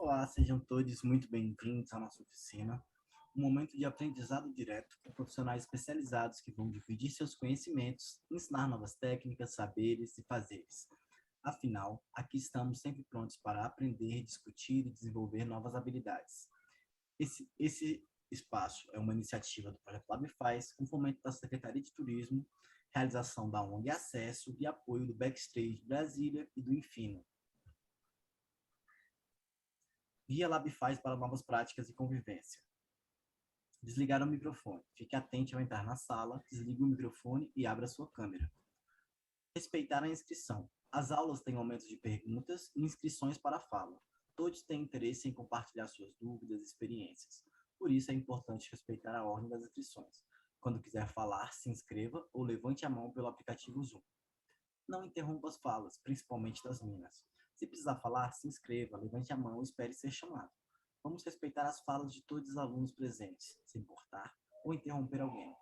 Olá, sejam todos muito bem-vindos à nossa oficina, um momento de aprendizado direto com profissionais especializados que vão dividir seus conhecimentos, ensinar novas técnicas, saberes e fazeres. Afinal, aqui estamos sempre prontos para aprender, discutir e desenvolver novas habilidades. Esse espaço é uma iniciativa do Projeto LabFaz, com fomento da Secretaria de Turismo, realização da ONG Acesso e apoio do Backstage Brasília e do Infino. Via LabFaz para novas práticas e convivência. Desligar o microfone. Fique atento ao entrar na sala, desligue o microfone e abra sua câmera. Respeitar a inscrição. As aulas têm momentos de perguntas e inscrições para a fala. Todos têm interesse em compartilhar suas dúvidas e experiências. Por isso é importante respeitar a ordem das inscrições. Quando quiser falar, se inscreva ou levante a mão pelo aplicativo Zoom. Não interrompa as falas, principalmente das minas. Se precisar falar, se inscreva, levante a mão e espere ser chamado. Vamos respeitar as falas de todos os alunos presentes, sem cortar ou interromper alguém.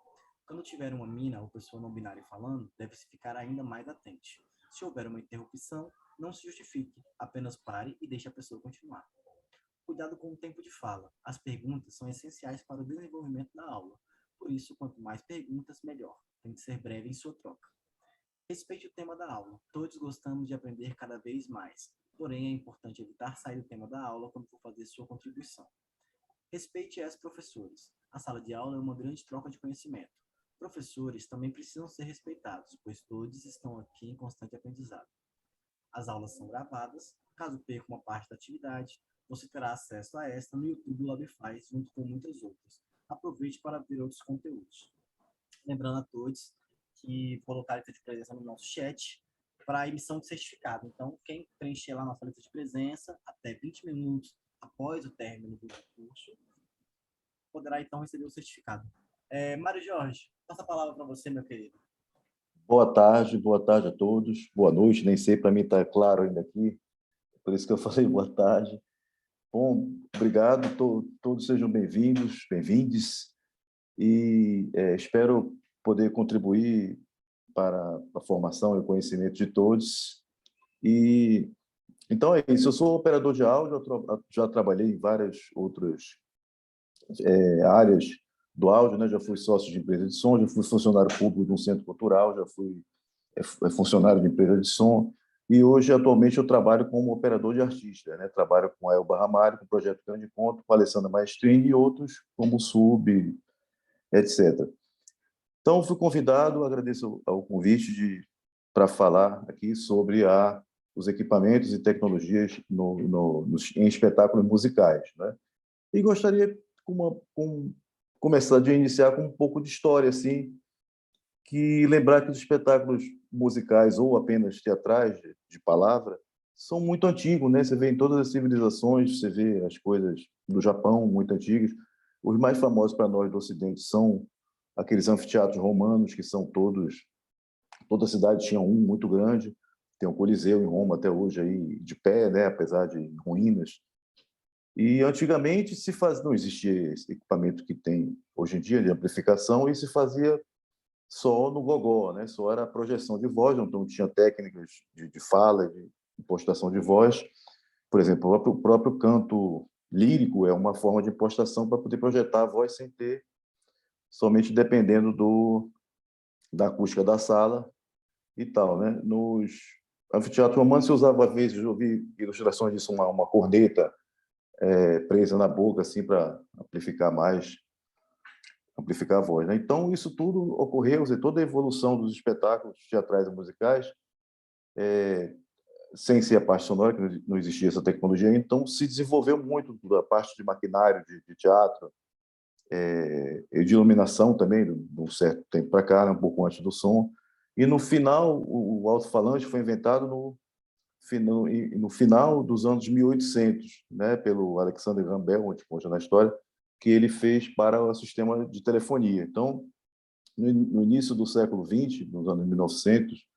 Quando tiver uma mina ou pessoa não binária falando, deve-se ficar ainda mais atente. Se houver uma interrupção, não se justifique, apenas pare e deixe a pessoa continuar. Cuidado com o tempo de fala. As perguntas são essenciais para o desenvolvimento da aula. Por isso, quanto mais perguntas, melhor. Tem que ser breve em sua troca. Respeite o tema da aula. Todos gostamos de aprender cada vez mais. Porém, é importante evitar sair do tema da aula quando for fazer sua contribuição. Respeite as professores. A sala de aula é uma grande troca de conhecimento. Professores também precisam ser respeitados, pois todos estão aqui em constante aprendizado. As aulas são gravadas. Caso perca uma parte da atividade, você terá acesso a esta no YouTube do LabFaz, junto com muitas outras. Aproveite para ver outros conteúdos. Lembrando a todos que colocar a lista de presença no nosso chat para a emissão de certificado. Então, quem preencher lá a nossa lista de presença até 20 minutos após o término do curso, poderá então receber o certificado. Mário Jorge, passa a palavra para você, meu querido. Boa tarde a todos. Boa noite, nem sei, para mim está claro ainda aqui, por isso que eu falei boa tarde. Bom, obrigado, todos sejam bem-vindos, bem-vindes, e espero poder contribuir para a formação e o conhecimento de todos. E então é isso, eu sou operador de áudio, já trabalhei em várias outras áreas do áudio, né? Já fui sócio de empresa de som, já fui funcionário público de um centro cultural, já fui funcionário de empresa de som, e hoje, atualmente, eu trabalho como operador de artista, né? Trabalho com a Elba Ramalho, com o Projeto Grande Encontro, com a Alessandra Maestrini e outros, como Sub, etc. Então, fui convidado, agradeço ao convite para falar aqui sobre os equipamentos e tecnologias em espetáculos musicais, né? E gostaria começar de iniciar com um pouco de história, assim, que lembrar que os espetáculos musicais ou apenas teatrais de palavra são muito antigos, né? Você vê em todas as civilizações, você vê as coisas do Japão muito antigas. Os mais famosos para nós do Ocidente são aqueles anfiteatros romanos, que são toda cidade tinha um muito grande. Tem um Coliseu em Roma até hoje aí de pé, né? Apesar de ruínas. E antigamente não existia esse equipamento que tem hoje em dia de amplificação, e se fazia só no gogó, né? Só era a projeção de voz, então tinha técnicas de fala, de impostação de voz. Por exemplo, o próprio canto lírico é uma forma de impostação para poder projetar a voz sem ter, somente dependendo da acústica da sala e tal, né? Nos anfiteatros romanos se usava, às vezes, eu ouvi ilustrações disso, uma corneta presa na boca, assim, para amplificar a voz, né? Então, isso tudo ocorreu, toda a evolução dos espetáculos teatrais e musicais, sem ser a parte sonora, que não existia essa tecnologia, então se desenvolveu muito da parte de maquinário de teatro, e de iluminação também, de um certo tempo para cá, né, um pouco antes do som. E no final, o alto-falante foi inventado no final dos anos 1800, né, pelo Alexander Graham Bell, onde consta na história, que ele fez para o sistema de telefonia. Então, no início do século XX, nos anos 1900,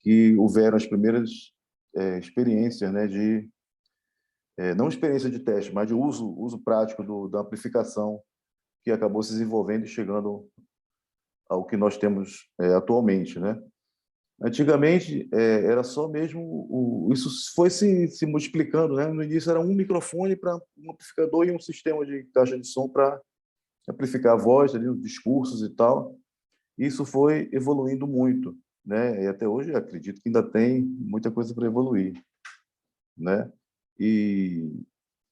que houveram as primeiras experiências, né, não experiência de teste, mas de uso prático da amplificação, que acabou se desenvolvendo e chegando ao que nós temos atualmente, né? Antigamente, era só mesmo... isso foi se multiplicando, né? No início era um microfone para um amplificador e um sistema de caixa de som para amplificar a voz, ali, os discursos e tal. Isso foi evoluindo muito, né? E até hoje acredito que ainda tem muita coisa para evoluir, né? E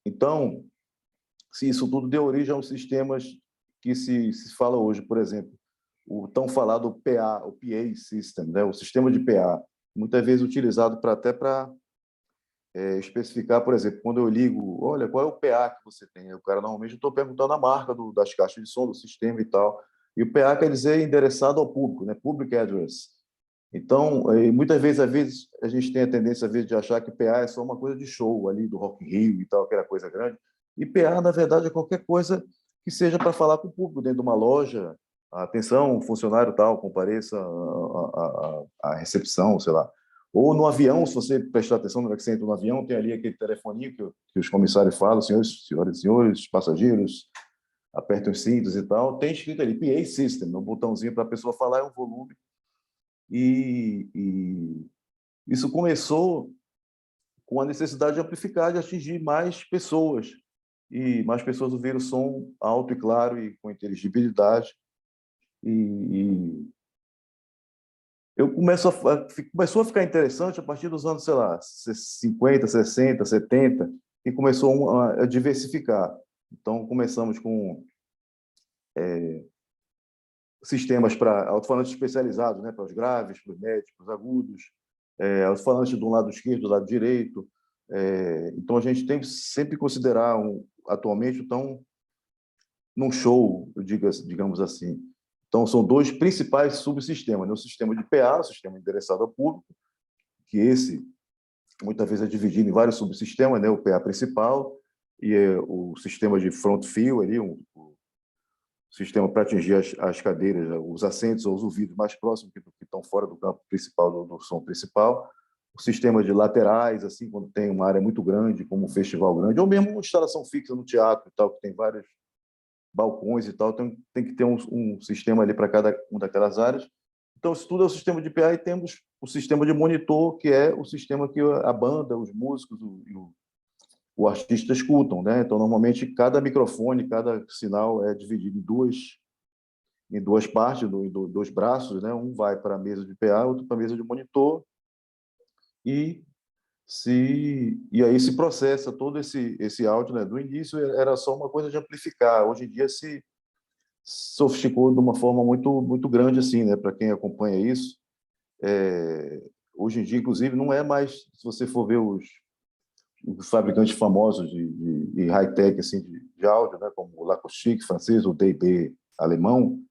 então, se isso tudo deu origem aos sistemas que se fala hoje, por exemplo, o tão falado PA, o PA System, né? O sistema de PA, muitas vezes utilizado até para especificar, por exemplo, quando eu ligo, olha, qual é o PA que você tem? O cara, normalmente, eu estou perguntando a marca das caixas de som, do sistema e tal. E o PA quer dizer endereçado ao público, né? Public Address. Então, muitas vezes, às vezes, a gente tem a tendência, às vezes, de achar que PA é só uma coisa de show ali, do Rock in Rio e tal, aquela coisa grande. E PA, na verdade, é qualquer coisa que seja para falar com o público dentro de uma loja. Atenção, funcionário tal, compareça à recepção, sei lá. Ou no avião, se você prestar atenção, na hora que você entra no avião, tem ali aquele telefoninho que os comissários falam, senhores, passageiros, apertem os cintos e tal. Tem escrito ali, PA System, um botãozinho para a pessoa falar, é um volume. E isso começou com a necessidade de amplificar, de atingir mais pessoas. E mais pessoas ouviram som alto e claro e com inteligibilidade. E eu começou a ficar interessante a partir dos anos, sei lá, 50, 60, 70, e começou a diversificar. Então, começamos com sistemas para alto-falantes especializados, né, para os graves, para os médios, para os agudos, alto-falantes do lado esquerdo, do lado direito. Então, a gente tem que sempre considerar, atualmente, então, num show, digamos assim. Então, são dois principais subsistemas, né? O sistema de PA, o sistema endereçado ao público, que esse muitas vezes é dividido em vários subsistemas, né? O PA principal e o sistema de front field, ali, o sistema para atingir as cadeiras, os assentos ou os ouvidos mais próximos que estão fora do campo principal, do som principal. O sistema de laterais, assim, quando tem uma área muito grande, como um festival grande, ou mesmo uma instalação fixa no teatro, e tal, que tem vários balcões e tal, tem que ter um sistema ali para cada uma daquelas áreas. Então, isso tudo é o sistema de PA e temos o sistema de monitor, que é o sistema que a banda, os músicos, o artista escutam, né? Então, normalmente, cada microfone, cada sinal é dividido em duas partes, em dois braços, né? Um vai para a mesa de PA, outro para a mesa de monitor, e aí se processa todo esse áudio, né? Do início era só uma coisa de amplificar, hoje em dia se sofisticou de uma forma muito grande, assim, né? Para quem acompanha isso, hoje em dia, inclusive, não é mais, se você for ver os fabricantes famosos de high-tech, assim, de áudio, né? Como o Lacoustic francês, o DB alemão,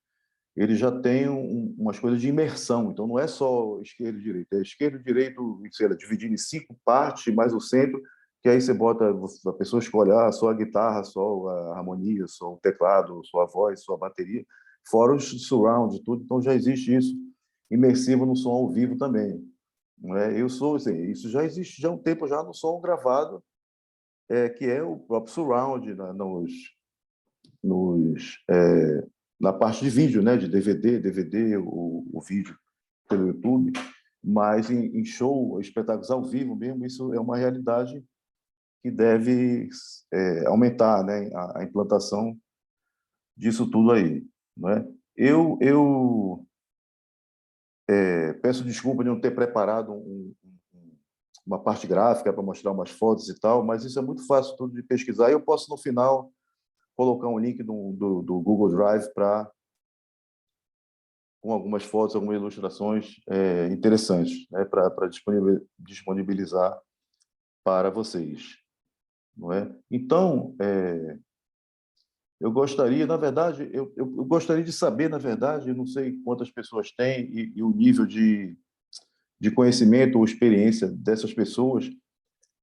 ele já tem umas coisas de imersão. Então, não é só esquerdo e direito, é esquerdo e direito, sei lá, dividido em 5 partes, mais o centro, que aí você bota, a pessoa escolhe só a guitarra, só a harmonia, só o teclado, só a voz, só a bateria, fora os surround e tudo. Então, já existe isso imersivo no som ao vivo também. Não é? Assim, isso já existe já há um tempo já no som gravado, que é o próprio surround, nos na parte de vídeo, né, de DVD, o vídeo pelo YouTube, mas em show, espetáculos ao vivo mesmo, isso é uma realidade que deve aumentar, né, a implantação disso tudo aí, não é? Eu peço desculpa de não ter preparado uma parte gráfica para mostrar umas fotos e tal, mas isso é muito fácil tudo de pesquisar. Eu posso, no final, colocar um link do Google Drive com algumas fotos, algumas ilustrações interessantes, né, para disponibilizar para vocês, não é? Então, eu gostaria, na verdade, eu gostaria de saber, na verdade, não sei quantas pessoas têm e o nível de conhecimento ou experiência dessas pessoas,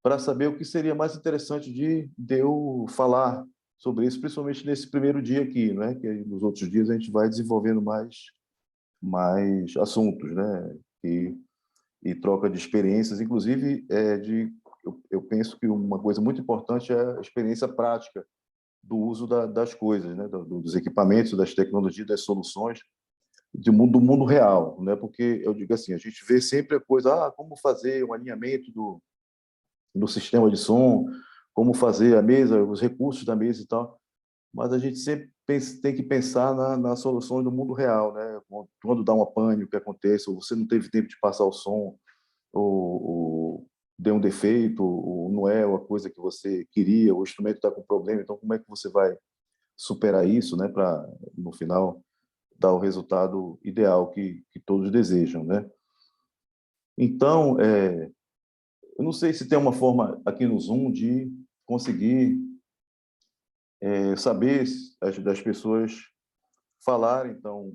para saber o que seria mais interessante de eu falar sobre isso, principalmente nesse primeiro dia aqui, né? Que nos outros dias a gente vai desenvolvendo mais assuntos, né? E troca de experiências, inclusive eu penso que uma coisa muito importante é a experiência prática do uso das coisas, né? Dos equipamentos, das tecnologias, das soluções, do mundo real, né? Porque eu digo assim, a gente vê sempre a coisa, como fazer um alinhamento do sistema de som, como fazer a mesa, os recursos da mesa e tal, mas a gente sempre tem que pensar nas soluções do mundo real, né? Quando dá uma pane, o que acontece, ou você não teve tempo de passar o som, ou deu um defeito, ou não é a coisa que você queria, o instrumento está com problema, então como é que você vai superar isso, né? Para, no final, dar o resultado ideal que todos desejam, né? Então, eu não sei se tem uma forma aqui no Zoom de conseguir saber das pessoas falarem, então,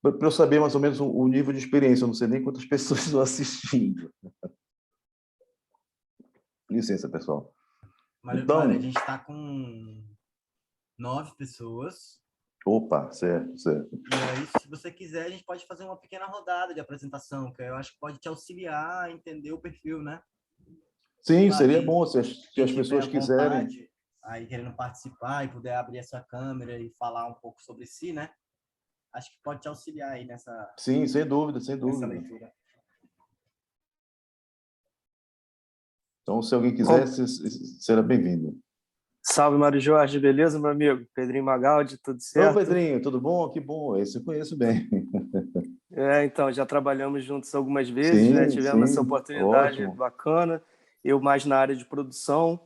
para eu saber mais ou menos o nível de experiência, eu não sei nem quantas pessoas estão assistindo. Licença, pessoal. Mário, Então, a gente está com 9 pessoas. opa, certo, certo. E aí, se você quiser, a gente pode fazer uma pequena rodada de apresentação, que eu acho que pode te auxiliar a entender o perfil, né? Sim, Claro, seria bom se quem as tiver pessoas quiserem. vontade, aí querendo participar e puder abrir a sua câmera e falar um pouco sobre si, né? Acho que pode te auxiliar aí Sim, sem dúvida, sem nessa dúvida. leitura. Então, se alguém quiser, será bem-vindo. Salve, Mário Jorge, beleza, meu amigo? Pedrinho Magaldi, tudo Ô, certo? Pedrinho, tudo bom? Que bom, esse eu conheço bem. Então, já trabalhamos juntos algumas vezes, né? Sim, Tivemos essa sim, oportunidade ótimo. bacana. Eu mais na área de produção,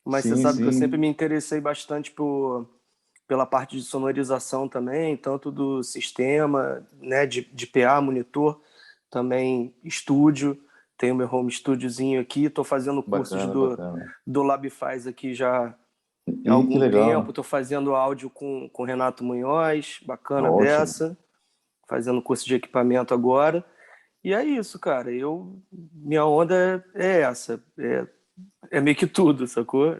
mas você Sim, sabe que eu sempre sim, me interessei bastante pela parte de sonorização também, tanto do sistema, né, de PA, monitor, também estúdio. Tenho meu home studiozinho aqui, estou fazendo cursos bacana, bacana. do Labify aqui já há E que algum tempo. legal, Estou fazendo áudio com Renato Munhoz, bacana ótimo. beça, fazendo curso de equipamento agora. E é isso, cara. Minha onda é essa. É meio que tudo, sacou?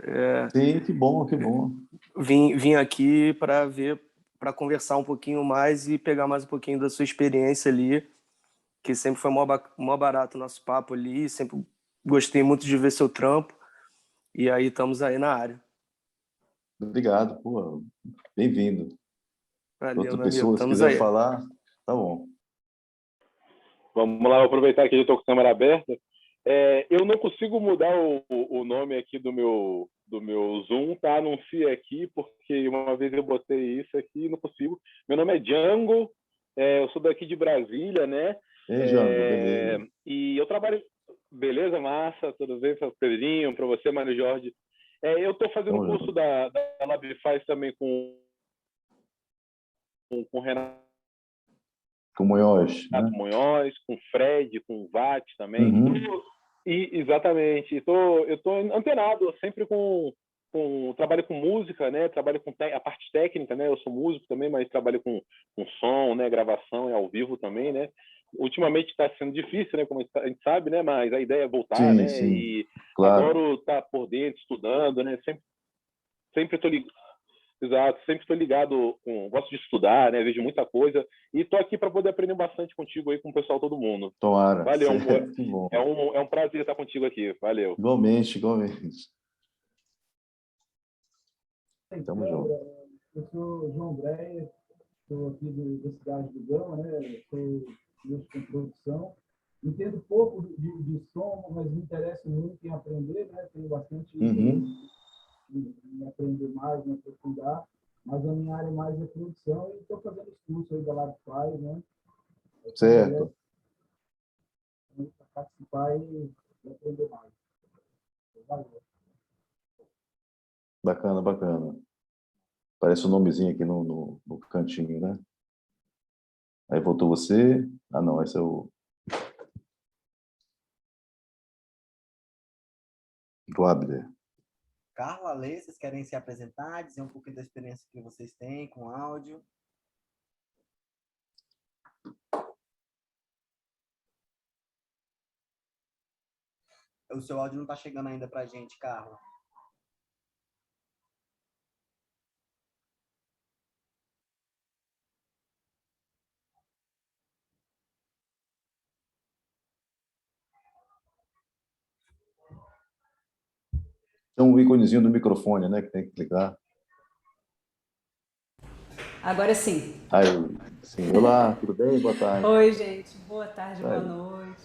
Sim, que bom, que bom. Vim aqui para ver, para conversar um pouquinho mais e pegar mais um pouquinho da sua experiência ali, que sempre foi mó barato o nosso papo ali. Sempre gostei muito de ver seu trampo. E aí estamos aí na área. Obrigado, pô, bem-vindo. Valeu, Outra meu amigo. pessoa, se Estamos quiser aí. falar, tá bom. Vamos lá, vou aproveitar que eu estou com a câmera aberta. Eu não consigo mudar o nome aqui do meu Zoom, tá? Anuncia aqui, porque uma vez eu botei isso aqui e não consigo. Meu nome é Django, eu sou daqui de Brasília, né? Ei, Jango, beleza. E eu trabalho... Beleza, massa? Tudo bem, para o Pedrinho, para você, Mário Jorge? Eu estou fazendo Tamo curso junto. da Labify também com o Renato Com Munhoz, né? Munhoz, com o Fred, com o VAT também. Uhum. Exatamente. Eu estou antenado sempre trabalho com música, né? Trabalho com a parte técnica, né? Eu sou músico também, mas trabalho com som, né? Gravação e ao vivo também, né? Ultimamente está sendo difícil, né? Como a gente sabe, né? Mas a ideia é voltar, Sim, né? sim, E claro. adoro estar por dentro, estudando, né? Sempre estou ligado. Exato, sempre estou ligado, gosto de estudar, né? Vejo muita coisa e estou aqui para poder aprender bastante contigo aí, com o pessoal, todo mundo. Tomara, Valeu, certo, que bom. é um prazer estar contigo aqui. Valeu. Igualmente, igualmente. Tamo junto. Eu sou João Breia, sou aqui da cidade do Gama, né? Sou com produção. Entendo pouco de som, mas me interesso muito em aprender, né? Tenho bastante em aprender mais, em aprofundar, mas a minha área mais é produção e estou fazendo os cursos aí da Labify, né? Certo. Para participar e aprender mais. Valeu. Bacana, bacana. Parece um nomezinho aqui no cantinho, né? Aí voltou você. Ah, não, esse é o Abder. Carla, Lê, vocês querem se apresentar, dizer um pouquinho da experiência que vocês têm com áudio? O seu áudio não está chegando ainda para a gente, Carla. Tem um íconezinho do microfone, né? Que tem que clicar. Agora sim. Aí, sim. Olá, tudo bem? Boa tarde. Oi, gente. Boa tarde, boa Aí. noite.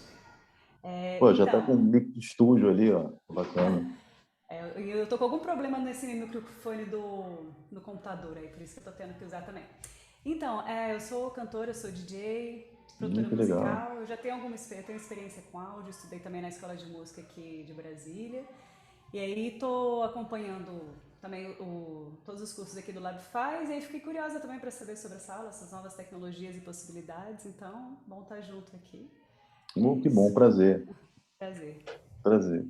Pô, já tá com um mic de estúdio ali, ó. Bacana. Eu tô com algum problema nesse microfone no computador aí, por isso que eu tô tendo que usar também. Então, eu sou cantora, eu sou DJ, produtora Que legal. musical, eu já tenho tenho experiência com áudio, estudei também na escola de música aqui de Brasília. E aí tô acompanhando também todos os cursos aqui do LabFaz, e aí fiquei curiosa também para saber sobre essa aula, essas novas tecnologias e possibilidades, então, bom estar junto aqui. É Que bom, isso. prazer. Prazer. Prazer.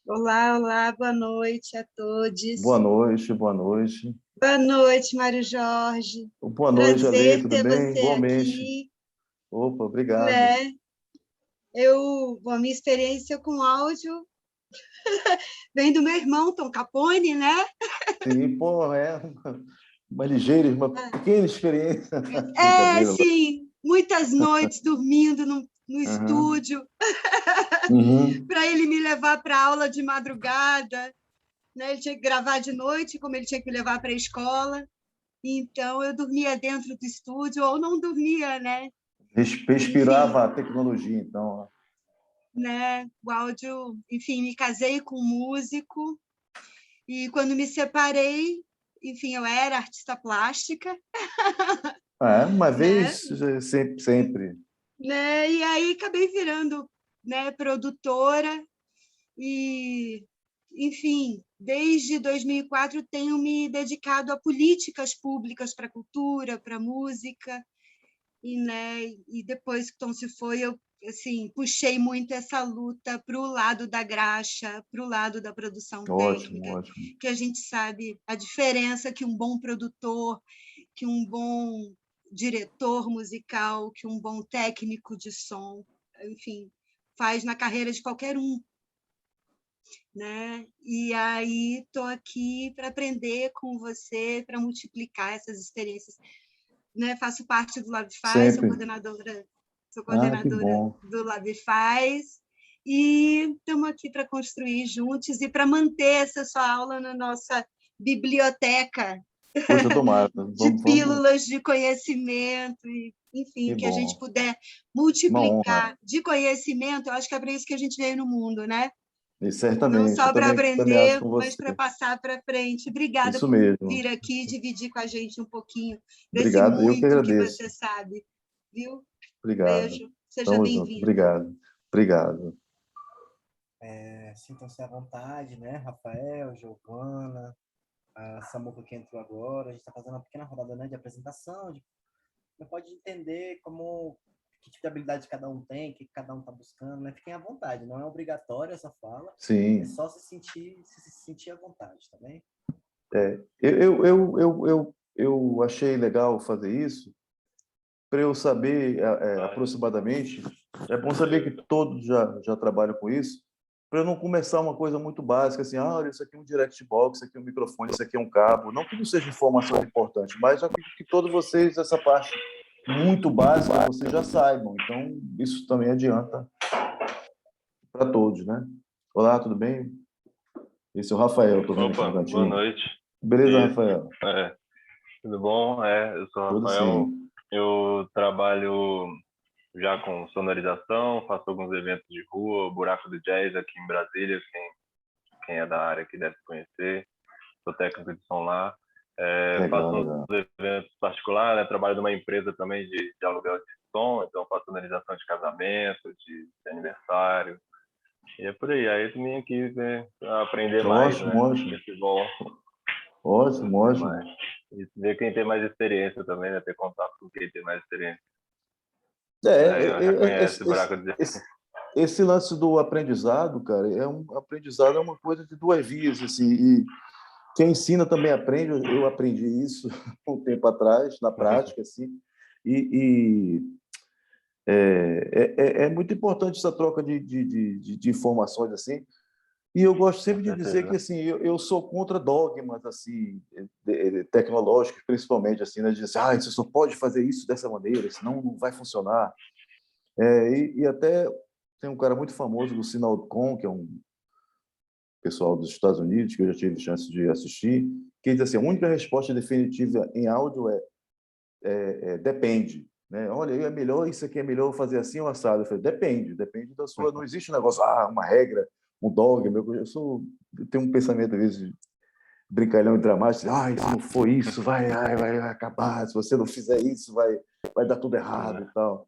Olá, olá, boa noite a todos. Boa noite, boa noite. Boa noite, Mário Jorge. Boa noite, Ale, Prazer tudo ter bem? você Igualmente. aqui, Opa, obrigado. né? A minha experiência com áudio vem do meu irmão, Tom Capone, né? Sim, pô, uma ligeira, uma pequena experiência. Brincadeira. Sim, muitas noites dormindo no Aham. estúdio, Uhum. para ele me levar para aula de madrugada, né? Ele tinha que gravar de noite, como ele tinha que me levar para a escola. Então, eu dormia dentro do estúdio ou não dormia, né? Respirava Enfim, a tecnologia, então. né? O áudio, enfim, me casei com um músico e quando me separei, enfim, eu era artista plástica, Uma né? vez, sempre, sempre. Né? E aí acabei virando, né, produtora e, enfim, desde 2004 tenho me dedicado a políticas públicas para a cultura, para a música. E depois que Tom se foi, eu assim, puxei muito essa luta para o lado da graxa, para o lado da produção Ótimo, técnica, ótimo. que a gente sabe a diferença que um bom produtor, que um bom diretor musical, que um bom técnico de som, enfim, faz na carreira de qualquer um, né? E aí estou aqui para aprender com você, para multiplicar essas experiências, né? Faço parte do LabFaz, Sempre. sou Que coordenadora bom. do LabFaz, e estamos aqui para construir juntos e para manter essa sua aula na nossa biblioteca Poxa, tomara. de Vamos. pílulas de conhecimento, e, Que enfim, que a gente bom. puder Uma honra. multiplicar de conhecimento, eu acho que é para isso que a gente veio no mundo, né? E Não certamente, eu só para também acho aprender, com mas você. para passar para frente. Obrigada Isso por mesmo. vir aqui e dividir com a gente um pouquinho desse Obrigado, eu que muito que agradeço. você sabe. Viu? Obrigado. Beijo. Seja Tamo junto. bem-vindo. Obrigado. Obrigado. Sintam-se à vontade, né? Rafael, Giovana, a Samuca que entrou agora. A gente está fazendo uma pequena rodada, né, de apresentação. Você pode entender que tipo de habilidade cada um tem, o que cada um está buscando, né? Fiquem à vontade, não é obrigatório essa fala, é Sim. só se sentir à vontade, tá bem? Eu achei legal fazer isso para eu saber aproximadamente. É bom saber que todos já trabalham com isso, para eu não começar uma coisa muito básica, assim, olha, isso aqui é um direct box, isso aqui é um microfone, isso aqui é um cabo. Não que não seja informação importante, mas já que todos vocês, essa parte muito básica, vocês já saibam. Então, isso também adianta para todos, né? Olá, tudo bem? Esse é o Rafael, estou vendo aqui no Opa, boa cantinho. noite. Beleza, Isso. Rafael? Tudo bom? Eu sou o Tudo Rafael. sim. Eu trabalho já com sonorização, faço alguns eventos de rua, Buraco do Jazz aqui em Brasília, quem é da área aqui deve conhecer. Sou técnico de som lá. Legal, Faço uns legal. eventos particulares, né? Trabalho numa empresa também de aluguel de som, então faço sonorização de casamento, de aniversário. E é por aí. Aí eu vim aqui, né, aprender mais, Ótimo, né? ótimo. Esse bom, Ótimo, aprender ótimo. mais. E ver quem tem mais experiência também, né? Ter contato com quem tem mais experiência. Aí já conhece o Buraco de Jazz. Esse lance do aprendizado, cara, aprendizado é uma coisa de duas vias, assim, e quem ensina também aprende. Eu aprendi isso um tempo atrás, na prática, assim, e é muito importante essa troca de informações, assim. E eu gosto Com sempre de dizer que certeza. assim eu sou contra dogmas assim tecnológicos, principalmente assim, né? De dizer, você só pode fazer isso dessa maneira, senão não vai funcionar. E até tem um cara muito famoso, Luciano Alcon, que é um pessoal dos Estados Unidos, que eu já tive chance de assistir, que diz assim, a única resposta definitiva em áudio depende. Né? Olha, é melhor, isso aqui é melhor fazer assim ou assado. Eu falei, depende da sua... Não existe um negócio, uma regra, um dogma. Eu tenho um pensamento, às vezes, brincalhão e dramático, se não for isso, vai acabar, se você não fizer isso, vai dar tudo errado e tal.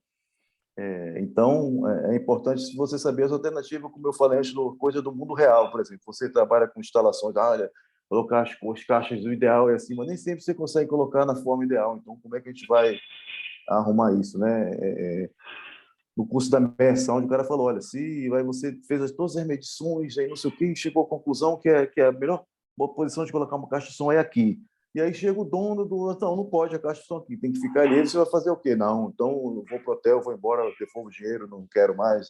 Então, é importante você saber as alternativas, como eu falei antes, coisa do mundo real, por exemplo. Você trabalha com instalações, olha, colocar as caixas, o ideal é assim, mas nem sempre você consegue colocar na forma ideal. Então, como é que a gente vai arrumar isso, né? No curso da imersão, o cara falou, olha, se você fez todas as medições, aí não sei o quê, e chegou à conclusão que a melhor posição de colocar uma caixa de som é aqui. E aí chega o dono não pode a caixa de som aqui, tem que ficar ali, você vai fazer o quê? Não, então eu vou para o hotel, vou embora, devolvo o dinheiro, não quero mais.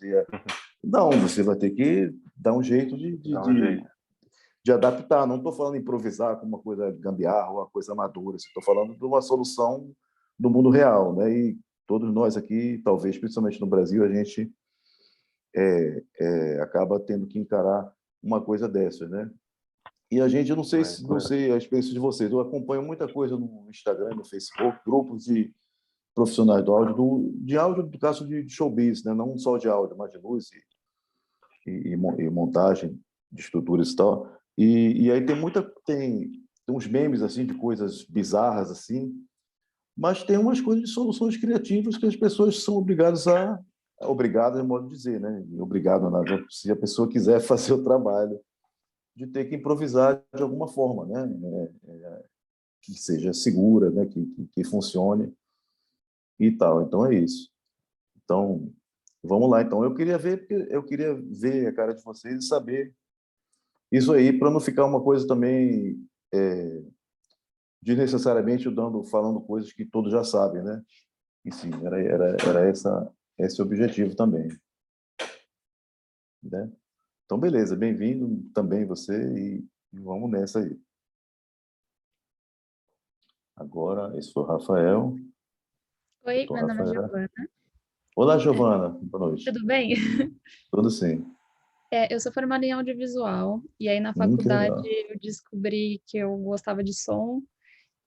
Não, você vai ter que dar um jeito de adaptar. Não estou falando em improvisar com uma coisa gambiarra ou uma coisa madura, estou falando de uma solução do mundo real, né? E todos nós aqui, talvez, principalmente no Brasil, a gente acaba tendo que encarar uma coisa dessas, né? E a gente, eu não sei a experiência de vocês, eu acompanho muita coisa no Instagram, no Facebook, grupos de profissionais do áudio, de áudio, do caso de showbiz, né? Não só de áudio, mas de luz e montagem de estruturas e tal. E aí tem uns memes assim de coisas bizarras assim, mas tem umas coisas de soluções criativas que as pessoas são obrigadas é modo de dizer, né? Obrigado, se a pessoa quiser fazer o trabalho, de ter que improvisar de alguma forma, né? Que seja segura, né? Que funcione e tal. Então é isso. Então vamos lá. Então eu queria ver a cara de vocês e saber isso aí, para não ficar uma coisa também desnecessariamente falando coisas que todos já sabem, né? E sim, era esse o objetivo também, né? Então, beleza, bem-vindo também você e vamos nessa aí. Agora, esse foi o Rafael. Oi, meu nome é Giovana. Olá, Giovana. Boa noite. Tudo bem? Tudo sim. Eu sou formada em audiovisual, e aí na Que faculdade legal. eu descobri que eu gostava de som,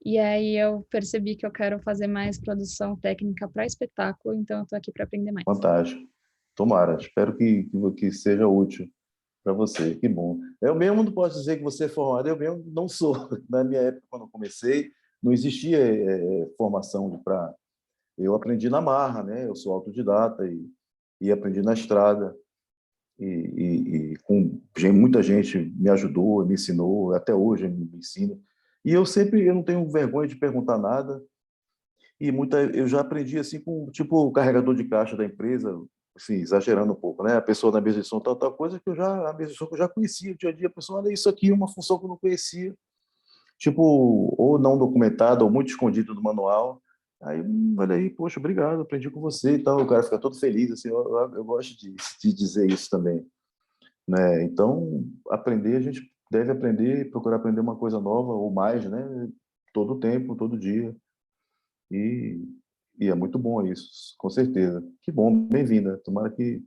e aí eu percebi que eu quero fazer mais produção técnica para espetáculo, então eu estou aqui para aprender mais. Fantástico. Tomara. Espero que seja útil para você. Que bom. Eu mesmo não posso dizer que você é formado, eu mesmo não sou. Na minha época, quando eu comecei, não existia formação para... Eu aprendi na marra, né? Eu sou autodidata e aprendi na estrada. E muita gente me ajudou, me ensinou, até hoje me ensina. E eu não tenho vergonha de perguntar nada. E eu já aprendi assim com tipo o carregador de caixa da empresa, assim, exagerando um pouco, né? A pessoa na mesa de som, tal coisa a mesa de som que eu já conhecia, dia a dia, a pessoa, olha isso aqui, uma função que eu não conhecia, tipo, ou não documentada, ou muito escondido no manual. Aí, olha aí, poxa, obrigado, aprendi com você e tal. O cara fica todo feliz, assim, eu gosto de dizer isso também, né? Então, a gente deve aprender, procurar aprender uma coisa nova ou mais, né? Todo o tempo, todo dia. E é muito bom isso, com certeza. Que bom, bem-vinda. Tomara que...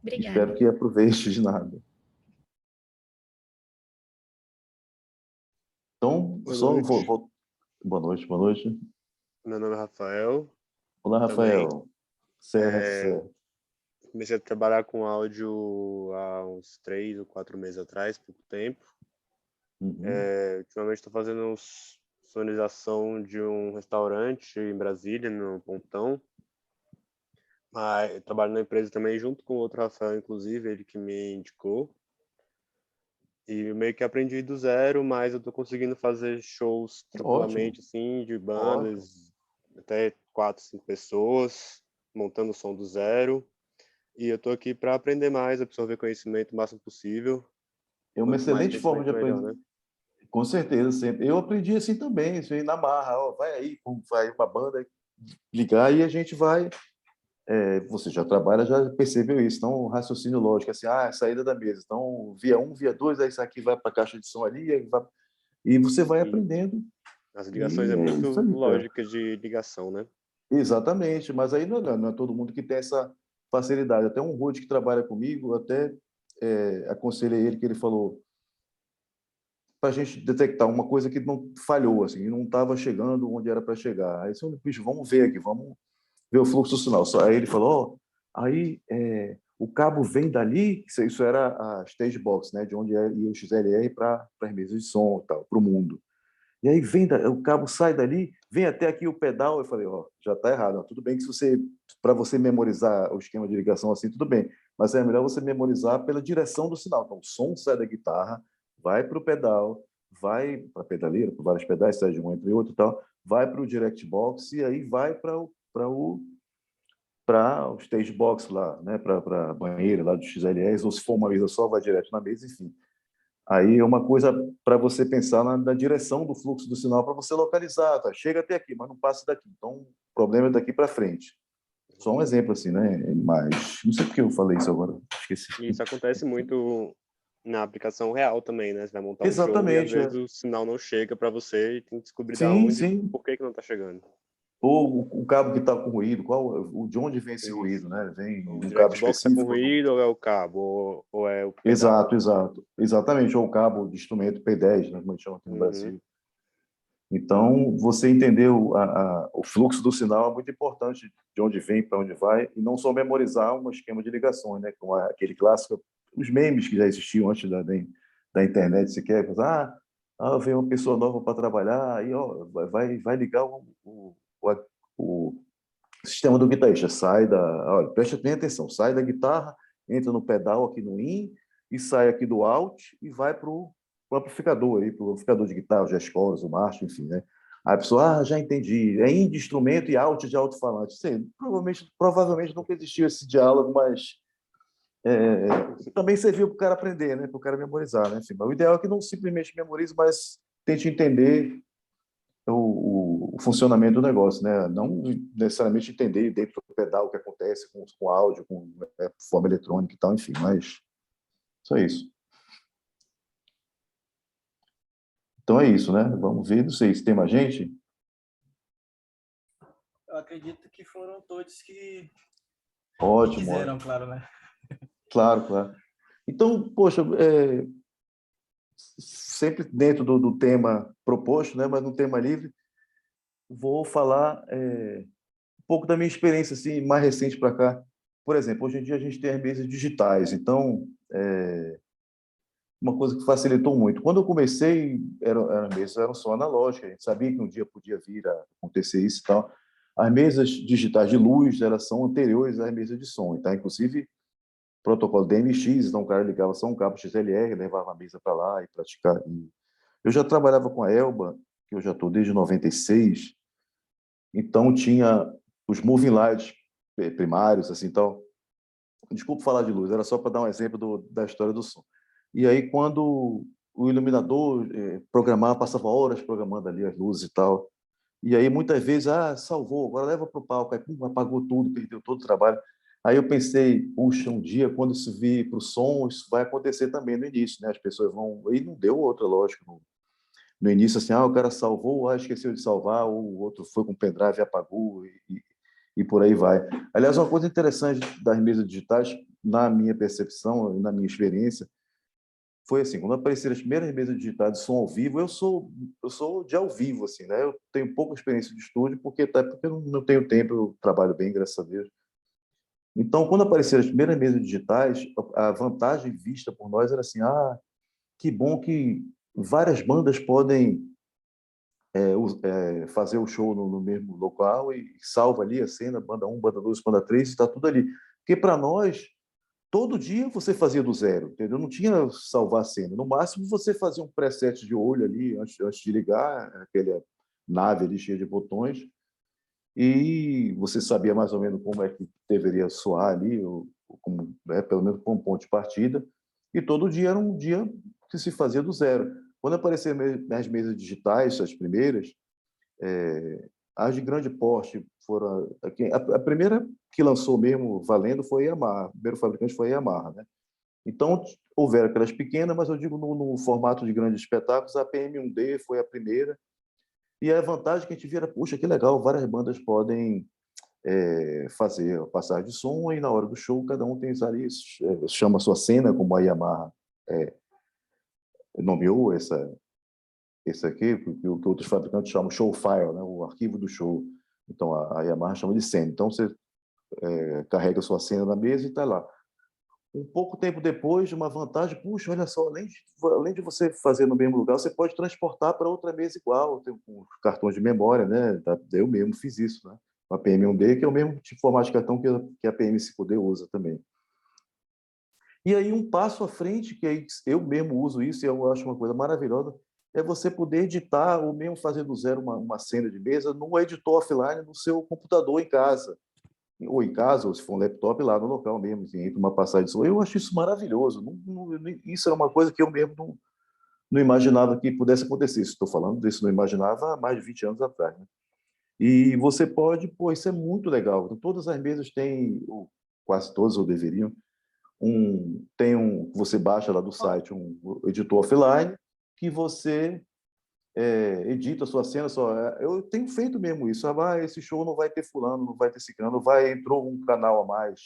Obrigada. Espero que aproveite de nada. Então, boa noite, boa noite. Meu nome é Rafael. Olá, Rafael. Também. Certo. Comecei a trabalhar com áudio há uns 3 ou 4 meses atrás, pouco tempo. Uhum. Ultimamente estou fazendo sonorização de um restaurante em Brasília, no Pontão. Mas eu trabalho na empresa também junto com outro Rafael, inclusive, ele que me indicou. E eu meio que aprendi do zero, mas eu estou conseguindo fazer shows tranquilamente, assim, de bandas, até 4, 5 pessoas, montando o som do zero. E eu estou aqui para aprender mais, absorver conhecimento o máximo possível. É uma excelente forma de aprender. Melhor, né? Com certeza, sempre. Eu aprendi assim também, isso aí na marra. Ó, vai aí, vai uma banda ligar e a gente vai... você já trabalha, já percebeu isso. Então, raciocínio lógico, assim, saída da mesa. Então, via 1, via 2, aí isso aqui vai para a caixa de som ali, e você vai aprendendo. As ligações é muito lógica de ligação, né? Exatamente, mas aí não é todo mundo que tem essa facilidade. Até um Rude que trabalha comigo, até aconselhei ele, que ele falou para a gente detectar uma coisa que não falhou, assim, não estava chegando onde era para chegar. Aí eu disse, bicho, vamos ver aqui, vamos ver o fluxo do sinal. Aí ele falou, o cabo vem dali, isso era a stage box, né, de onde ia o XLR para as mesas de som e tal, para o mundo. E aí o cabo sai dali, vem até aqui o pedal. Eu falei, já está errado. Tudo bem que para você memorizar o esquema de ligação assim, tudo bem, mas é melhor você memorizar pela direção do sinal. Então, o som sai da guitarra, vai para o pedal, vai para a pedaleira, para vários pedais, sai de um entre outro e tal, vai para o direct box e aí vai para o stage box lá, né, para a banheira lá do XLR, ou se for uma mesa só, vai direto na mesa, enfim. Aí é uma coisa para você pensar na direção do fluxo do sinal, para você localizar, tá? Chega até aqui, mas não passa daqui. Então, o problema é daqui para frente. Só um exemplo assim, né? Mas não sei por que eu falei isso agora, esqueci. E isso acontece muito na aplicação real também, né? Você vai montar um show e às Exatamente, vezes o sinal não chega para você e tem que descobrir da Sim, onde, sim. por que não está chegando. Ou o cabo que está com ruído, de onde vem esse Isso. ruído, né? Vem O um cabo direct box está com específico? ruído ou é o cabo ou é o pedal? Exatamente. Ou o cabo de instrumento P10, né? Como a gente chama aqui no Uhum. Brasil. Então, você entender o fluxo do sinal é muito importante, de onde vem, para onde vai, e não só memorizar um esquema de ligações, né? Com aquele clássico, os memes que já existiam antes da internet sequer, veio uma pessoa nova para trabalhar, aí vai ligar o sistema do guitarrista, olha, preste bem atenção, sai da guitarra, entra no pedal aqui no in, e sai aqui do out e vai para o amplificador, para o amplificador de guitarra, o G-Scores, o Marshall, enfim, né? Aí a pessoa, já entendi, é in de instrumento e out de alto-falante. Provavelmente nunca existiu esse diálogo, mas também serviu para o cara aprender, né? Para o cara memorizar, né? Enfim, mas o ideal é que não simplesmente memorize, mas tente entender o funcionamento do negócio, né? Não necessariamente entender dentro do pedal o que acontece com áudio, com forma eletrônica e tal, enfim, mas só isso. Então é isso, né? Vamos ver, não sei se tem mais gente. Eu acredito que foram todos que Ótimo, quiseram, ótimo. claro, né? Claro, claro. Então, poxa, sempre dentro do tema proposto, né? Mas no tema livre, vou falar um pouco da minha experiência assim, mais recente para cá. Por exemplo, hoje em dia a gente tem as mesas digitais, então uma coisa que facilitou muito. Quando eu comecei, as mesas eram só analógicas, a gente sabia que um dia podia vir a acontecer isso e tal. As mesas digitais de luz, elas são anteriores às mesas de som, tá? Inclusive, protocolo DMX, então o cara ligava só um cabo XLR, levava a mesa para lá e praticar. Eu já trabalhava com a Elba, que eu já estou desde 96, então tinha os moving lights primários, assim, tal. Desculpa falar de luz, era só para dar um exemplo da história do som. E aí, quando o iluminador programava, passava horas programando ali as luzes e tal, e aí muitas vezes, salvou, agora leva para o palco, aí apagou tudo, perdeu todo o trabalho. Aí eu pensei, puxa, um dia, quando isso vir para o som, isso vai acontecer também no início, né? As pessoas vão... E não deu outra, lógico, no início, assim, o cara salvou, esqueceu de salvar, ou o outro foi com o pendrive e apagou, e por aí vai. Aliás, uma coisa interessante das mesas digitais, na minha percepção, na minha experiência, foi assim, quando apareceram as primeiras mesas digitais de som ao vivo, eu sou de ao vivo, assim, né? Eu tenho pouca experiência de estúdio, porque eu não tenho tempo, eu trabalho bem, graças a Deus. Então, quando apareceram as primeiras mesas digitais, a vantagem vista por nós era assim, que bom que várias bandas podem fazer o show no mesmo local e salva ali a cena, banda 1, banda 2, banda 3, está tudo ali. Porque para nós, todo dia você fazia do zero, entendeu? Não tinha salvar a cena. No máximo, você fazia um preset de olho ali antes de ligar, aquela nave ali cheia de botões, e você sabia mais ou menos como é que deveria soar ali, pelo menos com um ponto de partida, e todo dia era um dia que se fazia do zero. Quando apareceram as mesas digitais, as primeiras, as de grande porte foram... A primeira que lançou mesmo valendo foi a Yamaha, o primeiro fabricante foi a Yamaha, né? Então, houveram aquelas pequenas, mas eu digo no formato de grandes espetáculos, a PM1D foi a primeira, e a vantagem que a gente vira, puxa, que legal, várias bandas podem fazer a passagem de som, e na hora do show cada um tem ali, chama a sua cena, como a Yamaha nomeou esse aqui, que outros fabricantes chamam show file, né, o arquivo do show. Então a Yamaha chama de cena. Então você carrega a sua cena na mesa e está lá. Um pouco tempo depois, uma vantagem, puxa, olha só, além de você fazer no mesmo lugar, você pode transportar para outra mesa igual, tem cartões de memória, né? Eu mesmo fiz isso, né? A PM1D, que é o mesmo tipo de formato de cartão que a PM5D usa também. E aí, um passo à frente, que aí eu mesmo uso isso e eu acho uma coisa maravilhosa, é você poder editar ou mesmo fazer do zero uma cena de mesa no editor offline no seu computador em casa. Ou em casa, ou se for um laptop, lá no local mesmo, assim, entre uma passagem de som. Eu acho isso maravilhoso. Isso era uma coisa que eu mesmo não imaginava que pudesse acontecer. Estou falando disso, não imaginava há mais de 20 anos atrás. Né? E você pode, isso é muito legal. Então, todas as mesas têm, ou quase todas, ou deveriam, você baixa lá do site um editor offline que você edita a sua cena. Eu tenho feito mesmo isso. Esse show não vai ter fulano, não vai ter ciclano, entrou um canal a mais,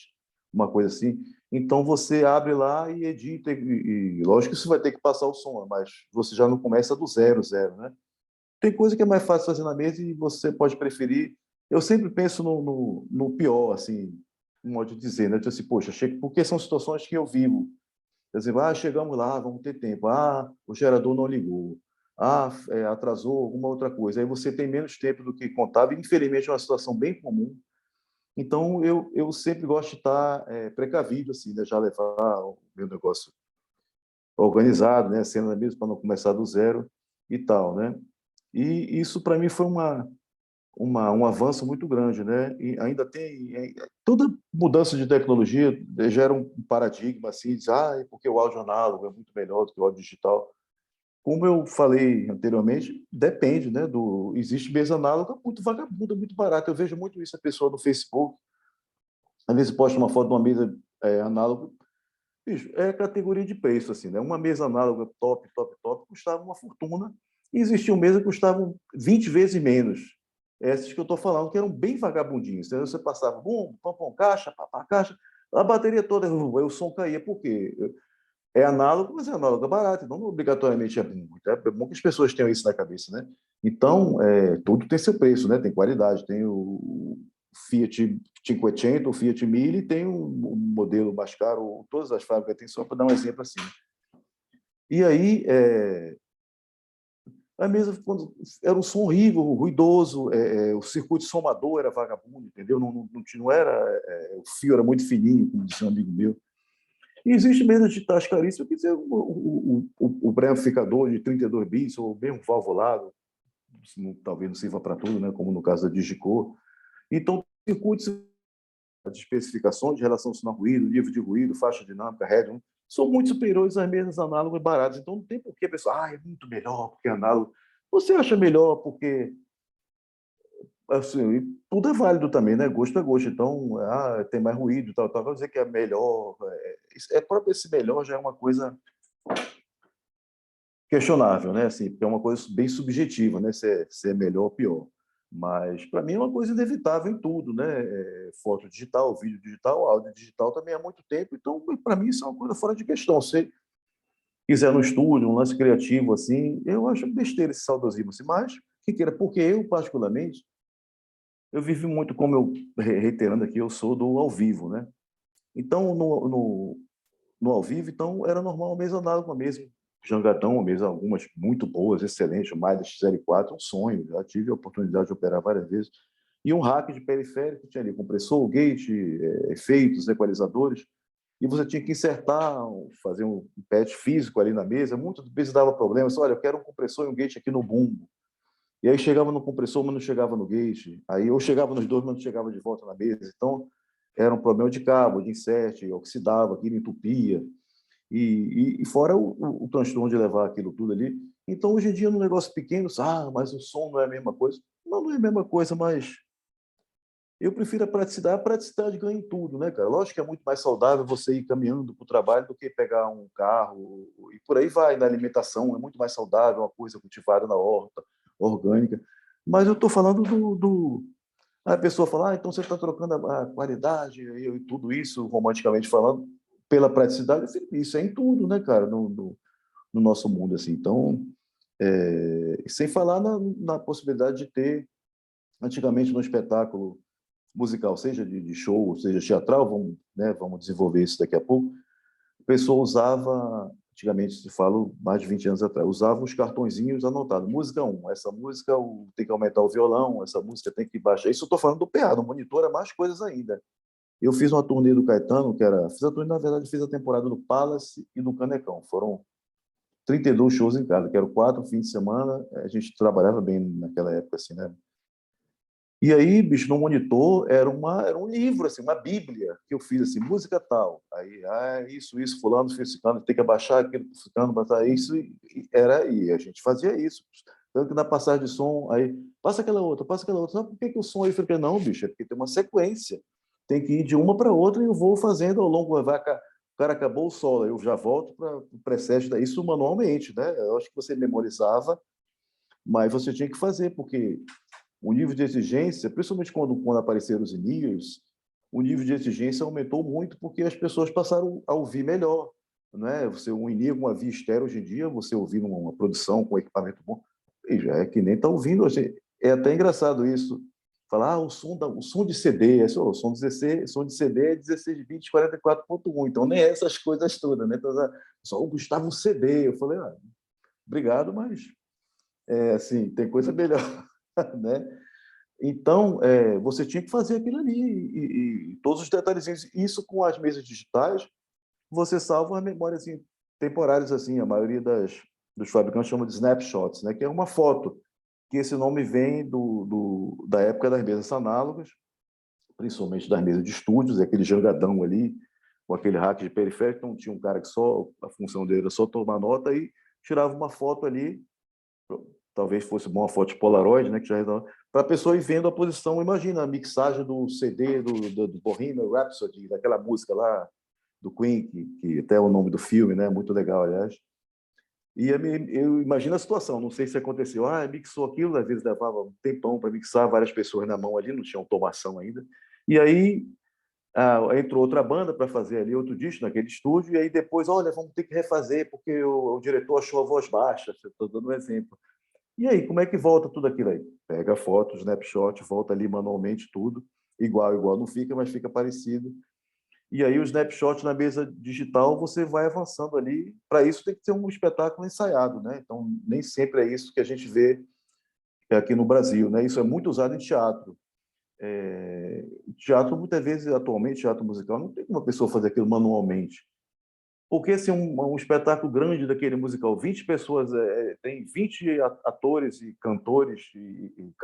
uma coisa assim. Então você abre lá e edita, e lógico que você vai ter que passar o som, mas você já não começa do zero, né? Tem coisa que é mais fácil fazer na mesa e você pode preferir. Eu sempre penso no pior, assim, um modo de dizer, né? Tipo assim, poxa, porque são situações que eu vivo. Quer dizer, chegamos lá, vamos ter tempo. O gerador não ligou. Atrasou alguma outra coisa. Aí você tem menos tempo do que contava. E, infelizmente, é uma situação bem comum. Então, eu sempre gosto de estar precavido, assim, né? Já levar o meu negócio organizado, né? Cena mesmo, para não começar do zero e tal, né? E isso, para mim, foi um avanço muito grande, né? E ainda tem toda mudança de tecnologia gera um paradigma assim, porque o áudio análogo é muito melhor do que o áudio digital. Como eu falei anteriormente, depende, né? Existe mesa análoga muito vagabunda, muito barata. Eu vejo muito isso a pessoa no Facebook, às vezes posta uma foto de uma mesa análoga. Bicho, é categoria de preço, assim, né? Uma mesa análoga top, top, top, custava uma fortuna. E existiam mesas que custavam 20 vezes menos. Essas que eu estou falando, que eram bem vagabundinhas. Entendeu? Você passava, pom, caixa, papá, caixa, a bateria toda, o som caía. Por quê? É análogo, mas é análogo barato, não obrigatoriamente é bom. É bom que as pessoas tenham isso na cabeça, né? Então, tudo tem seu preço, né? Tem qualidade. Tem o Fiat 500, o Fiat 1000, e tem um modelo mais caro, todas as fábricas têm, só para dar um exemplo assim. E aí, a mesa, quando era um som horrível, ruidoso, o circuito somador era vagabundo, entendeu? Não era, o fio era muito fininho, como disse um amigo meu. E existe mesas digitais caríssimas, quer dizer, o pré-amplificador de 32 bits, ou mesmo valvulado, talvez não sirva para tudo, né? Como no caso da Digicor. Então, circuitos de especificações de relação sinal-ruído, nível de ruído, faixa dinâmica, head, são muito superiores às mesas análogas baratas. Então, não tem por que a pessoa, é muito melhor porque é análogo. Você acha melhor porque assim, tudo é válido também, né? Gosto é gosto. Então, tem mais ruído, tal. Vai dizer que é melhor. Próprio esse melhor já é uma coisa questionável, né? Assim, porque é uma coisa bem subjetiva, né? Se é melhor ou pior. Mas, para mim, é uma coisa inevitável em tudo, né? Foto digital, vídeo digital, áudio digital também há muito tempo. Então, para mim, isso é uma coisa fora de questão. Se quiser no estúdio, um lance criativo, assim, eu acho besteira esse saudosismo, assim. Mas, que queira, porque eu, particularmente, eu vivo muito, como eu reiterando aqui, eu sou do ao vivo, né? Então, no ao vivo, então, era normal uma mesa análoga mesmo. Jangatão, uma mesa, algumas muito boas, excelentes, o Midas XL4, um sonho. Já tive a oportunidade de operar várias vezes. E um rack de periférico, tinha ali compressor, gate, efeitos, equalizadores, e você tinha que insertar, fazer um patch físico ali na mesa. Muitas vezes dava problema. Olha, eu quero um compressor e um gate aqui no bumbo. E aí chegava no compressor, mas não chegava no gate. Aí eu chegava nos dois, mas não chegava de volta na mesa. Então, era um problema de cabo, de insert, oxidava, aquilo entupia. E fora o transtorno de levar aquilo tudo ali. Então, hoje em dia, num negócio pequeno, mas o som não é a mesma coisa. Não é a mesma coisa, mas eu prefiro a praticidade ganha em tudo, né, cara? Lógico que é muito mais saudável você ir caminhando para o trabalho do que pegar um carro, e por aí vai. Na alimentação é muito mais saudável, uma coisa cultivada na horta, orgânica. Mas eu estou falando Aí a pessoa fala, então você está trocando a qualidade e tudo isso, romanticamente falando, pela praticidade. Isso é em tudo, né, cara, no nosso mundo, assim. Então, sem falar na possibilidade de ter, antigamente, no espetáculo musical, seja de show, seja teatral, vamos desenvolver isso daqui a pouco, a pessoa usava, antigamente, se falo mais de 20 anos atrás, usava os cartõezinhos anotados. Música 1, essa música tem que aumentar o violão, essa música tem que baixar. Isso eu estou falando do PA, no monitor é mais coisas ainda. Eu fiz uma turnê do Caetano, fiz a turnê, na verdade, fiz a temporada no Palace e no Canecão. Foram 32 shows em casa, que eram 4 fins de semana. A gente trabalhava bem naquela época, assim, né? E aí, bicho, no monitor era um livro, assim, uma bíblia, que eu fiz assim, música tal. Aí, isso, fulano, ficando, tem que abaixar aquilo, ficando, baixar isso, e a gente fazia isso. Tanto que na passagem de som, aí, passa aquela outra. Sabe por que o som aí fica? Não, bicho, é porque tem uma sequência. Tem que ir de uma para outra e eu vou fazendo ao longo, o cara acabou o solo, eu já volto para o preset, isso manualmente, né? Eu acho que você memorizava, mas você tinha que fazer, porque o nível de exigência, principalmente quando apareceram os in-ears, o nível de exigência aumentou muito porque as pessoas passaram a ouvir melhor. Né? Um in-ear com uma via estéreo hoje em dia, você ouvir uma produção com equipamento bom, e já é que nem está ouvindo. É até engraçado isso. Falar, o som de CD, o som de CD é 16 bits 44.1, então nem essas coisas todas. Né? Então, só o Gustavo CD. Eu falei, obrigado, mas assim, tem coisa melhor. Né? Então, você tinha que fazer aquilo ali, e todos os detalhezinhos. Isso com as mesas digitais, você salva as memórias assim, temporárias, assim, a maioria dos fabricantes chama de snapshots, né? Que é uma foto, que esse nome vem da época das mesas análogas, principalmente das mesas de estúdios, aquele jangadão ali, com aquele rack de periférico, então tinha um cara que a função dele era só tomar nota e tirava uma foto ali, talvez fosse uma foto de Polaroid, né, que já para a pessoa ir vendo a posição. Imagina a mixagem do CD do Bohemian Rhapsody, daquela música lá do Queen, que até é o nome do filme, né, muito legal, aliás. E eu imagino a situação, não sei se aconteceu, mixou aquilo, às vezes levava um tempão para mixar, várias pessoas na mão ali, não tinha automação ainda. E aí entrou outra banda para fazer ali outro disco naquele estúdio, e aí depois, olha, vamos ter que refazer, porque o diretor achou a voz baixa, estou dando um exemplo. E aí, como é que volta tudo aquilo aí? Pega a foto, snapshot, volta ali manualmente tudo, igual não fica, mas fica parecido. E aí o snapshot na mesa digital, você vai avançando ali. Para isso tem que ser um espetáculo ensaiado, né? Então, nem sempre é isso que a gente vê aqui no Brasil, né? Isso é muito usado em teatro. Teatro, muitas vezes, atualmente, teatro musical, não tem como uma pessoa fazer aquilo manualmente. Porque se um espetáculo grande daquele musical, 20 pessoas, tem 20 atores e cantores e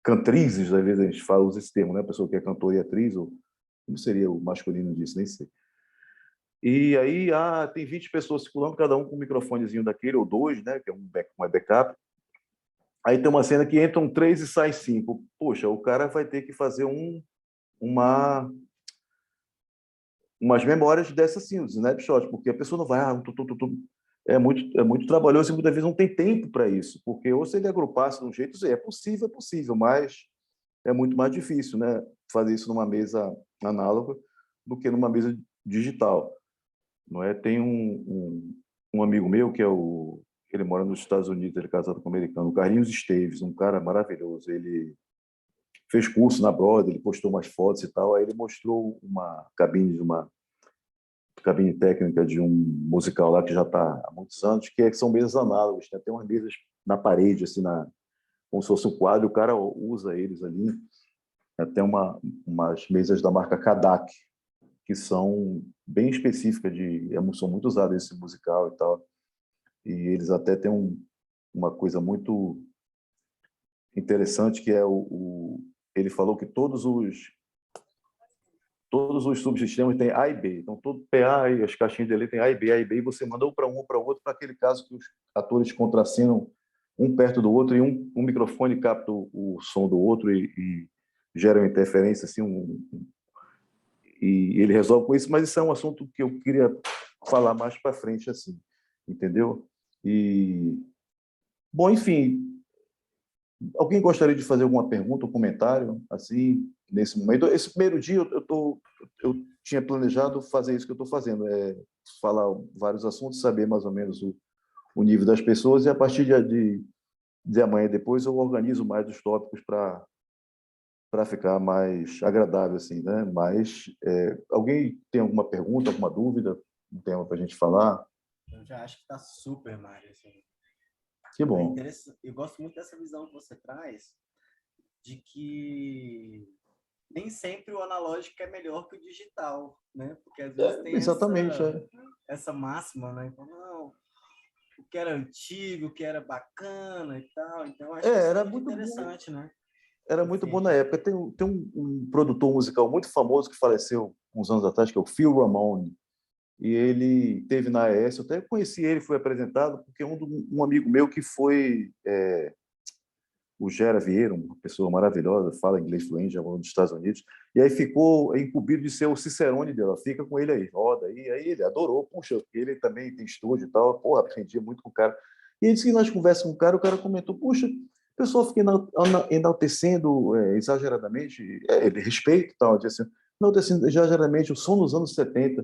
cantrizes, às vezes a gente usa esse termo, né? A pessoa que é cantor e atriz, ou como seria o masculino disso, nem sei. E aí tem 20 pessoas circulando, cada um com um microfonezinho daquele, ou dois, né? Que é um backup. Aí tem uma cena que entram 3 e saem 5. Poxa, o cara vai ter que fazer umas memórias dessas assim, os snapshots, porque a pessoa não vai, é muito trabalhoso e muitas vezes não tem tempo para isso, porque ou se ele agrupasse de um jeito, é possível, mas é muito mais difícil, né, fazer isso numa mesa análoga do que numa mesa digital, não é? Tem um amigo meu que ele mora nos Estados Unidos, ele é casado com um americano, o Carlinhos Esteves, um cara maravilhoso, ele fez curso na Broadway, ele postou umas fotos e tal, aí ele mostrou uma cabine técnica de um musical lá que já está há muitos anos, que são mesas análogas, né? Tem umas mesas na parede, assim, como se fosse um quadro, o cara usa eles ali, até umas mesas da marca Kodak, que são bem específicas, são muito usadas esse musical e tal, e eles até têm uma coisa muito interessante, que é ele falou que todos os subsistemas têm A e B. Então, todo PA e as caixinhas dele tem A e B, e você manda para um ou para outro, para aquele caso que os atores contracenam um perto do outro e um microfone capta o som do outro e gera uma interferência, assim, e ele resolve com isso, mas isso é um assunto que eu queria falar mais para frente, assim, entendeu? Bom, enfim, Alguém gostaria de fazer alguma pergunta ou comentário, assim, nesse momento? Esse primeiro dia eu tinha planejado fazer isso que eu estou fazendo, falar vários assuntos, saber mais ou menos o nível das pessoas, e a partir de amanhã depois eu organizo mais os tópicos para ficar mais agradável, assim, né? Mas alguém tem alguma pergunta, alguma dúvida, um tema para a gente falar? Eu já acho que está super, Mário. Assim. Que bom. Eu gosto muito dessa visão que você traz, de que nem sempre o analógico é melhor que o digital, né? Porque às vezes tem Exatamente, essa máxima, né? Então, não, o que era antigo, o que era bacana e tal. Então, eu acho que isso era é muito muito bom. interessante, né? Era muito bom na época. Tem um produtor musical muito famoso que faleceu uns anos atrás, que é o Phil Ramone. E ele teve na AES, eu até conheci ele, foi apresentado, porque um amigo meu que foi o Gera Vieira, uma pessoa maravilhosa, fala inglês fluente, já morou nos Estados Unidos, e aí ficou incumbido de ser o Cicerone dela, fica com ele aí, roda, e aí ele adorou, puxa, ele também tem estúdio e tal, porra, aprendi muito com o cara. E ele disse que nós conversamos com o cara comentou, puxa, o pessoal fica enaltecendo exageradamente, ele respeita e tal, disse assim, enaltecendo exageradamente o som dos anos 70.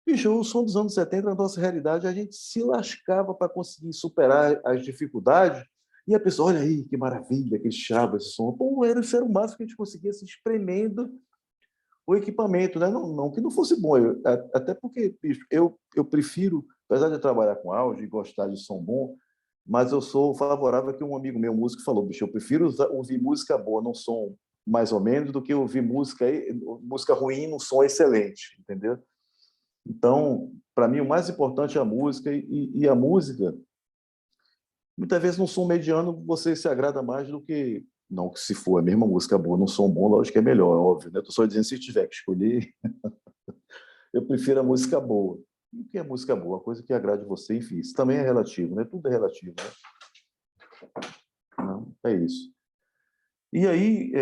Bicho, o som dos anos 70, na nossa realidade, a gente se lascava para conseguir superar as dificuldades. E a pessoa, olha aí, que maravilha, que chave esse som. Pô, isso era o máximo que a gente conseguia se espremendo o equipamento, né? Não que não fosse bom, até porque, bicho, eu prefiro, apesar de trabalhar com áudio e gostar de som bom, mas eu sou favorável a que um amigo meu, músico, falou, bicho, eu prefiro ouvir música boa num som mais ou menos do que ouvir música ruim num som excelente, entendeu? Então, para mim, o mais importante é a música, e a música, muitas vezes, num som mediano, você se agrada mais do que... Não que se for a mesma música boa, num som bom, lógico que é melhor, é óbvio, né? Estou só dizendo, se tiver que escolher, eu prefiro a música boa. E o que é música boa? A coisa que agrade você, enfim, isso também é relativo, né? Tudo é relativo, né? Não, é isso. E aí,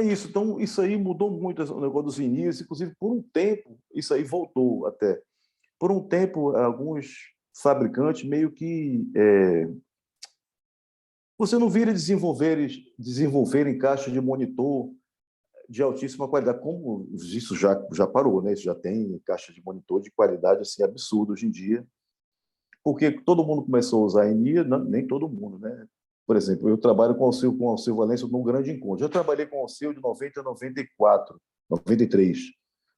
isso. Então, isso aí mudou muito, o negócio dos vinis, inclusive, por um tempo, isso aí voltou até. Por um tempo, alguns fabricantes meio que... você não vira desenvolverem caixa de monitor de altíssima qualidade, como isso já parou, né? Isso já tem caixa de monitor de qualidade assim, absurda hoje em dia, porque todo mundo começou a usar a ENIA, nem todo mundo, né? Por exemplo, eu trabalho com o Alceu Valença num grande encontro. Já trabalhei com o Alceu de 90 a 94, 93.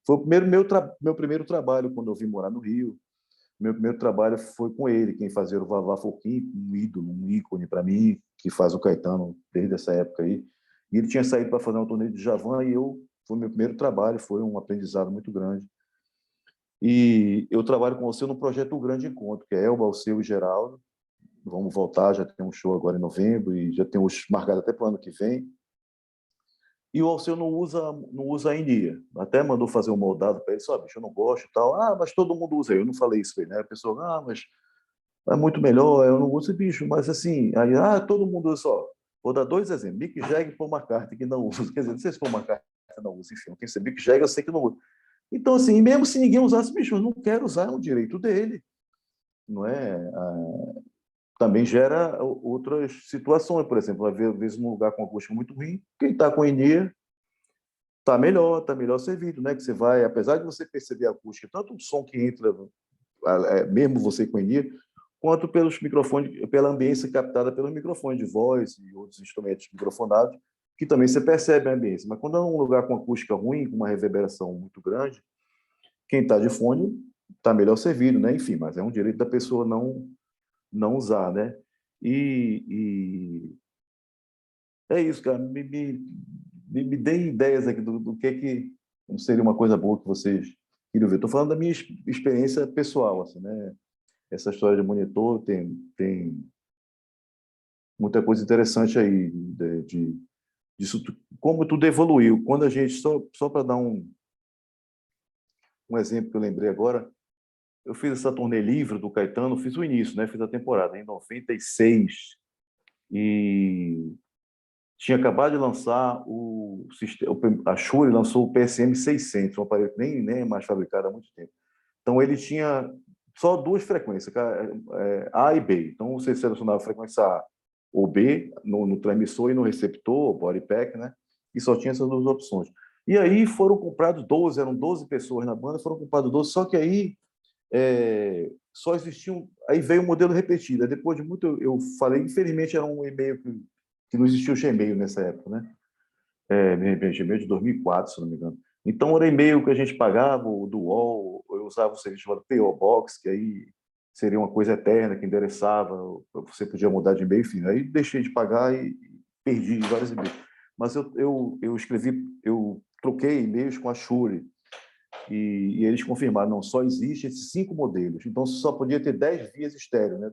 Foi o meu primeiro trabalho quando eu vim morar no Rio. Meu primeiro trabalho foi com ele, quem fazia o Vavá Forquim, um ídolo, um ícone para mim, que faz o Caetano desde essa época aí. E ele tinha saído para fazer um torneio de Djavan e foi meu primeiro trabalho, foi um aprendizado muito grande. E eu trabalho com você no projeto O Grande Encontro, que é Elba, Alceu e Geraldo. Vamos voltar, já tem um show agora em novembro e já tem os marcados até para o ano que vem. E o Alceu não usa a Enea. Até mandou fazer um moldado para ele, só, bicho, eu não gosto e tal. Ah, mas todo mundo usa. Eu não falei isso para ele, né? A pessoa, mas é muito melhor, eu não uso, bicho. Mas assim, aí, todo mundo usa só. Vou dar dois exemplos. Mick Jagger e Paul McCartney, que não usa. Quer dizer, não sei se Paul McCartney não usa, enfim. Quem sabe Mick Jagger, eu sei que não usa. Então, assim, mesmo se ninguém usasse, bicho, eu não quero usar, é um direito dele. Não é? Também gera outras situações. Por exemplo, às vezes, num lugar com acústica muito ruim, quem está com Enea tá melhor servido, né? Que você vai, apesar de você perceber a acústica, tanto o som que entra, mesmo você com Enea, quanto pelos microfones, pela ambiência captada pelos microfones de voz e outros instrumentos microfonados, que também você percebe a ambiência. Mas quando é um lugar com acústica ruim, com uma reverberação muito grande, quem está de fone está melhor servido, né? Enfim, mas é um direito da pessoa não usar, né? E é isso, cara. Me deem ideias aqui do que seria uma coisa boa que vocês queriam ver. Estou falando da minha experiência pessoal, assim, né? Essa história de monitor tem muita coisa interessante aí disso, como tudo evoluiu. Quando a gente, só para dar um exemplo que eu lembrei agora, eu fiz essa turnê livre do Caetano, fiz o início, né? Fiz a temporada em 96 e tinha acabado de lançar a Shure lançou o PSM 600, um aparelho que nem é mais fabricado há muito tempo. Então ele tinha só duas frequências, A e B. Então você selecionava a frequência A, ou B, no transmissor e no receptor, body pack, né? E só tinha essas duas opções. E aí foram comprados 12, eram 12 pessoas na banda, foram comprados 12, só que aí só existiam. Aí veio o modelo repetido. Aí depois de muito, eu falei, infelizmente era um e-mail que não existia o Gmail nessa época, né? Gmail de 2004, se não me engano. Então era e-mail que a gente pagava, o do UOL, eu usava o serviço chamado PO Box, que aí seria uma coisa eterna, que endereçava, você podia mudar de e-mail, enfim. Aí deixei de pagar e perdi vários e-mails. Mas eu escrevi, eu troquei e-mails com a Shure, e eles confirmaram, não, só existe esses 5 modelos, então você só podia ter 10 vias estéreo, né,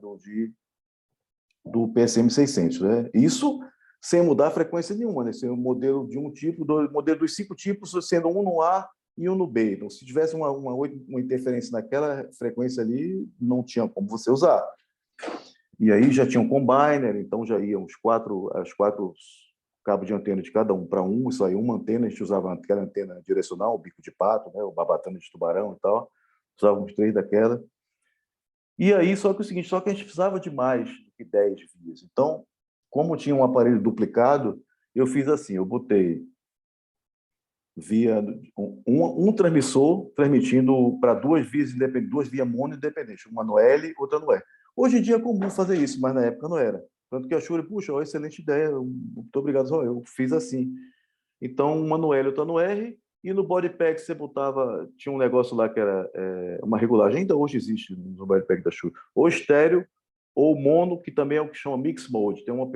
do PSM 600, né? Isso sem mudar a frequência nenhuma, né? Ser um modelo de um tipo, modelo dos 5 tipos, sendo um no A e um no B. Então, se tivesse uma interferência naquela frequência ali, não tinha como você usar. E aí já tinha um combiner, então já iam as quatro cabos de antena de cada um para um, isso aí, uma antena, a gente usava aquela antena direcional, o bico de pato, né, o babatana de tubarão e tal, usávamos 3 daquela. E aí, só que o seguinte, só que a gente precisava de mais do que 10 vias. Então, como tinha um aparelho duplicado, eu fiz assim, eu botei via um transmissor transmitindo para 2 vias independentes, 2 vias mono independentes, uma no L, outra no R. Hoje em dia é comum fazer isso, mas na época não era. Tanto que a Shure, puxa, ó, excelente ideia, muito obrigado, só eu fiz assim. Então, uma no L, outra no R, e no body pack você botava, tinha um negócio lá que era uma regulagem, ainda hoje existe no body pack da Shure, ou estéreo, ou mono, que também é o que chama mix mode. Tem uma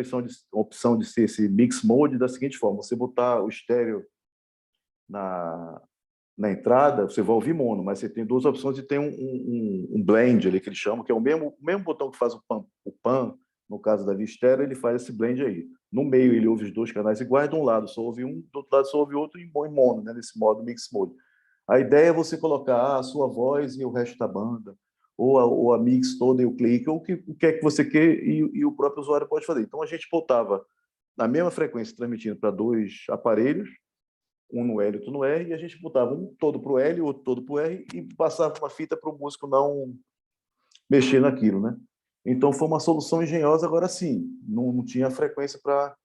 opção de ser esse mix mode da seguinte forma, você botar o estéreo na entrada, você vai ouvir mono, mas você tem 2 opções e tem um blend ali que eles chamam, que é o mesmo botão que faz o pan, no caso da via estéreo, ele faz esse blend aí. No meio ele ouve os 2 canais iguais, de um lado só ouve um, do outro lado só ouve outro em mono, né, nesse modo mix mode. A ideia é você colocar a sua voz e o resto da banda, ou a mix toda e o clique, ou o que é que você quer e o próprio usuário pode fazer. Então a gente botava na mesma frequência transmitindo para 2 aparelhos, um no L e outro no R, e a gente botava um todo para o L, outro todo para o R, e passava uma fita para o músico não mexer naquilo, né? Então foi uma solução engenhosa, agora sim, não tinha frequência para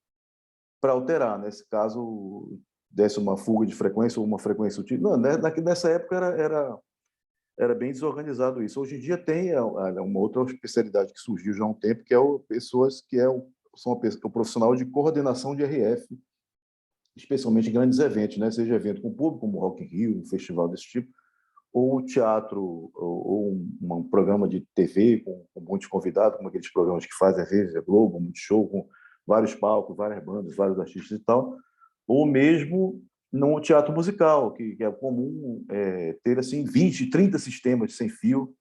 alterar. Nesse caso, desse uma fuga de frequência ou uma frequência sutil. Não, nessa época era bem desorganizado isso. Hoje em dia tem uma outra especialidade que surgiu já há um tempo, que é pessoas que são o profissional de coordenação de RF, especialmente em grandes eventos, né? Seja evento com público, como o Rock in Rio, um festival desse tipo, ou teatro, ou um programa de TV com muitos convidados, como aqueles programas que fazem às vezes a Globo, muito show, com vários palcos, várias bandas, vários artistas e tal, ou mesmo no teatro musical, que é comum ter assim 20, 30 sistemas sem fio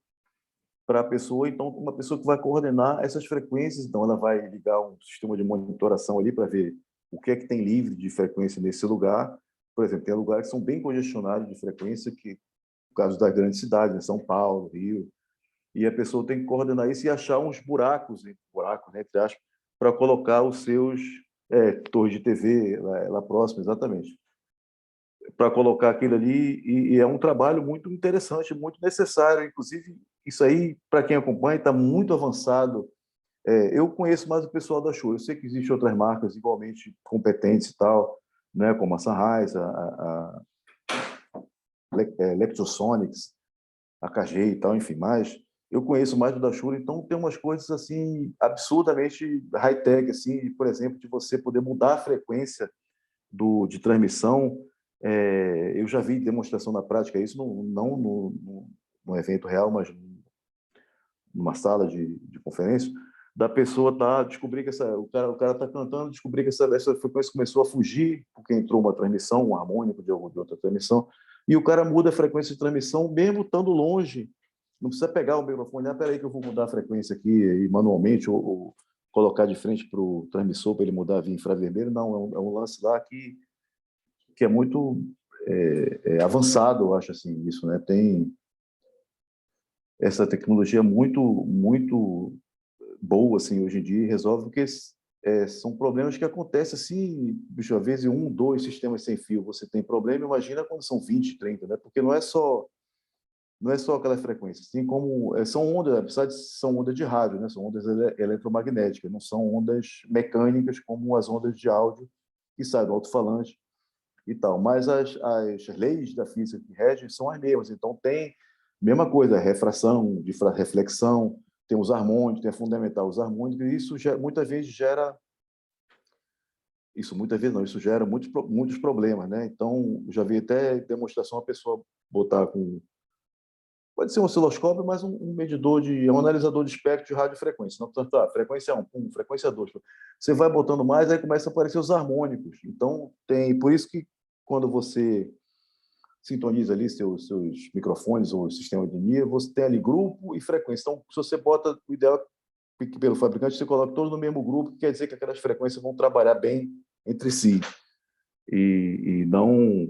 para a pessoa. Então, uma pessoa que vai coordenar essas frequências, então ela vai ligar um sistema de monitoração ali para ver o que é que tem livre de frequência nesse lugar. Por exemplo, tem lugares que são bem congestionados de frequência, que no caso das grandes cidades, né, São Paulo, Rio, e a pessoa tem que coordenar isso e achar uns buracos, né, entre aspas, para colocar os seus torres de TV lá próximo, exatamente, para colocar aquilo ali, e é um trabalho muito interessante, muito necessário, inclusive isso aí, para quem acompanha, está muito avançado. Eu conheço mais o pessoal da Shure, eu sei que existem outras marcas igualmente competentes e tal, né, como a Sennheiser, a Lectrosonics, a KG e tal, enfim, mas eu conheço mais do da Shure, então tem umas coisas assim absurdamente high-tech, assim, por exemplo, de você poder mudar a frequência de transmissão. Eu já vi demonstração na prática, isso não no evento real, mas numa sala de conferência, da pessoa descobrir que o cara está cantando, descobrir que essa frequência começou a fugir, porque entrou uma transmissão, um harmônico de outra transmissão, e o cara muda a frequência de transmissão, mesmo estando longe. Não precisa pegar o microfone, espera aí que eu vou mudar a frequência aqui e manualmente, ou colocar de frente para o transmissor para ele mudar via infravermelho. Não, é um lance lá que é muito avançado, eu acho, assim, isso, né? Tem essa tecnologia muito boa, assim, hoje em dia, e resolve, porque são problemas que acontecem, assim, bicho, às vezes 1, 2 sistemas sem fio você tem problema, imagina quando são 20, 30, né? Porque não é só não é só aquela frequência, assim como são ondas, apesar de são ondas de rádio, né? São ondas eletromagnéticas, não são ondas mecânicas como as ondas de áudio que saem do alto-falante e tal. Mas as leis da física que regem são as mesmas. Então tem mesma coisa, refração, reflexão, tem os harmônicos, tem a fundamental, os harmônicos, e isso muitas vezes gera isso gera muitos problemas, né? Então, já vi até demonstração a pessoa botar com, pode ser um osciloscópio, mas um medidor um analisador de espectro de radiofrequência. Não, portanto, frequência 1, frequência 2. Você vai botando mais, aí começa a aparecer os harmônicos. Então, por isso que quando você sintoniza ali seus microfones ou sistema de linha, você tem ali grupo e frequência. Então, se você bota, o ideal é que pelo fabricante você coloca todos no mesmo grupo, que quer dizer que aquelas frequências vão trabalhar bem entre si e não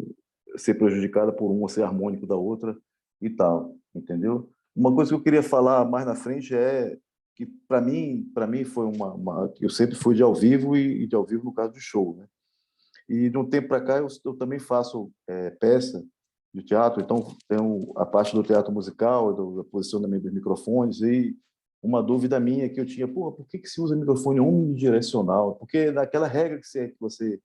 ser prejudicada por uma, ser harmônico da outra e tal, entendeu? Uma coisa que eu queria falar mais na frente é que para mim foi eu sempre fui de ao vivo e de ao vivo no caso do show, né? E de um tempo para cá eu também faço peça de teatro, então tenho a parte do teatro musical, do posicionamento dos microfones, e uma dúvida minha que eu tinha, por que se usa microfone omnidirecional? Porque naquela regra que você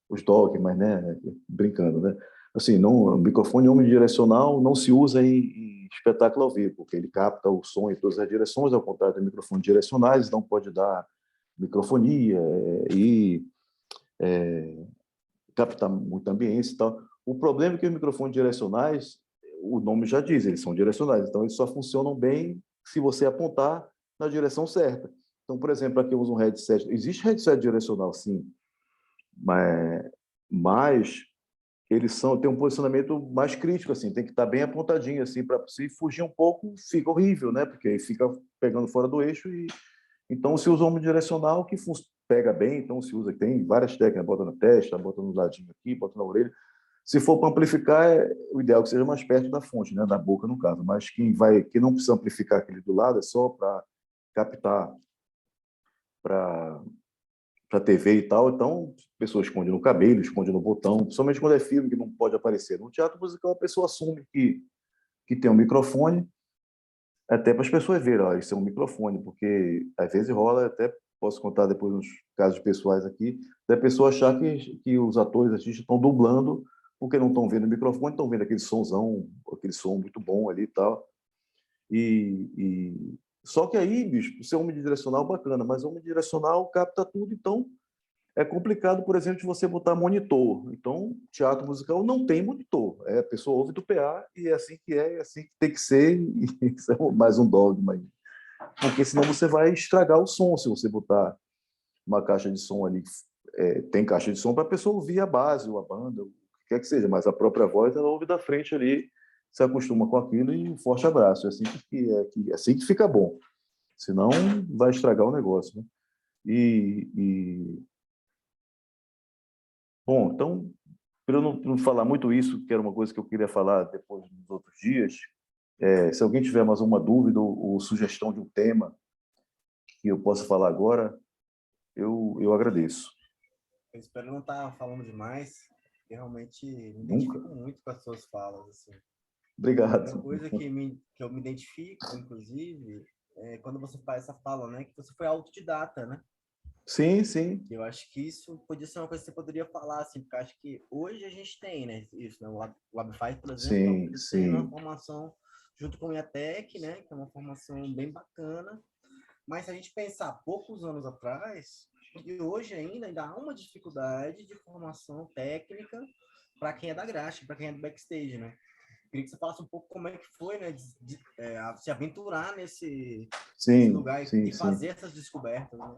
os dogmas, né, brincando, né? Assim, não, o microfone omnidirecional não se usa em espetáculo ao vivo, porque ele capta o som em todas as direções, ao contrário de microfones direcionais, não pode dar microfonia e captar muita ambiência e tal. O problema é que os microfones direcionais, o nome já diz, eles são direcionais, então eles só funcionam bem se você apontar na direção certa. Então, por exemplo, aqui eu uso um headset. Existe headset direcional, sim, mas eles têm um posicionamento mais crítico, assim, tem que estar bem apontadinho, assim, para se fugir um pouco, fica horrível, né? Porque aí fica pegando fora do eixo e então se usa omnidirecional que pega bem, então se usa, tem várias técnicas, bota na testa, bota no ladinho aqui, bota na orelha. Se for para amplificar, o ideal é que seja mais perto da fonte, né, da boca no caso, mas quem não precisa amplificar aquele do lado é só para captar para TV e tal, então a pessoa esconde no cabelo, esconde no botão, principalmente quando é filme que não pode aparecer. No teatro musical, a pessoa assume que tem um microfone, até para as pessoas verem, ó, isso é um microfone, porque às vezes rola, até posso contar depois uns casos pessoais aqui, da pessoa achar que os atores, artistas estão dublando, porque não estão vendo o microfone, estão vendo aquele sonzão, aquele som muito bom ali e tal. Só que aí, bicho, ser omnidirecional bacana, mas omnidirecional capta tudo, então é complicado, por exemplo, de você botar monitor. Então, teatro musical não tem monitor. A pessoa ouve do PA e é assim que tem que ser, e isso é mais um dogma aí. Porque senão você vai estragar o som se você botar uma caixa de som ali. Tem caixa de som para a pessoa ouvir a base, ou a banda, o que quer que seja, mas a própria voz ela ouve da frente ali, se acostuma com aquilo e um forte abraço. É assim que fica bom. Senão vai estragar o negócio, né? Bom, então, para eu não falar muito isso, que era uma coisa que eu queria falar depois nos outros dias, se alguém tiver mais uma dúvida ou sugestão de um tema que eu possa falar agora, eu agradeço. Eu espero não estar falando demais, porque realmente me Nunca. identifico muito com as suas falas. Assim. Obrigado. Uma coisa que eu me identifico, inclusive, é quando você faz essa fala, né? Que você foi autodidata, né? Sim, sim. Eu acho que isso podia ser uma coisa que você poderia falar, assim, porque acho que hoje a gente tem, né? Isso, né? O Labify, por exemplo, tem uma formação junto com o IATEC, né? Que é uma formação bem bacana. Mas se a gente pensar poucos anos atrás, e hoje ainda há uma dificuldade de formação técnica para quem é da graxa, para quem é do backstage, né? Queria que você falasse um pouco como é que foi, né? Se aventurar nesse lugar e fazer essas descobertas, né?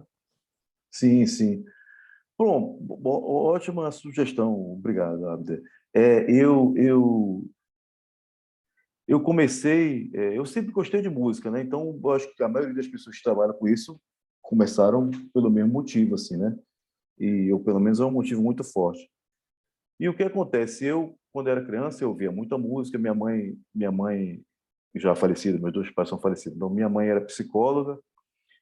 Sim, sim. Bom, ótima sugestão, obrigado, Abder. Eu comecei, eu sempre gostei de música, né? Então, eu acho que a maioria das pessoas que trabalham com isso começaram pelo mesmo motivo, assim, né? E eu, pelo menos, é um motivo muito forte. E o que acontece? Eu, quando era criança, eu ouvia muita música. Minha mãe já falecida, meus dois pais são falecidos. Então, minha mãe era psicóloga,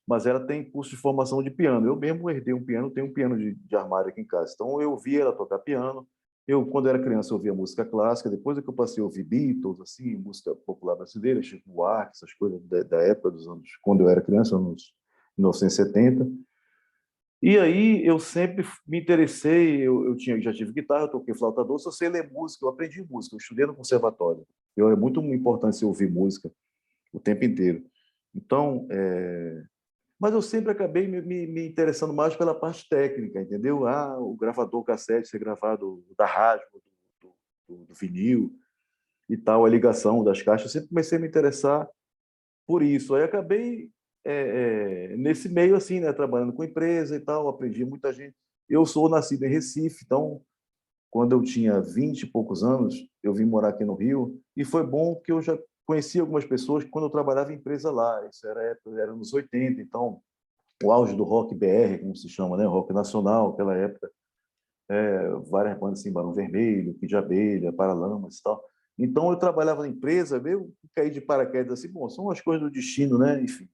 mas ela tem curso de formação de piano. Eu mesmo herdei um piano, tenho um piano de armário aqui em casa. Então, eu via ela tocar piano, Eu, quando era criança, ouvia música clássica, depois é que eu passei a ouvir Beatles, assim, música popular brasileira, Chico Buarque, essas coisas da época dos anos, quando eu era criança, anos 1970. E aí eu sempre me interessei, já tive guitarra, eu toquei flauta doce, eu sei ler música, eu aprendi música, eu estudei no conservatório. É muito importante você ouvir música o tempo inteiro. Então, mas eu sempre acabei me interessando mais pela parte técnica, entendeu? O gravador cassete ser gravado da rádio, do vinil e tal, a ligação das caixas, eu sempre comecei a me interessar por isso. Aí acabei nesse meio assim, né, trabalhando com empresa e tal, aprendi muita gente. Eu sou nascido em Recife, então quando eu tinha 20 e poucos anos, eu vim morar aqui no Rio e foi bom que eu já conheci algumas pessoas quando eu trabalhava em empresa lá. Isso era nos 80, então o auge do rock BR, como se chama, né, rock nacional, aquela época, várias bandas assim, Barão Vermelho, Kid de Abelha, Paralamas e tal. Então eu trabalhava na empresa, eu caí de paraquedas assim, bom, são as coisas do destino, né? Enfim.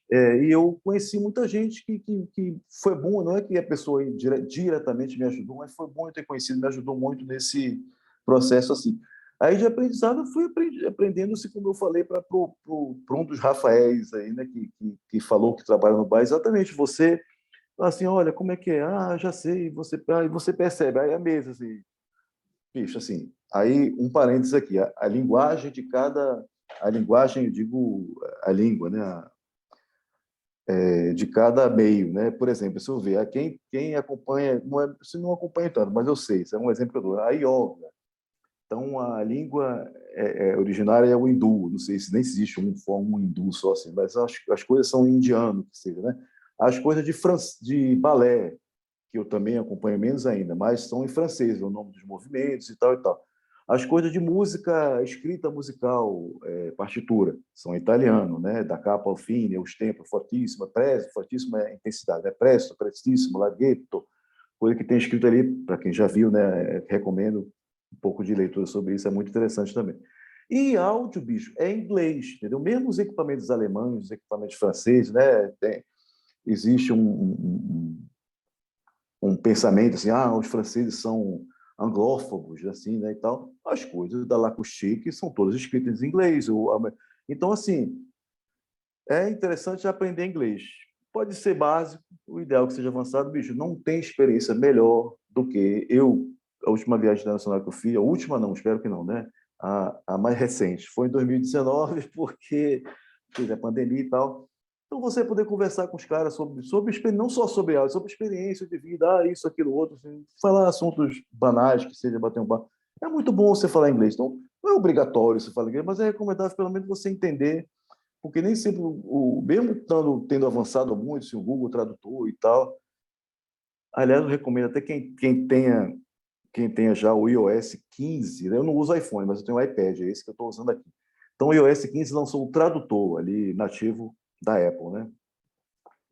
E eu conheci muita gente que foi bom, não é que a pessoa diretamente me ajudou, mas foi bom eu ter conhecido, me ajudou muito nesse processo assim. Aí de aprendizado eu fui aprendendo-se, como eu falei, para um dos Rafaéis aí, né, que falou que trabalha no bar, exatamente, você, assim, olha, como é que é? Já sei, aí você percebe, aí a mesa, assim, bicho, assim, aí um parênteses aqui, a linguagem de cada, a linguagem, eu digo, a língua, né, de cada meio, né? Por exemplo, se eu ver, quem acompanha, se não acompanha tanto, mas eu sei, isso é um exemplo que eu dou, a yoga. Então, a língua originária é o hindu, não sei se nem existe um hindu só assim, mas as coisas são indiano, que seja, né? As coisas de balé, que eu também acompanho menos ainda, mas são em francês, o nome dos movimentos e tal e tal. As coisas de música, escrita musical, partitura, são em italiano, né? Da capa ao fine, os tempos, fortíssima, presto, fortíssima é intensidade, é presto, prestissimo, larghetto, coisa que tem escrito ali, para quem já viu, né? Recomendo um pouco de leitura sobre isso, é muito interessante também. E áudio, bicho, é inglês, entendeu? Mesmo os equipamentos alemães, os equipamentos franceses, né? Existe um pensamento assim, os franceses são anglófobos, assim, né, e tal. As coisas da Lacoustique são todas escritas em inglês. Então, assim, é interessante aprender inglês. Pode ser básico, o ideal é que seja avançado, bicho. Não tem experiência melhor do que eu. A última viagem internacional que eu fiz, a última não, espero que não, né? A mais recente, foi em 2019, porque teve a pandemia e tal. Então, você poder conversar com os caras sobre não só sobre áudio, sobre experiência de vida, isso, aquilo, outro, assim, falar assuntos banais, que seja bater um papo. É muito bom você falar inglês. Então, não é obrigatório você falar inglês, mas é recomendável pelo menos você entender, porque nem sempre, mesmo tendo avançado muito, assim, o Google Tradutor e tal, aliás, eu recomendo até quem tenha já o iOS 15, né? Eu não uso iPhone, mas eu tenho o iPad, é esse que eu estou usando aqui. Então, o iOS 15 lançou o tradutor ali nativo da Apple, né?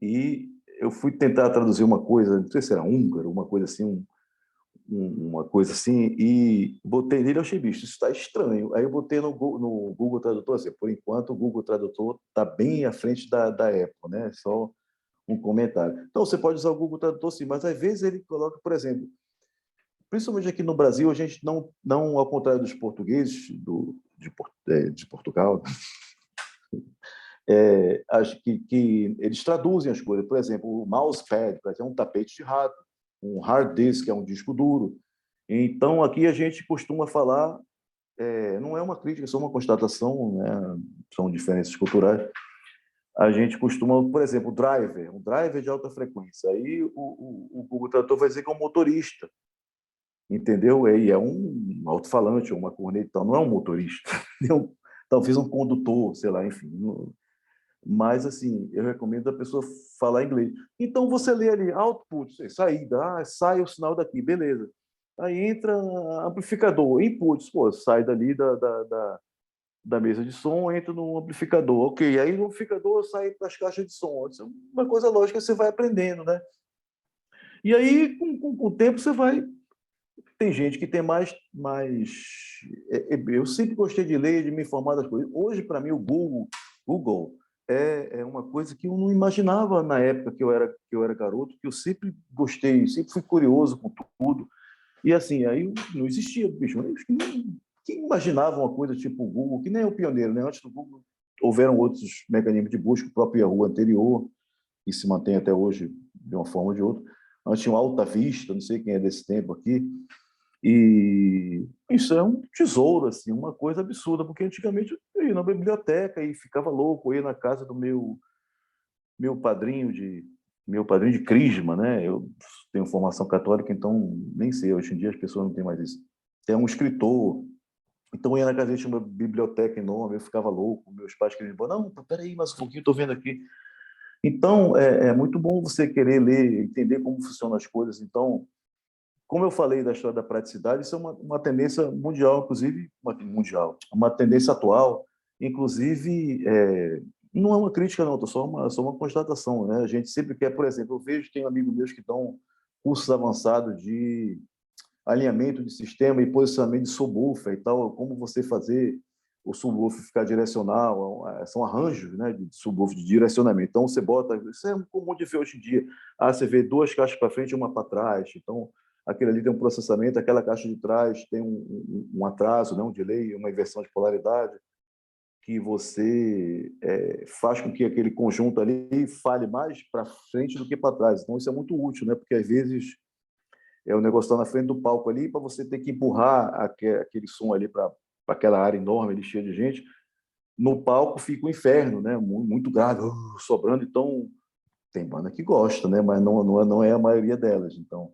E eu fui tentar traduzir uma coisa, não sei se era húngaro, uma coisa assim, uma coisa assim, e botei nele, eu achei, bicho, isso está estranho. Aí eu botei no Google Tradutor, assim, por enquanto o Google Tradutor está bem à frente da Apple, né? Só um comentário. Então, você pode usar o Google Tradutor sim, mas às vezes ele coloca, por exemplo, principalmente aqui no Brasil, a gente não ao contrário dos portugueses de Portugal, acho que eles traduzem as coisas. Por exemplo, o mousepad, é um tapete de rato, um hard disk, é um disco duro. Então, aqui a gente costuma falar, não é uma crítica, é só uma constatação, né? São diferenças culturais. A gente costuma, por exemplo, um driver de alta frequência. Aí o Google Tradutor vai dizer que é um motorista, entendeu? E é um alto-falante, uma corneta, então não é um motorista, talvez um condutor, sei lá, enfim. Mas, assim, eu recomendo a pessoa falar inglês. Então, você lê ali, output, saída, sai o sinal daqui, beleza. Aí entra amplificador, inputs, pô, sai dali da mesa de som, entra no amplificador, ok. Aí o amplificador sai para as caixas de som. Isso é uma coisa lógica, você vai aprendendo, né? E aí, com o tempo, você vai... Tem gente que tem mais... Eu sempre gostei de ler, de me informar das coisas. Hoje, para mim, o Google é uma coisa que eu não imaginava na época que eu era garoto, que eu sempre gostei, sempre fui curioso com tudo. E assim, aí não existia, bicho. Quem imaginava uma coisa tipo o Google, que nem é o pioneiro, né? Antes do Google, houveram outros mecanismos de busca, o próprio Yahoo anterior, que se mantém até hoje de uma forma ou de outra. Antes tinha o Alta Vista, não sei quem é desse tempo aqui, e isso é um tesouro, assim, uma coisa absurda, porque antigamente eu ia na biblioteca e ficava louco, eu ia na casa do meu padrinho de crisma, né? Eu tenho formação católica, então nem sei, hoje em dia as pessoas não têm mais isso. Tem um escritor, então eu ia na casa dele, tinha uma biblioteca enorme, eu ficava louco, meus pais queriam, não, peraí, mais um pouquinho, estou vendo aqui. Então, é muito bom você querer ler, entender como funcionam as coisas. Então, como eu falei da história da praticidade, isso é uma tendência mundial, inclusive, uma tendência atual, inclusive, não é uma crítica, não, só uma constatação, né? A gente sempre quer, por exemplo, eu vejo, tem amigos meus que dão cursos avançados de alinhamento de sistema e posicionamento de subwoofer e tal, como você fazer o subwoofer ficar direcional, são arranjos, né, de subwoofer de direcionamento. Então, você bota, isso é comum de ver hoje em dia, você vê duas caixas para frente e uma para trás, então, aquele ali tem um processamento, aquela caixa de trás tem um atraso, né, um delay, uma inversão de polaridade, que você faz com que aquele conjunto ali fale mais para frente do que para trás. Então, isso é muito útil, né, porque às vezes o negócio está na frente do palco ali, para você ter que empurrar aquele som ali para aquela área enorme, ali, cheia de gente. No palco fica o inferno, né? Muito grave, sobrando. Então, tem banda que gosta, né? Mas não é a maioria delas. Então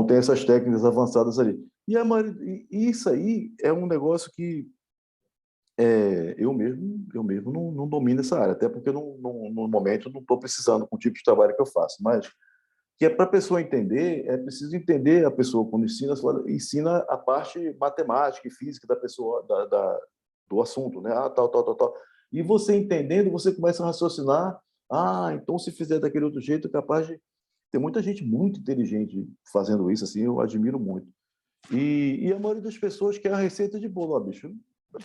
tem essas técnicas avançadas ali. E isso aí é um negócio que eu mesmo não domino essa área, até porque no momento não estou precisando com o tipo de trabalho que eu faço, mas que é para a pessoa entender, é preciso entender a pessoa quando ensina a parte matemática e física da pessoa, do assunto, né? Tal. E você entendendo, você começa a raciocinar, então se fizer daquele outro jeito, é capaz de... Tem muita gente muito inteligente fazendo isso, assim, eu admiro muito. E a maioria das pessoas quer a receita de bolo, bicho.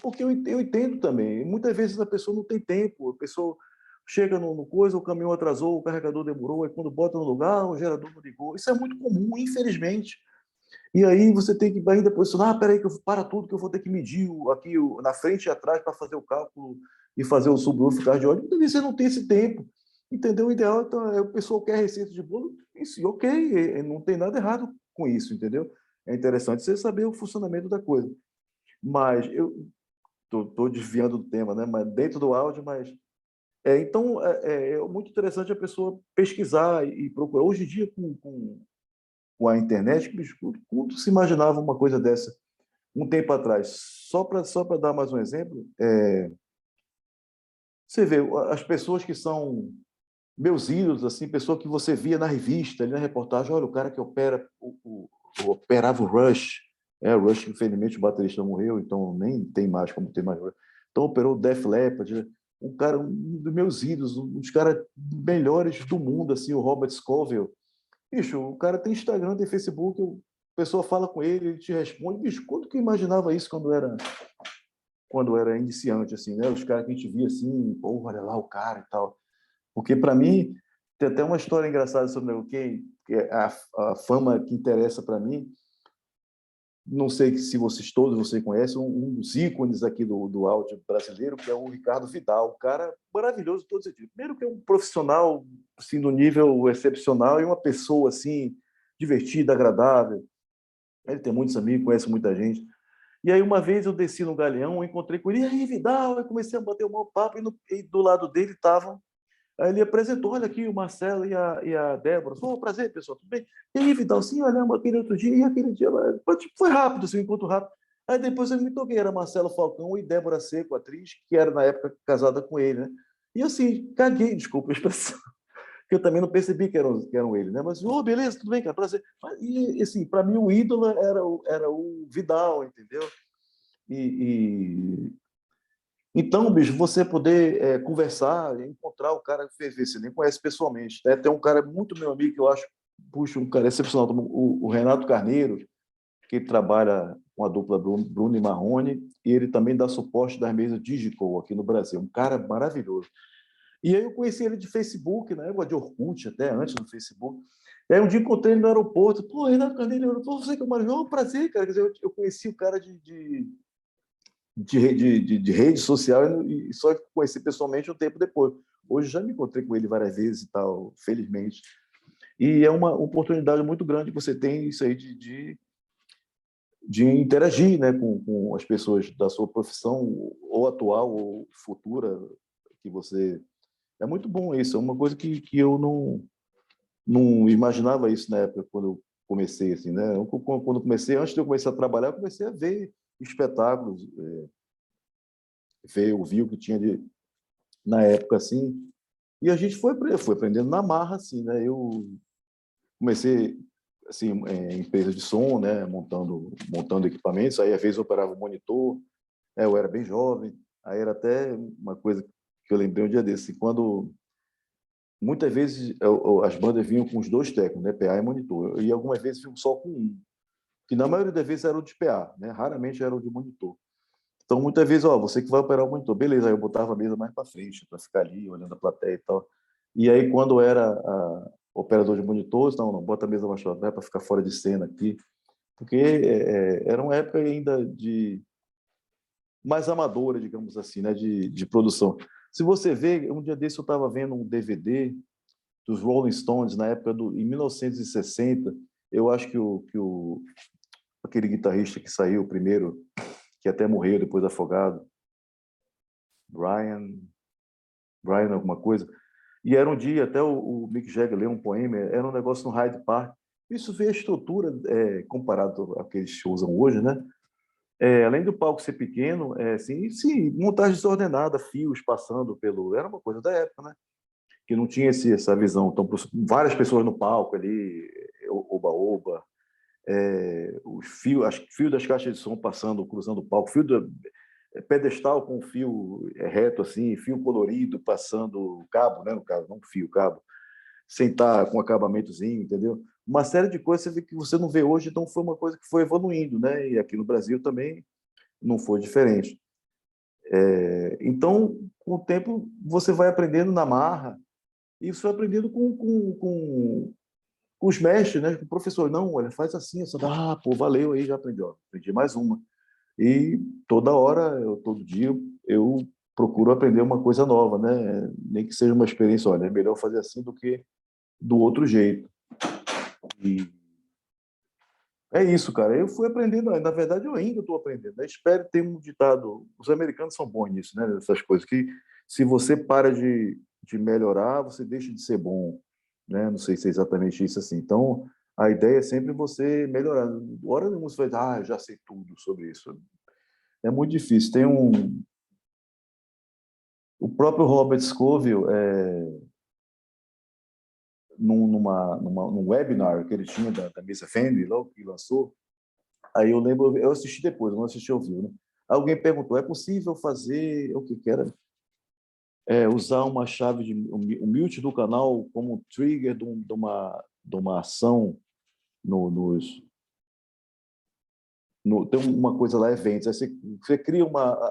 Porque eu entendo também. Muitas vezes a pessoa não tem tempo, a pessoa chega no coisa, o caminhão atrasou, o carregador demorou, aí quando bota no lugar, o gerador não ligou. Isso é muito comum, infelizmente. E aí você tem que ainda posicionar, peraí, que eu para tudo, que eu vou ter que medir aqui na frente e atrás para fazer o cálculo e fazer o subwoofer cardióide. Muitas vezes você não tem esse tempo. Entendeu? O ideal então, o pessoal quer receita de bolo, isso, ok, não tem nada errado com isso, entendeu? É interessante você saber o funcionamento da coisa. Mas eu estou desviando do tema, né? Mas dentro do áudio, mas então, é muito interessante a pessoa pesquisar e procurar. Hoje em dia, com a internet, bicho, quando se imaginava uma coisa dessa um tempo atrás? Só para dar mais um exemplo, você vê as pessoas que são meus ídolos, assim, pessoa que você via na revista, ali na reportagem, olha, o cara que operava o Rush, o Rush, infelizmente, o baterista morreu, então nem tem mais como ter mais Rush. Então, operou o Def Leppard, um cara, um dos meus ídolos, um dos caras melhores do mundo, assim, o Robert Scoville. Bicho, o cara tem Instagram, tem Facebook, a pessoa fala com ele, ele te responde. Bicho, quando que eu imaginava isso quando era iniciante, assim, né? Os caras que a gente via assim, pô, olha lá o cara e tal. Porque, para mim, tem até uma história engraçada sobre o que a fama que interessa para mim. Não sei se todos vocês conhecem, um dos ícones aqui do áudio brasileiro, que é o Ricardo Vidal, um cara maravilhoso todos os dias. Primeiro que é um profissional assim, do nível excepcional e uma pessoa assim divertida, agradável. Ele tem muitos amigos, conhece muita gente. E aí uma vez eu desci no Galeão, encontrei com ele, e aí Vidal, eu comecei a bater um mau papo e do lado dele estavam. Aí ele apresentou, olha aqui o Marcelo e a Débora. Prazer, pessoal, tudo bem? E aí, Vidal, sim, olhamos aquele outro dia, e aquele dia, foi rápido, assim, um encontro rápido. Aí depois eu me toquei, era Marcelo Falcão e Débora Seco, atriz, que era na época casada com ele, né? E assim, caguei, desculpa a expressão, que eu também não percebi que eram eles, né? Mas, beleza, tudo bem, cara, prazer. E assim, para mim o ídolo era o Vidal, entendeu? Então, bicho, você poder conversar, encontrar o cara que fez isso, você nem conhece pessoalmente. Né? Tem um cara muito meu amigo que eu acho, puxa, um cara excepcional, o Renato Carneiro, que trabalha com a dupla Bruno e Marrone, e ele também dá suporte das mesas Digital aqui no Brasil. Um cara maravilhoso. E aí eu conheci ele de Facebook, na época de Orkut, até antes do Facebook. E aí um dia encontrei ele no aeroporto. Pô, Renato Carneiro, você que é o Mário. Oh, prazer, cara. Quer dizer, eu conheci o cara de rede social e só conheci pessoalmente um tempo depois. Hoje já me encontrei com ele várias vezes e tal, felizmente. E é uma oportunidade muito grande que você tem isso aí de interagir, né, com as pessoas da sua profissão, ou atual ou futura, que você... É muito bom isso, é uma coisa que eu não imaginava isso na época, quando eu comecei, assim, né? Quando comecei, antes de eu começar a trabalhar, eu comecei a ver espetáculos, ouvir o que tinha na época, assim, e a gente foi aprendendo na marra, assim, né? Eu comecei assim, em empresa de som, né, montando equipamentos, aí às vezes eu operava o monitor, eu era bem jovem, aí era até uma coisa que eu lembrei um dia desse, quando muitas vezes as bandas vinham com os dois técnicos, né, PA e monitor, e algumas vezes vinham só com um, que na maioria das vezes era o de PA, né, raramente era o de monitor. Então, muitas vezes, você que vai operar o monitor, beleza, aí eu botava a mesa mais para frente, para ficar ali, olhando a plateia e tal. E aí, quando era operador de monitores, não, bota a mesa mais para trás para ficar fora de cena aqui, porque era uma época ainda mais amadora, digamos assim, né, de produção. Se você vê, um dia desse eu estava vendo um DVD dos Rolling Stones, na época em 1960, eu acho que aquele guitarrista que saiu primeiro, que até morreu depois afogado, Brian alguma coisa, e era um dia, até o Mick Jagger leu um poema, era um negócio no Hyde Park. Isso vê a estrutura, comparado ao que eles usam hoje, né? Além do palco ser pequeno, sim, montagem desordenada, fios passando pelo... Era uma coisa da época, né? Que não tinha essa visão. Então, várias pessoas no palco ali, oba-oba, os fios das caixas de som passando, cruzando o palco, pedestal com fio reto, assim, fio colorido, passando cabo, né? No caso, não fio, cabo, sem estar com acabamentozinho, entendeu? Uma série de coisas que você não vê hoje, então foi uma coisa que foi evoluindo, né? E aqui no Brasil também não foi diferente. Então, com o tempo, você vai aprendendo na marra, e você vai aprendendo com os mestres, né? Com o professor. Não, olha, faz assim, pô, valeu aí, já aprendeu. Aprendi mais uma. E toda hora, todo dia, eu procuro aprender uma coisa nova, né? Nem que seja uma experiência, olha, é melhor fazer assim do que do outro jeito. E é isso, cara. Eu fui aprendendo, na verdade, eu ainda estou aprendendo. Né? Espero ter um ditado. Os americanos são bons nisso, né? Essas coisas que se você para de melhorar, você deixa de ser bom, né? Não sei se é exatamente isso assim. Então, a ideia é sempre você melhorar. Hora nenhuma você vai, eu já sei tudo sobre isso. É muito difícil. O próprio Robert Scoville, num webinar que ele tinha da Mesa Fender, logo que lançou, aí eu lembro, eu assisti depois, não assisti ao vivo, né? Alguém perguntou, é possível fazer o que era? Usar uma chave um mute do canal como um trigger de uma ação tem uma coisa lá, eventos. Aí você cria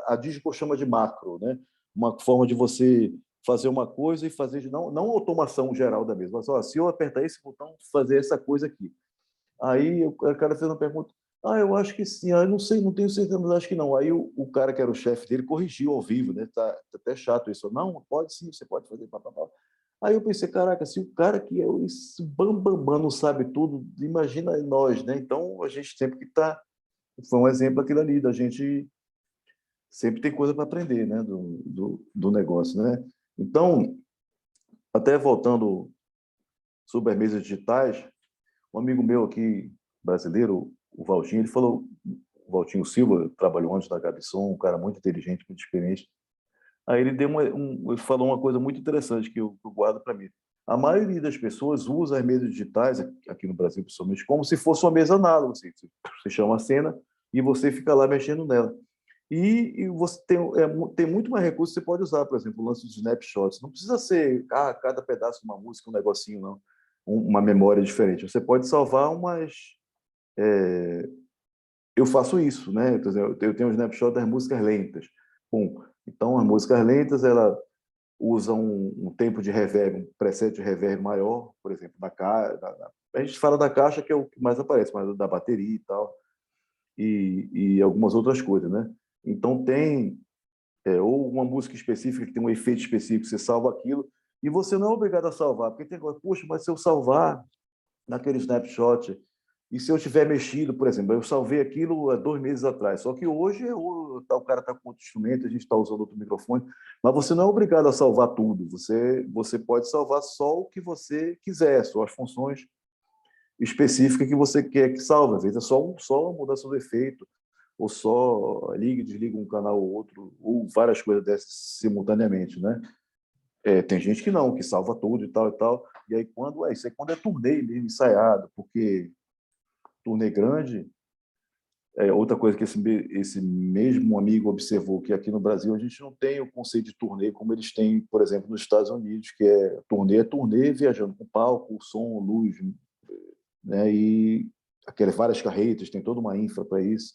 a Digico chama de macro, né? Uma forma de você fazer uma coisa e fazer não automação geral da mesma, mas se eu apertar esse botão, fazer essa coisa aqui. Aí o cara fez uma pergunta, eu acho que sim, eu não sei, não tenho certeza, mas acho que não. Aí o cara que era o chefe dele corrigiu ao vivo, né? Tá até chato isso. Não, pode sim, você pode fazer, papapá. Aí eu pensei, caraca, se o cara que é esse bambambam não sabe tudo, imagina nós, né? Então a gente sempre que está... Foi um exemplo aquilo ali, da gente sempre tem coisa para aprender, né? Do negócio, né? Então, até voltando sobre as mesas digitais, um amigo meu aqui, brasileiro, o Valtinho, ele falou, o Valtinho Silva, trabalhou antes da Gabson, um cara muito inteligente, muito experiente. Aí ele ele falou uma coisa muito interessante que eu guardo para mim. A maioria das pessoas usa as mesas digitais, aqui no Brasil principalmente, como se fosse uma mesa análoga. Você chama a cena e você fica lá mexendo nela. E você tem muito mais recursos que você pode usar, por exemplo, o lance de snapshots. Não precisa ser cada pedaço de uma música, um negocinho, não. Uma memória diferente. Você pode salvar umas... Eu faço isso, né? Eu tenho um snapshot das músicas lentas. Então, as músicas lentas, usa um tempo de reverb, um preset de reverb maior, por exemplo, a gente fala da caixa, que é o que mais aparece, mas da bateria e tal, e algumas outras coisas, né? Então tem ou uma música específica que tem um efeito específico, você salva aquilo, e você não é obrigado a salvar, porque tem coisa, poxa, mas se eu salvar naquele snapshot, e se eu tiver mexido, por exemplo, eu salvei aquilo há 2 meses atrás, só que hoje o cara está com outro instrumento, a gente está usando outro microfone, mas você não é obrigado a salvar tudo, você pode salvar só o que você quiser, só as funções específicas que você quer que salve, às vezes é só a mudança do efeito, ou só liga e desliga um canal ou outro, ou várias coisas dessas simultaneamente, né? Tem gente que não, que salva tudo e tal, e aí isso aí quando é turnê mesmo, ensaiado, porque turnê grande, outra coisa que esse mesmo amigo observou, que aqui no Brasil a gente não tem o conceito de turnê como eles têm, por exemplo, nos Estados Unidos, que é turnê, viajando com palco, som, luz, né? E aquelas várias carretas, tem toda uma infra para isso.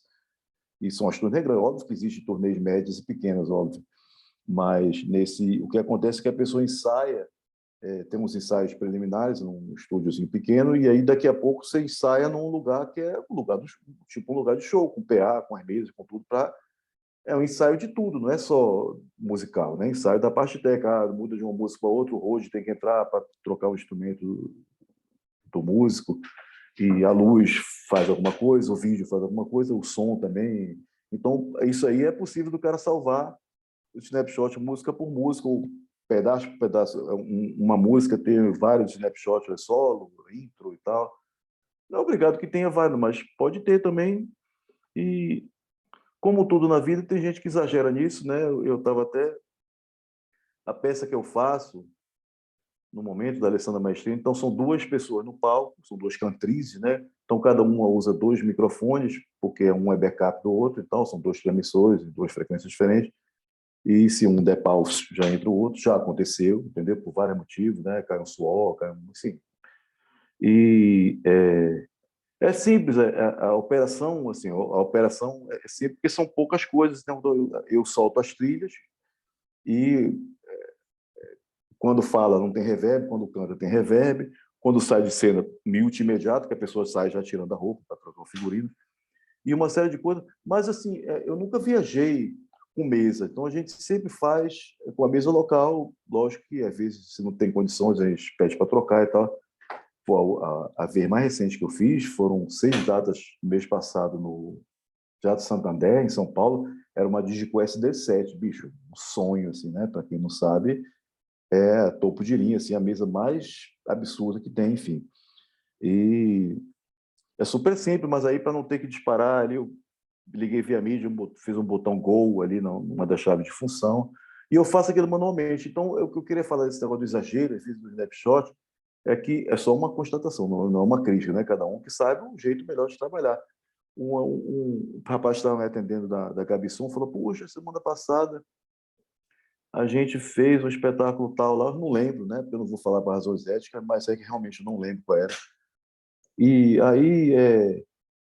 E são as turnês grandes. Óbvio que existem turnês médias e pequenas, óbvio. Mas o que acontece é que a pessoa ensaia, tem uns ensaios preliminares num estúdiozinho pequeno, e aí daqui a pouco você ensaia num lugar que é tipo um lugar de show, com PA, com as mesas, com tudo, é um ensaio de tudo, não é só musical, né? Ensaio da parte técnica, muda de uma música para outra, o road tem que entrar para trocar o instrumento do músico, e a luz faz alguma coisa, o vídeo faz alguma coisa, o som também. Então, isso aí é possível do cara salvar o snapshot música por música, ou pedaço por pedaço. Uma música ter vários snapshots, solo, intro e tal. Não é obrigado que tenha vários, mas pode ter também. E, como tudo na vida, tem gente que exagera nisso, né? Eu estava até... A peça que eu faço, no momento da Alessandra Maestrino, então são 2 pessoas no palco, são 2 cantrizes, né? Então cada uma usa 2 microfones, porque um é backup do outro, então são 2 transmissores, 2 frequências diferentes, e se um der pau, já entra o outro, já aconteceu, entendeu? Por vários motivos, né? Cai um suor, assim. E é simples, a operação, assim, a operação é simples, porque são poucas coisas, né? Eu solto as trilhas e quando fala, não tem reverb, quando canta, tem reverb. Quando sai de cena, mute imediato, que a pessoa sai já tirando a roupa para trocar o figurino. E uma série de coisas. Mas, assim, eu nunca viajei com mesa. Então, a gente sempre faz com a mesa local. Lógico que, às vezes, se não tem condições, a gente pede para trocar e tal. Pô, a vez mais recente que eu fiz foram 6 datas no mês passado no Teatro Santander, em São Paulo. Era uma Digico SD7, bicho. Um sonho, assim, né? Para quem não sabe, topo de linha, assim, a mesa mais absurda que tem, enfim. E é super simples, mas aí para não ter que disparar ali, eu liguei via mídia, fiz um botão Go ali numa das chaves de função, e eu faço aquilo manualmente. Então, o que eu queria falar desse negócio do exagero, do snapshot, é que é só uma constatação, não é uma crítica, né? Cada um que saiba um jeito melhor de trabalhar. Um rapaz que estava me atendendo da Gabi Som falou, puxa, semana passada a gente fez um espetáculo tal lá, eu não lembro, né? Porque eu não vou falar por razões éticas, mas é que realmente eu não lembro qual era. E aí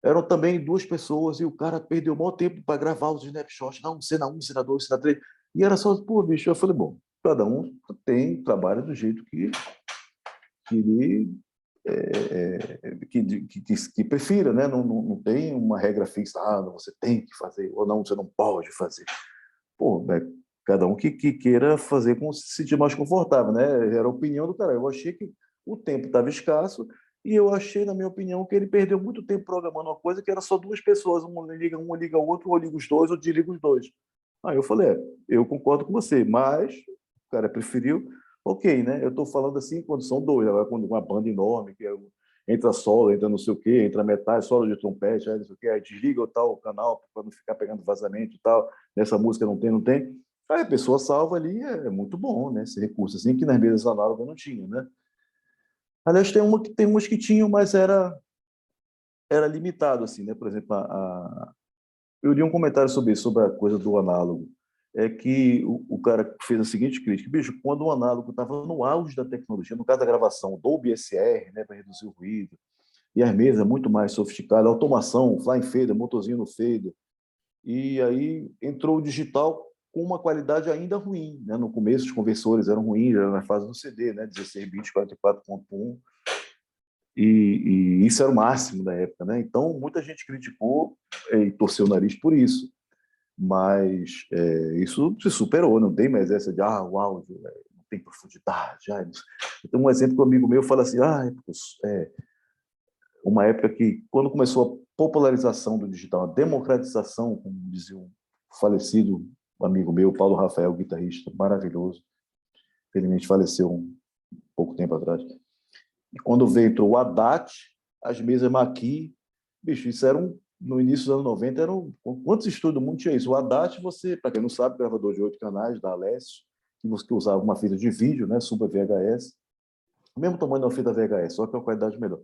eram também 2 pessoas e o cara perdeu o maior tempo para gravar os snapshots, não, cena 1, cena 2, cena 3. E era só, pô, bicho, eu falei, bom, cada um trabalha do jeito que ele que prefira, né? Não tem uma regra fixa, você tem que fazer, ou não, você não pode fazer. Pô, cada um que queira fazer com se sentir mais confortável, né? Era a opinião do cara. Eu achei que o tempo estava escasso e eu achei, na minha opinião, que ele perdeu muito tempo programando uma coisa que era só 2 pessoas, um liga o outro, ou liga os dois, ou desliga os dois. Aí eu falei, eu concordo com você, mas o cara preferiu, ok, né? Eu estou falando assim quando são 2, agora quando uma banda enorme, que entra solo, entra não sei o quê, entra metade, solo de trompete, aí não sei o quê, aí desliga o tal canal para não ficar pegando vazamento e tal, nessa música não tem. Aí a pessoa salva ali, é muito bom, né? Esse recurso, assim, que nas mesas análogas não tinha, né? Aliás, tem umas que tinham, mas era limitado, assim, né? Por exemplo, eu li um comentário sobre a coisa do análogo, é que o cara fez a seguinte crítica, bicho, quando o análogo estava no auge da tecnologia, no caso da gravação, Dolby SR, né, para reduzir o ruído, e as mesas muito mais sofisticadas, automação, flying fader, motorzinho no fader, e aí entrou o digital com uma qualidade ainda ruim, né? No começo, os conversores eram ruins, era na fase do CD, né? 16 bits, 44.1, e isso era o máximo da época, né? Então, muita gente criticou e torceu o nariz por isso, mas isso se superou, não tem mais essa de, o áudio não tem profundidade. Tem um exemplo que um amigo meu fala assim, uma época que, quando começou a popularização do digital, a democratização, como dizia um falecido amigo meu, Paulo Rafael, guitarrista maravilhoso, felizmente faleceu um pouco tempo atrás. E quando entrou o Haddad, as mesas Maqui, bicho, isso era no início dos anos 90, quantos estúdios do mundo tinha isso? O Haddad, você, para quem não sabe, gravador de 8 canais da Alessio, que você usava uma fita de vídeo, né, Super VHS, o mesmo tamanho da fita VHS, só que uma qualidade melhor.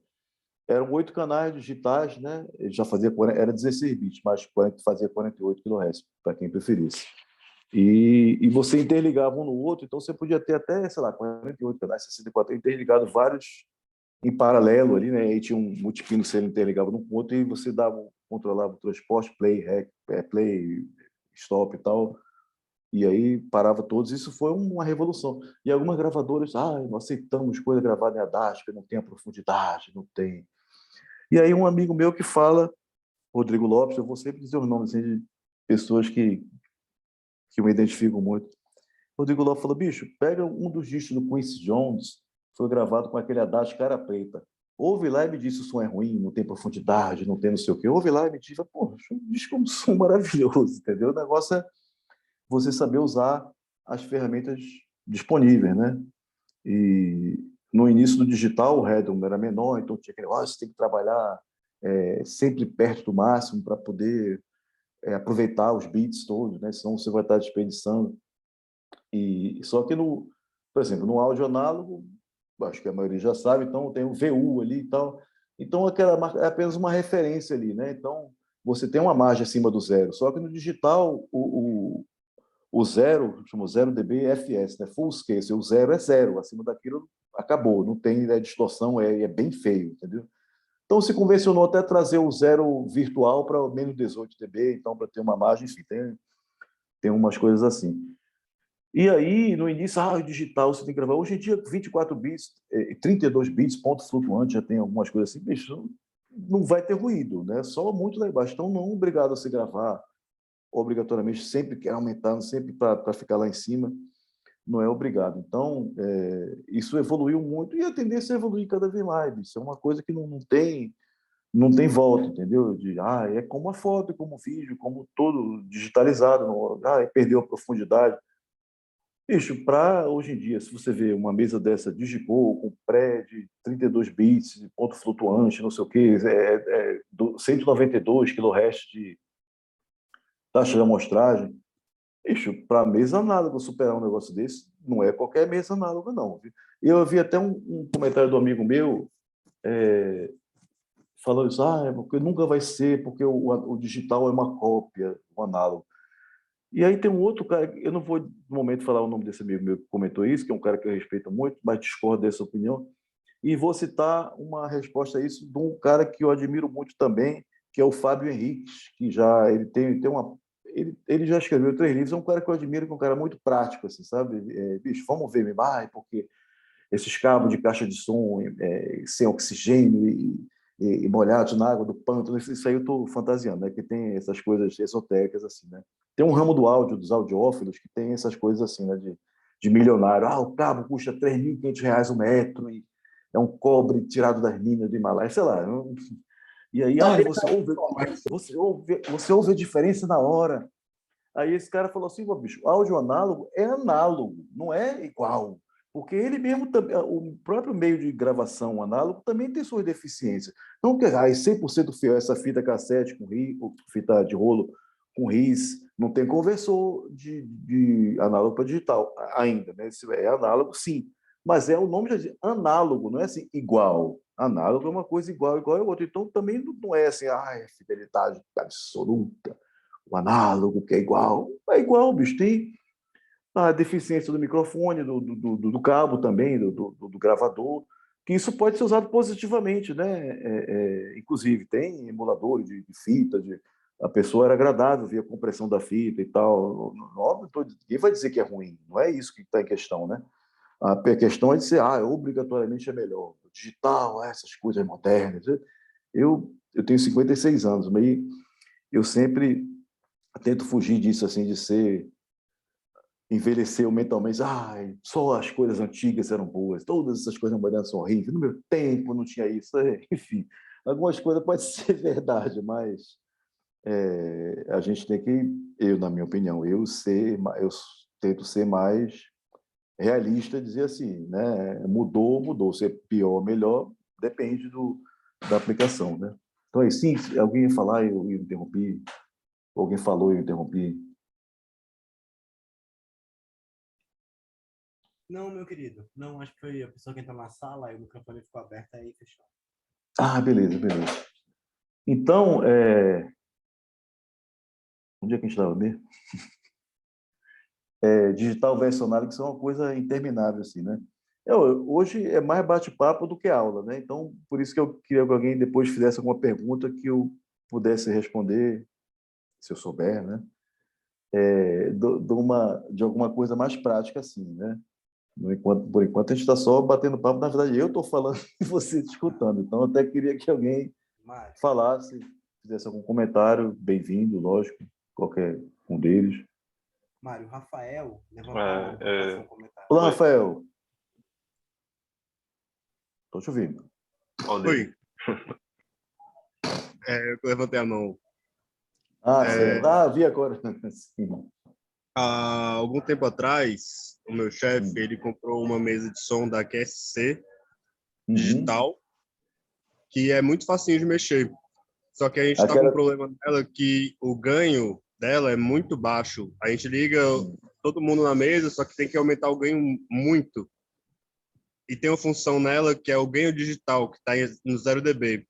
Eram 8 canais digitais, né? Ele já fazia, era 16 bits, mas fazia 48 kHz, para quem preferisse. E você interligava um no outro, então você podia ter até, sei lá, 48 canais, 64, interligado vários em paralelo ali, né? Aí tinha um multipino, você interligava um com o outro e você controlava o transporte, play, play, stop e tal, e aí parava todos. Isso foi uma revolução. E algumas gravadoras, não aceitamos coisa gravada em Audacity, não tem a profundidade, não tem. E aí um amigo meu que fala, Rodrigo Lopes, eu vou sempre dizer os nomes assim, de pessoas que eu me identifico muito. Rodrigo Lopes falou, bicho, pega um dos discos do Quincy Jones, foi gravado com aquele Haddad cara preta. Ouve lá e me diz se o som é ruim, não tem profundidade, não tem não sei o quê. Ouve lá e me diz, pô, o disco é um som maravilhoso, entendeu? O negócio é você saber usar as ferramentas disponíveis, né? E no início do digital, o headroom era menor, então tinha aquele, você tem que trabalhar sempre perto do máximo para poder aproveitar os bits todos, né? Senão você vai estar desperdiçando. E só que por exemplo, no áudio análogo, acho que a maioria já sabe, então tem o VU ali e tal. Então é apenas uma referência ali, né? Então você tem uma margem acima do zero. Só que no digital o zero, chama 0 dB FS, né? Full scale, o zero é zero, acima daquilo acabou, não tem distorção, é bem feio, entendeu? Então se convencionou até trazer o zero virtual para menos 18 dB, então para ter uma margem, enfim, tem umas coisas assim. E aí, no início, o digital você tem que gravar. Hoje em dia, 24 bits, 32 bits, ponto flutuante, já tem algumas coisas assim, bicho, não vai ter ruído, né? Só muito lá embaixo. Então, não é obrigado a se gravar obrigatoriamente, sempre quer aumentar, sempre para ficar lá em cima, não é obrigado. Então, isso evoluiu muito e a tendência é evoluir cada vez mais. Isso é uma coisa que não tem volta, entendeu? É como a foto, como o vídeo, como todo digitalizado, perdeu a profundidade. Bicho, para hoje em dia, se você vê uma mesa dessa Digibow, com pré de 32 bits, ponto flutuante, não sei o quê, 192 kHz de taxa de amostragem, bicho, para mesa análoga superar um negócio desse, não é qualquer mesa análoga, não. Eu vi até um comentário do amigo meu falando isso, porque nunca vai ser, porque o digital é uma cópia do análogo. E aí tem um outro cara, eu não vou no momento falar o nome desse amigo meu que comentou isso, que é um cara que eu respeito muito, mas discordo dessa opinião, e vou citar uma resposta a isso de um cara que eu admiro muito também, que é o Fábio Henriques, que ele tem uma... Ele já escreveu 3 livros, é um cara que eu admiro, que é um cara muito prático, assim, sabe? Bicho, vamos ver, porque esses cabos de caixa de som sem oxigênio e molhados na água do pântano, isso aí eu estou fantasiando, né? Que tem essas coisas esotéricas, assim, né? Tem um ramo do áudio, dos audiófilos, que tem essas coisas assim, né? De milionário. O cabo custa R$3.500 o metro, e é um cobre tirado das minas do Himalaia, sei lá. E aí, você ouve a diferença na hora. Aí esse cara falou assim, bicho, áudio análogo é análogo, não é igual. Porque ele mesmo, o próprio meio de gravação análogo também tem suas deficiências. Não que 100% fiel essa fita cassete com fita de rolo com RIS, não tem conversor de análogo para digital ainda, né? Se é análogo, sim. Mas o nome já diz análogo, não é assim igual. Análogo é uma coisa igual é outra. Então também não é assim, fidelidade absoluta, o análogo que é igual. É igual, bicho, tem a deficiência do microfone, do cabo também, do gravador, que isso pode ser usado positivamente, né? Inclusive, tem emuladores de fita, a pessoa era agradável, via a compressão da fita e tal. Óbvio, ninguém vai dizer que é ruim, não é isso que está em questão, né? A questão é dizer, obrigatoriamente é melhor. Digital, essas coisas modernas. Eu tenho 56 anos, mas eu sempre tento fugir disso, assim, de ser envelheceu mentalmente, só as coisas antigas eram boas, todas essas coisas modernas são horríveis, no meu tempo não tinha isso, enfim, algumas coisas podem ser verdade, mas a gente tem que, na minha opinião, eu tento ser mais realista e dizer assim, né, mudou, se é pior ou melhor, depende da aplicação, né? Então, aí, sim, alguém ia falar, eu interrompi, alguém falou, eu interrompi. Não, meu querido. Não, acho que foi a pessoa que entrou na sala e o microfone ficou aberto aí fechou. Beleza. Então, onde é que a gente estava mesmo? Digital versus análise é uma coisa interminável, assim, né? Hoje é mais bate-papo do que aula, né? Então, por isso que eu queria que alguém depois fizesse alguma pergunta que eu pudesse responder, se eu souber, né? De alguma coisa mais prática, assim, né? Por enquanto, a gente está só batendo papo. Na verdade, eu estou falando e você escutando. Então, eu até queria que alguém falasse, fizesse algum comentário, bem-vindo, lógico, qualquer um deles. Mário, o Rafael levantou a mão para fazer um comentário. Olá, Rafael. Estou te ouvindo. Oi. Eu levantei a mão. Certo. Vi agora. Sim. Há algum tempo atrás, o meu chefe ele comprou uma mesa de som da QSC digital, que é muito facinho de mexer. Só que a gente está com um problema nela que o ganho dela é muito baixo. A gente liga todo mundo na mesa, só que tem que aumentar o ganho muito. E tem uma função nela que é o ganho digital, que está no 0 dB.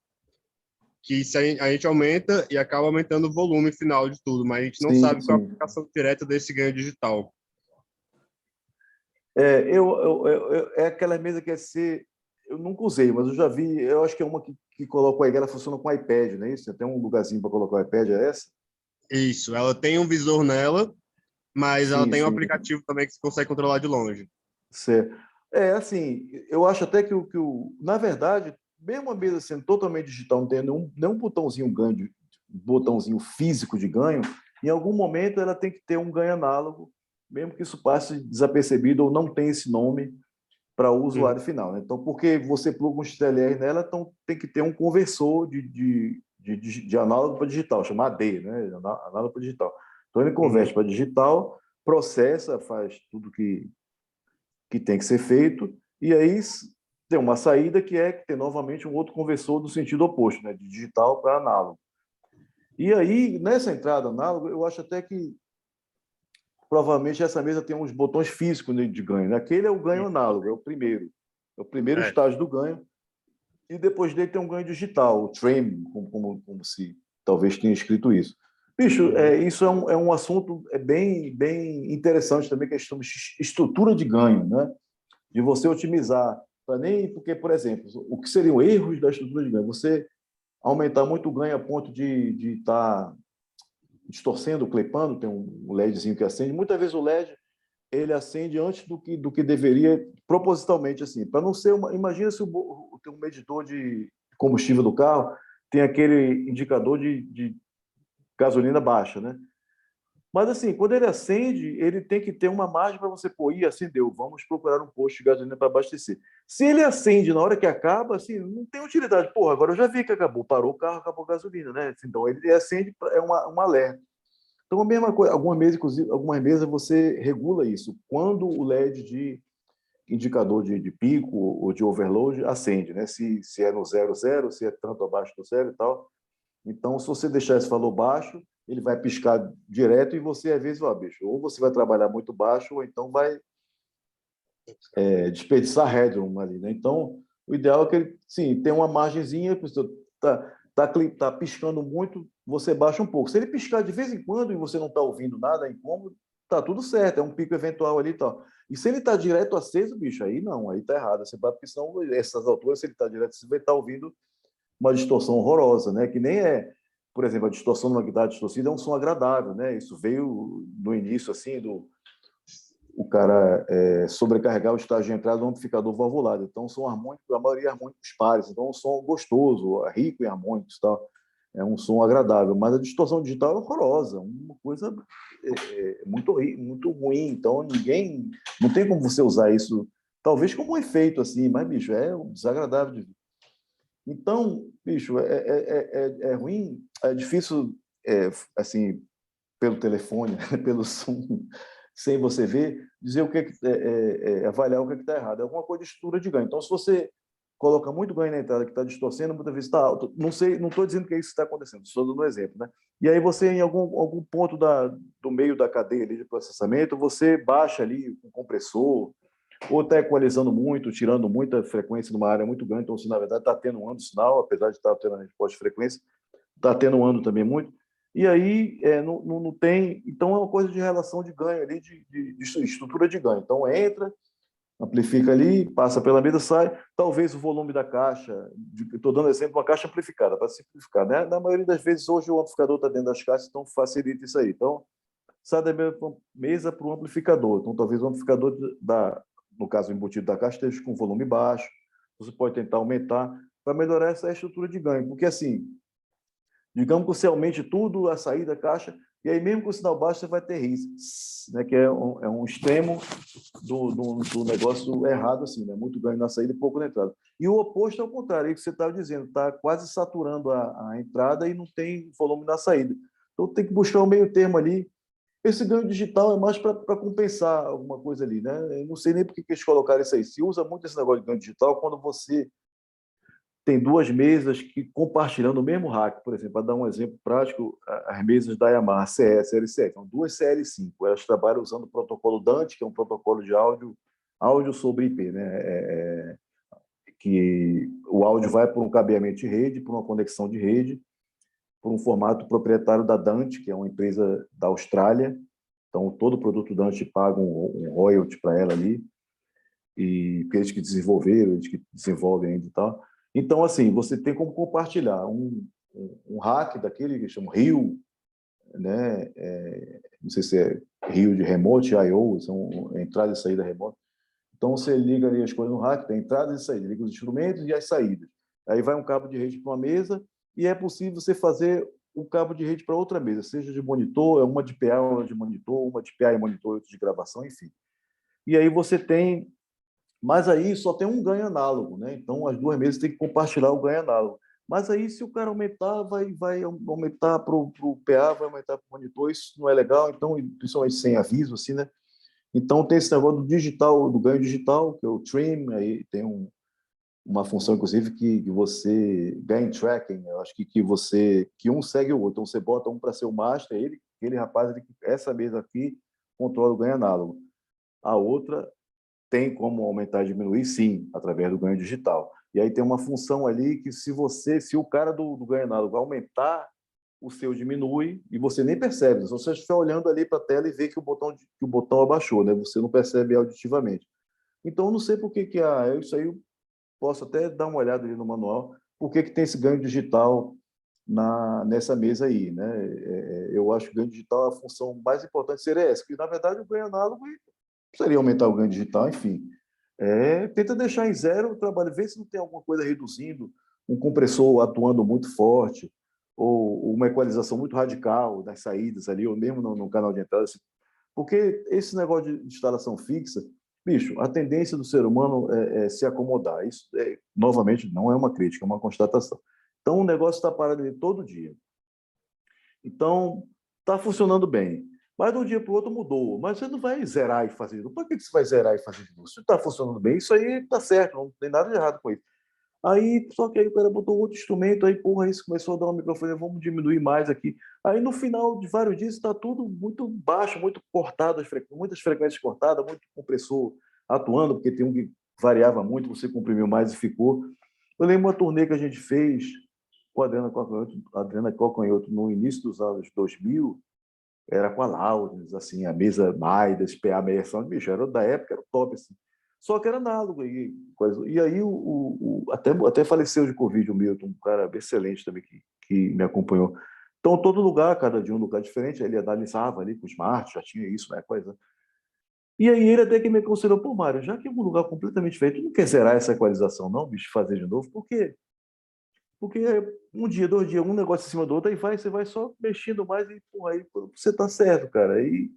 Que a gente aumenta e acaba aumentando o volume final de tudo, mas a gente não sabe qual é a aplicação direta desse ganho digital. É aquela mesa que eu nunca usei, mas eu já vi, eu acho que é uma que coloca aí, ela funciona com iPad, não é isso? Tem um lugarzinho para colocar o iPad, é essa? Isso, ela tem um visor nela, mas ela tem um aplicativo também que você consegue controlar de longe. Certo. Assim, eu acho até que na verdade, mesmo a mesa sendo totalmente digital, não tendo nenhum botãozinho ganho, botãozinho físico de ganho, em algum momento ela tem que ter um ganho análogo, mesmo que isso passe desapercebido ou não tenha esse nome para o usuário final, né? Então, porque você pluga um XLR nela, então tem que ter um conversor de análogo para digital, chama AD, né? Análogo para digital. Então, ele converte para digital, processa, faz tudo que tem que ser feito, e aí tem uma saída que é ter novamente um outro conversor do sentido oposto, né? De digital para análogo. E aí, nessa entrada análogo, eu acho até que provavelmente essa mesa tem uns botões físicos de ganho. Né? Aquele é o ganho análogo, é o primeiro estágio do ganho. E depois dele tem um ganho digital, o trim, como se talvez tenha escrito isso. Bicho, isso é um assunto bem, bem interessante também, que é a estrutura de ganho, né? De você otimizar. Porque, por exemplo, o que seriam erros da estrutura de ganho? Você aumentar muito o ganho a ponto de estar distorcendo, clipando, tem um LEDzinho que acende. Muitas vezes o LED ele acende antes do que deveria, propositalmente, assim, para não ser uma... Imagina se tem um medidor de combustível do carro tem aquele indicador de gasolina baixa, né? Mas, assim, quando ele acende, ele tem que ter uma margem para você pôr, acendeu, vamos procurar um posto de gasolina para abastecer. Se ele acende na hora que acaba, assim, não tem utilidade. Porra, agora eu já vi que acabou, parou o carro, acabou a gasolina, né? Então, ele acende, é um alerta. Então, a mesma coisa, algumas mesas você regula isso. Quando o LED de indicador de pico ou de overload acende, né? Se é no 00, se é tanto abaixo do zero e tal. Então, se você deixar esse valor baixo, ele vai piscar direto e você, às vezes, bicho, ou você vai trabalhar muito baixo ou então vai desperdiçar headroom ali, né? Então, o ideal é que ele, sim, tem uma margenzinha, a pessoa tá piscando muito, você baixa um pouco. Se ele piscar de vez em quando e você não está ouvindo nada, é incômodo, tá tudo certo, é um pico eventual ali e tal. E se ele está direto aceso, bicho, aí não, aí tá errado. Porque senão, essas alturas, se ele está direto, você vai estar ouvindo uma distorção horrorosa, né? Que nem por exemplo, a distorção numa guitarra distorcida é um som agradável, né? Isso veio no início, assim, o cara sobrecarregar o estágio de entrada do amplificador valvulado. Então, um som harmônico, a maioria harmônicos pares. Então, é um som gostoso, rico em harmônicos e tal. É um som agradável. Mas a distorção digital é horrorosa, uma coisa muito ruim. Então, não tem como você usar isso, talvez como um efeito, assim, mas, bicho, é desagradável de ver. Então, bicho, é ruim, é difícil, assim, pelo telefone, pelo som, sem você ver, dizer o que avaliar o que está errado. É alguma coisa de estrutura de ganho. Então, se você coloca muito ganho na entrada que está distorcendo, muitas vezes está alto. Não sei, não estou dizendo que é isso que está acontecendo, estou dando um exemplo, né? E aí você, em algum ponto do meio da cadeia ali de processamento, você baixa ali o compressor, ou está equalizando muito, tirando muita frequência numa área muito grande, então, se na verdade está atenuando o sinal, apesar de estar tendo a resposta de frequência, está atenuando também muito. E aí não tem. Então, é uma coisa de relação de ganho ali, de estrutura de ganho. Então, entra, amplifica ali, passa pela mesa, sai. Talvez o volume da caixa, estou dando exemplo, uma caixa amplificada, para simplificar, né? Na maioria das vezes, hoje o amplificador está dentro das caixas, então facilita isso aí. Então, sai da mesa para o amplificador. Então, talvez o amplificador, no caso, o embutido da caixa, esteja com volume baixo. Você pode tentar aumentar para melhorar essa estrutura de ganho. Porque, assim, digamos que você aumente tudo, a saída, a caixa, e aí mesmo com o sinal baixo você vai ter risco, né? Que é um extremo do negócio errado, assim, né? Muito ganho na saída e pouco na entrada. E o oposto é o contrário, é o que você estava dizendo, está quase saturando a entrada e não tem volume na saída. Então tem que buscar um meio termo ali. Esse ganho digital é mais para compensar alguma coisa ali, né? Eu não sei nem por que eles colocaram isso aí. Se usa muito esse negócio de ganho digital quando você tem duas mesas que compartilhando o mesmo rack, por exemplo, para dar um exemplo prático, as mesas da Yamaha CS, LCF, são duas CL5, elas trabalham usando o protocolo Dante, que é um protocolo de áudio sobre IP, né? Que o áudio vai por um cabeamento de rede, por uma conexão de rede, por um formato proprietário da Dante, que é uma empresa da Austrália. Então, todo o produto Dante paga um royalty para ela ali, e eles que desenvolveram, eles que desenvolvem ainda e tal. Então, assim, você tem como compartilhar um hack daquele que chama Rio, né? Não sei se é Rio de Remote I/O, são entrada e saída remota. Então, você liga ali as coisas no hack, tem entrada e saída, liga os instrumentos e as saídas. Aí vai um cabo de rede para uma mesa e é possível você fazer um cabo de rede para outra mesa, seja de monitor, uma de PA, uma de monitor, uma de PA e monitor, outra de gravação, enfim. E aí você tem. Mas aí só tem um ganho análogo, né? Então, as duas mesas têm que compartilhar o ganho análogo. Mas aí, se o cara aumentar, vai aumentar para o PA, vai aumentar para o monitor, isso não é legal, então, principalmente sem aviso, assim, né? Então, tem esse negócio do digital, do ganho digital, que é o trim, aí tem uma função, inclusive, que você gain tracking, eu acho que um segue o outro. Então, você bota um para ser o master, aquele rapaz, essa mesa aqui controla o ganho análogo. A outra tem como aumentar e diminuir, sim, através do ganho digital. E aí tem uma função ali que se o cara do ganho análogo aumentar, o seu diminui e você nem percebe. Se você estiver olhando ali para a tela e vê que o botão abaixou, né? Você não percebe auditivamente. Então, eu não sei por que isso aí eu posso até dar uma olhada ali no manual, por que tem esse ganho digital nessa mesa aí, né? Eu acho que o ganho digital, a função mais importante seria essa, que na verdade o ganho análogo precisaria aumentar o ganho digital, enfim. Tenta deixar em zero o trabalho, vê se não tem alguma coisa reduzindo, um compressor atuando muito forte, ou uma equalização muito radical das saídas ali, ou mesmo no canal de entrada. Porque esse negócio de instalação fixa, bicho, a tendência do ser humano é se acomodar. Isso, novamente, não é uma crítica, é uma constatação. Então, o negócio está parado ali todo dia. Então, está funcionando bem. Mas de um dia para o outro mudou. Mas você não vai zerar e fazer de novo. Por que você vai zerar e fazer de novo? Se está funcionando bem, isso aí está certo, não tem nada de errado com isso. Aí, só que aí o cara botou outro instrumento, aí, porra, isso começou a dar um microfone, vamos diminuir mais aqui. Aí, no final de vários dias, está tudo muito baixo, muito cortado, muitas frequências cortadas, muito compressor atuando, porque tem um que variava muito, você comprimiu mais e ficou. Eu lembro uma turnê que a gente fez com a Adriana Calcanhoto no início dos anos 2000, era com a Loudness, assim, a mesa Midas, PA 60, bicho, era da época, era top, assim. Só que era análogo. E aí, até faleceu de Covid o Milton, um cara excelente também que me acompanhou. Então, todo lugar, cada dia um lugar diferente, ele analisava ali com o Smart, já tinha isso, né, coisa. E aí ele até que me aconselhou, pô, Mário, já que é um lugar completamente diferente, tu não quer zerar essa equalização não, bicho, fazer de novo? Por quê? Porque um dia, 2 dias, um negócio em cima do outro, aí você vai só mexendo mais e, porra, aí você tá certo, cara. Aí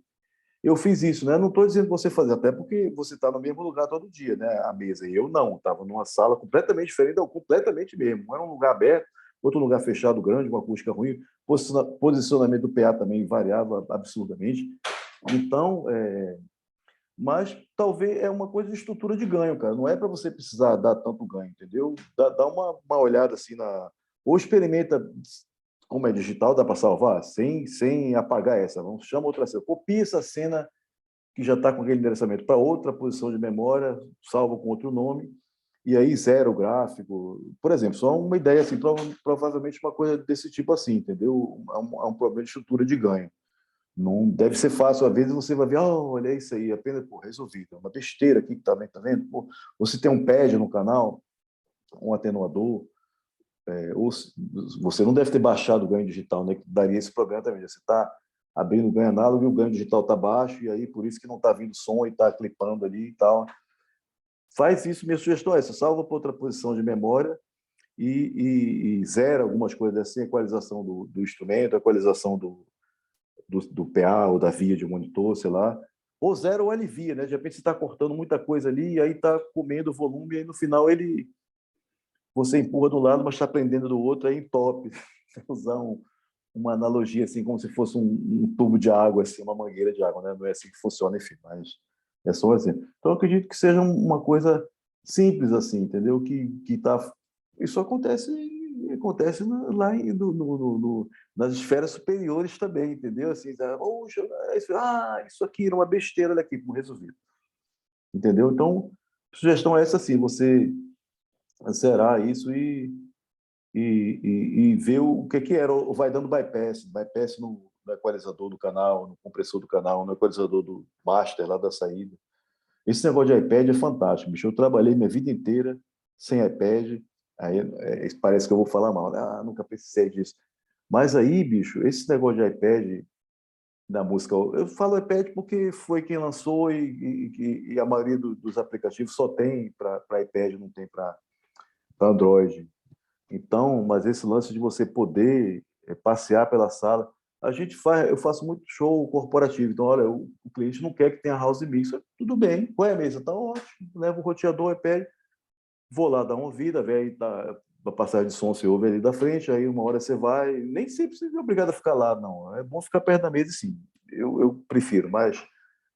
eu fiz isso, né? Não estou dizendo você fazer, até porque você está no mesmo lugar todo dia, né? A mesa. E eu não, estava numa sala completamente diferente, não, completamente mesmo. Um era um lugar aberto, outro lugar fechado, grande, uma acústica ruim. Posicionamento do PA também variava absurdamente. Então, mas talvez é uma coisa de estrutura de ganho, cara. Não é para você precisar dar tanto ganho, entendeu? Dá uma olhada assim na. Ou experimenta como é digital, dá para salvar, sem apagar essa. Vamos chama outra cena. Copia essa cena que já está com aquele endereçamento para outra posição de memória, salva com outro nome, e aí zero o gráfico. Por exemplo, só uma ideia assim, provavelmente uma coisa desse tipo assim, entendeu? É um problema de estrutura de ganho. Não deve ser fácil, às vezes você vai ver, oh, olha isso aí, apenas pô, resolvido. É uma besteira aqui que tá vendo? Pô, você tem um pad no canal, um atenuador, ou você não deve ter baixado o ganho digital, né? Que daria esse problema também. Você está abrindo o ganho análogo e o ganho digital está baixo, e aí por isso que não está vindo som e está clipando ali e tal. Faz isso, minha sugestão é essa, salva para outra posição de memória e zera algumas coisas assim, equalização do instrumento, equalização do PA ou da via de monitor, sei lá, ou zero ou alivia, né? De repente você está cortando muita coisa ali e aí está comendo volume e aí no final você empurra do lado, mas está prendendo do outro, aí entope. Usar uma analogia assim, como se fosse um tubo de água, assim, uma mangueira de água, né? Não é assim que funciona, enfim, mas é só assim. Então, eu acredito que seja uma coisa simples assim, entendeu? Que tá. Isso acontece lá nas esferas superiores também, entendeu? Assim, poxa, isso aqui era uma besteira, olha aqui, como resolvido. Entendeu? Então, a sugestão é essa, assim, você zerar isso e ver o que era, ou vai dando bypass no equalizador do canal, no compressor do canal, no equalizador do master lá da saída. Esse negócio de iPad é fantástico, bicho. Eu trabalhei minha vida inteira sem iPad, aí parece que eu vou falar mal, né? Nunca precisei disso. Mas aí, bicho, esse negócio de iPad da música, eu falo iPad porque foi quem lançou e a maioria dos aplicativos só tem para iPad, não tem para Android. Então, mas esse lance de você poder passear pela sala, eu faço muito show corporativo. Então, olha, o cliente não quer que tenha house mix. Tudo bem, qual é a mesa? Tá ótimo. Leva o roteador, iPad, vou lá dar uma ouvida, ver aí tá a passagem de som você ouve ali da frente, aí uma hora você vai, nem sempre você é obrigado a ficar lá, não. É bom ficar perto da mesa, sim. Eu prefiro, mas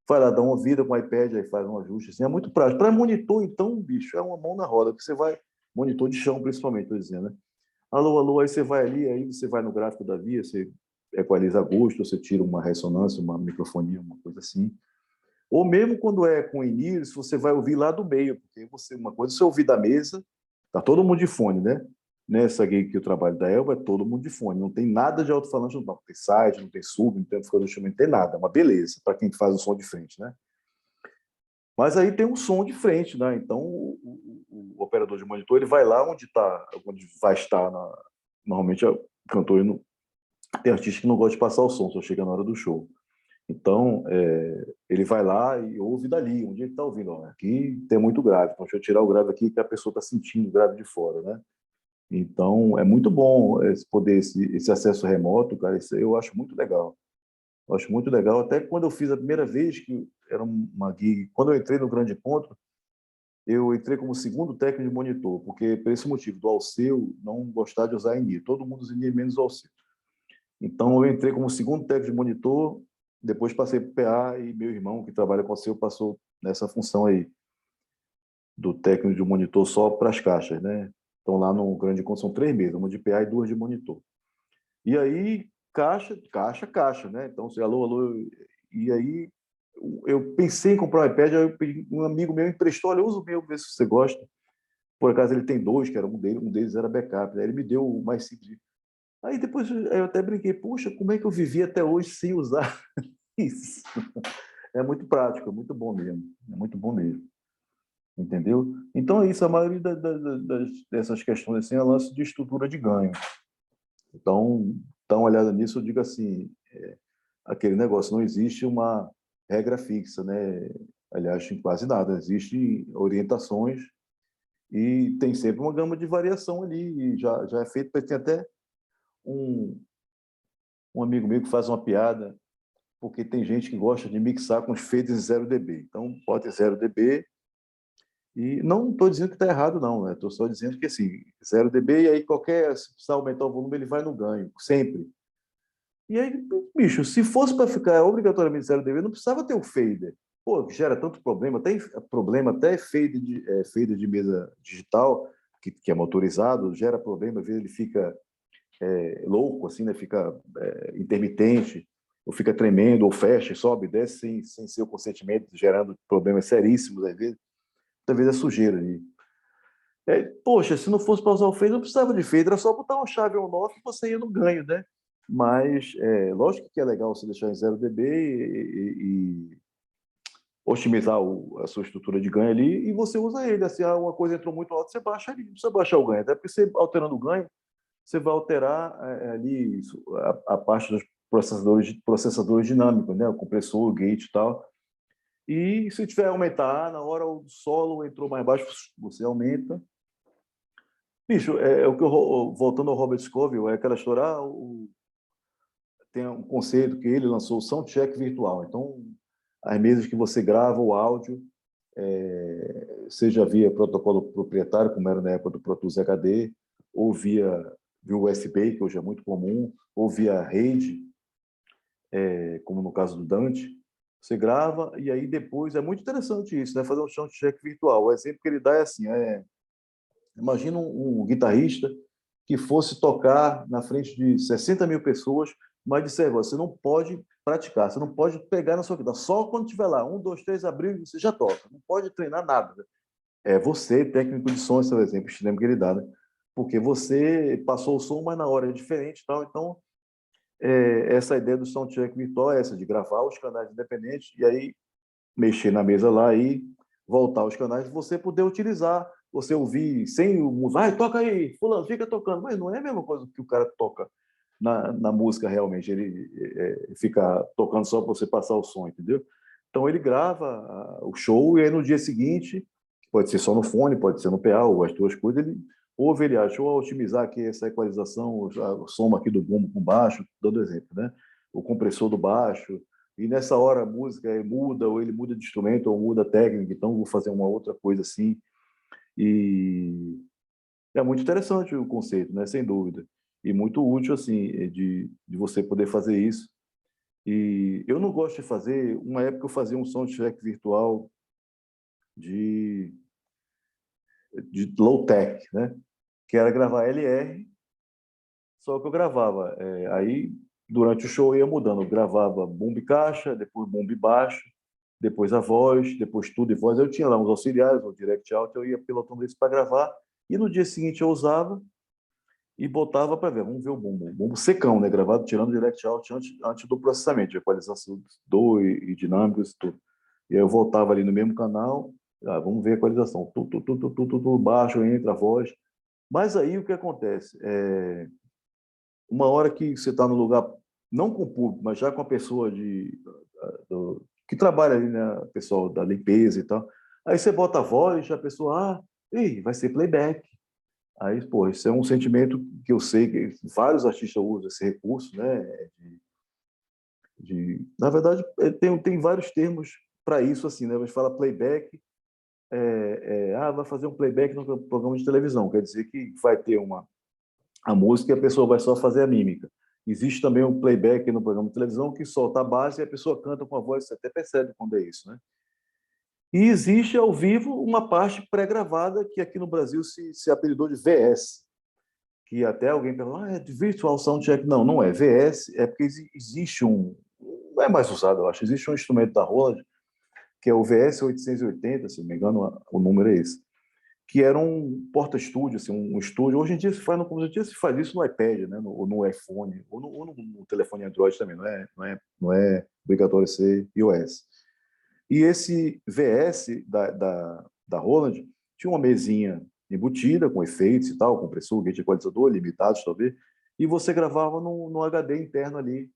vai lá dar uma ouvida com o iPad, aí faz um ajuste, assim, é muito prático. Para monitor, então, bicho, é uma mão na roda, que você vai, monitor de chão, principalmente, estou dizendo, né? Alô, alô, aí você vai ali, aí você vai no gráfico da via, você equaliza a gosto, você tira uma ressonância, uma microfonia, uma coisa assim. Ou mesmo quando é com in-ears, você vai ouvir lá do meio, porque uma coisa é você ouvir da mesa, tá todo mundo de fone, né? Nessa gig que eu trabalho da Elba, é todo mundo de fone, não tem nada de alto-falante, não tem site, não tem sub, não tem amplificador de instrumento, não tem nada, é uma beleza para quem faz o som de frente, né? Mas aí tem um som de frente, né? Então o operador de monitor ele vai lá onde vai estar normalmente o cantor não, tem artista que não gosta de passar o som, só chega na hora do show. Então ele vai lá e ouve dali, onde ele está ouvindo. Ó, aqui tem muito grave, então deixa eu tirar o grave aqui que a pessoa está sentindo o grave de fora, né? Então é muito bom esse acesso remoto, cara. Isso eu acho muito legal. Eu acho muito legal. Até quando eu fiz a primeira vez, que era uma gig, quando eu entrei no Grande Encontro, eu entrei como segundo técnico de monitor, porque por esse motivo, do Alceu não gostar de usar ENI. Todo mundo usa ENI, menos o Alceu. Então, eu entrei como segundo técnico de monitor, depois passei para o PA e meu irmão, que trabalha com o Alceu, passou nessa função aí, do técnico de monitor só para as caixas, né? Então, lá no Grande Encontro são 3 mesas, uma de PA e 2 de monitor. E aí, caixa, né? Então, você, alô, alô, e aí eu pensei em comprar um iPad, aí um amigo meu emprestou, olha, usa o meu, vê se você gosta. Por acaso ele tem 2, que era um deles era backup, aí ele me deu o mais simples. Aí depois eu até brinquei, puxa, como é que eu vivi até hoje sem usar isso? É muito prático, é muito bom mesmo, é muito bom mesmo. Entendeu? Então é isso, a maioria dessas questões assim, é lance de estrutura de ganho. Então, dar uma olhada nisso, eu digo assim, aquele negócio, não existe uma regra fixa, né? Aliás, em quase nada, existem orientações e tem sempre uma gama de variação ali, e já é feito, tem até um amigo meu que faz uma piada, porque tem gente que gosta de mixar com os fades em 0 dB. Então, bota em 0 dB, e não estou dizendo que está errado, não, né? Estou só dizendo que, assim, 0 dB, e aí se precisar aumentar o volume, ele vai no ganho, sempre. E aí, bicho, se fosse para ficar obrigatoriamente 0 dB, não precisava ter o fader. Pô, gera tanto problema, tem problema até fader de mesa digital, que é motorizado, gera problema, às vezes ele fica louco, assim, né? Fica intermitente, ou fica tremendo, ou fecha, sobe, desce sem seu consentimento, gerando problemas seríssimos, às vezes. Talvez é sujeira ali. Poxa, se não fosse para usar o fader, não precisava de fader, era só botar uma chave on-off e você ia no ganho, né? Mas, lógico que é legal você deixar em 0 dB e otimizar a sua estrutura de ganho ali, e você usa ele. Se uma coisa entrou muito alta, você baixa ali, não precisa baixar o ganho. Até porque você, alterando o ganho, você vai alterar ali a parte dos processadores dinâmicos, né? O compressor, o gate e tal. E se tiver aumentar, na hora o solo entrou mais baixo, você aumenta. Bicho, voltando ao Robert Scovel, é aquela história, tem um conceito que ele lançou, o Soundcheck Virtual. Então, as mesas que você grava o áudio, seja via protocolo proprietário, como era na época do Pro Tools HD, ou via USB, que hoje é muito comum, ou via rede, como no caso do Dante, você grava e aí depois, é muito interessante isso, né? Fazer um soundcheck virtual. O exemplo que ele dá é assim, imagina um guitarrista que fosse tocar na frente de 60 mil pessoas, mas disser, você não pode praticar, você não pode pegar na sua guitarra, só quando estiver lá, 1, 2, 3, abriu, você já toca, não pode treinar nada. Você, técnico de som, esse é o exemplo extremo que ele dá, né? Porque você passou o som, mas na hora é diferente e tal, então essa ideia do soundcheck virtual é essa, de gravar os canais independentes e aí mexer na mesa lá e voltar aos canais, você poder utilizar, você ouvir sem o músico, toca aí, fulano, fica tocando, mas não é a mesma coisa que o cara toca na música realmente, ele fica tocando só para você passar o som, entendeu? Então ele grava o show e aí no dia seguinte, pode ser só no fone, pode ser no PA, ou as duas coisas, ele ouve, ele acha, ou otimizar aqui essa equalização, o som aqui do bumbo com baixo, dando exemplo, né? O compressor do baixo, e nessa hora a música muda, ou ele muda de instrumento, ou muda a técnica, então vou fazer uma outra coisa assim. E é muito interessante o conceito, né? Sem dúvida. E muito útil, assim, de você poder fazer isso. E eu não gosto de fazer... Uma época eu fazia um soundcheck virtual de low-tech, né? Que era gravar LR, só que eu gravava. Aí, durante o show, eu ia mudando. Eu gravava bumbo e caixa, depois bumbo e baixo, depois a voz, depois tudo e voz. Eu tinha lá uns auxiliares, o direct out, eu ia pilotando isso para gravar. E no dia seguinte eu usava e botava para ver. Vamos ver o bumbo. O bumbo secão, né? Gravado, tirando o direct out antes do processamento, de equalização do e dinâmicos e tudo. E aí eu voltava ali no mesmo canal, vamos ver a equalização. Tudo baixo, entra a voz. Mas aí o que acontece? Uma hora que você está no lugar, não com o público, mas já com a pessoa que trabalha ali, né? O pessoal da limpeza e tal. Aí você bota a voz, a pessoa, vai ser playback. Aí, pô, isso é um sentimento que eu sei que vários artistas usam esse recurso, né? Na verdade, tem vários termos para isso, assim, né? A gente fala playback, vai fazer um playback no programa de televisão, quer dizer que vai ter a música e a pessoa vai só fazer a mímica. Existe também um playback no programa de televisão que solta a base e a pessoa canta com a voz, você até percebe quando é isso, né? E existe ao vivo uma parte pré-gravada que aqui no Brasil se apelidou de VS, que até alguém perguntou, é de Virtual Soundcheck. Não, não é. VS é porque existe não é mais usado, eu acho, existe um instrumento da Roland, que é o VS 880, se não me engano, o número é esse, que era um porta-estúdio, assim, um estúdio. Hoje em dia se faz isso no iPad, né, ou no iPhone, ou no telefone Android também, não é obrigatório ser iOS. E esse VS da Roland tinha uma mesinha embutida, com efeitos e tal, compressor, gate equalizador, limitados talvez, e você gravava no HD interno ali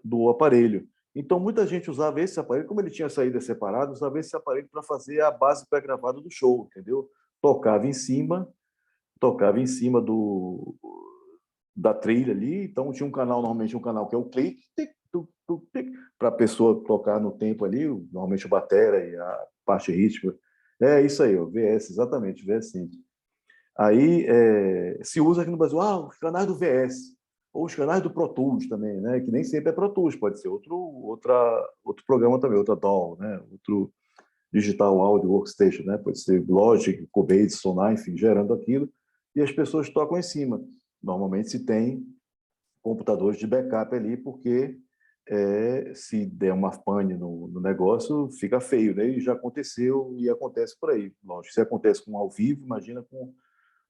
do aparelho. Então, muita gente usava esse aparelho, como ele tinha saída separada, usava esse aparelho para fazer a base pré-gravada do show, entendeu? Tocava em cima da trilha ali, então tinha um canal, normalmente um canal que é o clique, para a pessoa tocar no tempo ali, normalmente o batera e a parte rítmica. É isso aí, o VS, exatamente, VS. Aí se usa aqui no Brasil, os canais do VS, ou os canais do Pro Tools também, né? Que nem sempre é Pro Tools, pode ser outro programa também, outra DAW, né? Outro Digital Audio Workstation, né? Pode ser Logic, Cubase, Sonar, enfim, gerando aquilo, e as pessoas tocam em cima. Normalmente se tem computadores de backup ali, porque se der uma pane no negócio, fica feio, né? E já aconteceu e acontece por aí. Lógico, se acontece com ao vivo, imagina com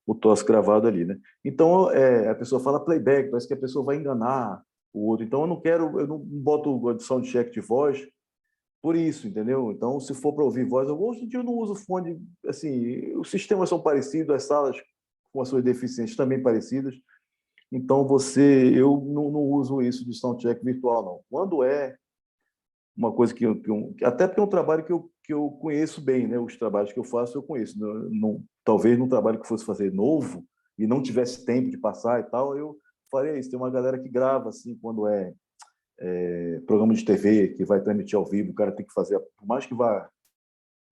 o troço gravado ali, né? Então, a pessoa fala playback, parece que a pessoa vai enganar o outro. Então, eu não boto a soundcheck de voz por isso, entendeu? Então, se for para ouvir voz, hoje em dia eu não uso fone, assim, os sistemas são parecidos, as salas com as suas deficiências também parecidas, então eu não uso isso de soundcheck virtual, não. Quando é uma coisa até porque é um trabalho que eu conheço bem, né? Os trabalhos que eu faço eu conheço. Talvez num trabalho que fosse fazer novo e não tivesse tempo de passar e tal, eu faria isso. Tem uma galera que grava assim quando programa de TV que vai transmitir ao vivo, o cara tem que fazer, por mais que vá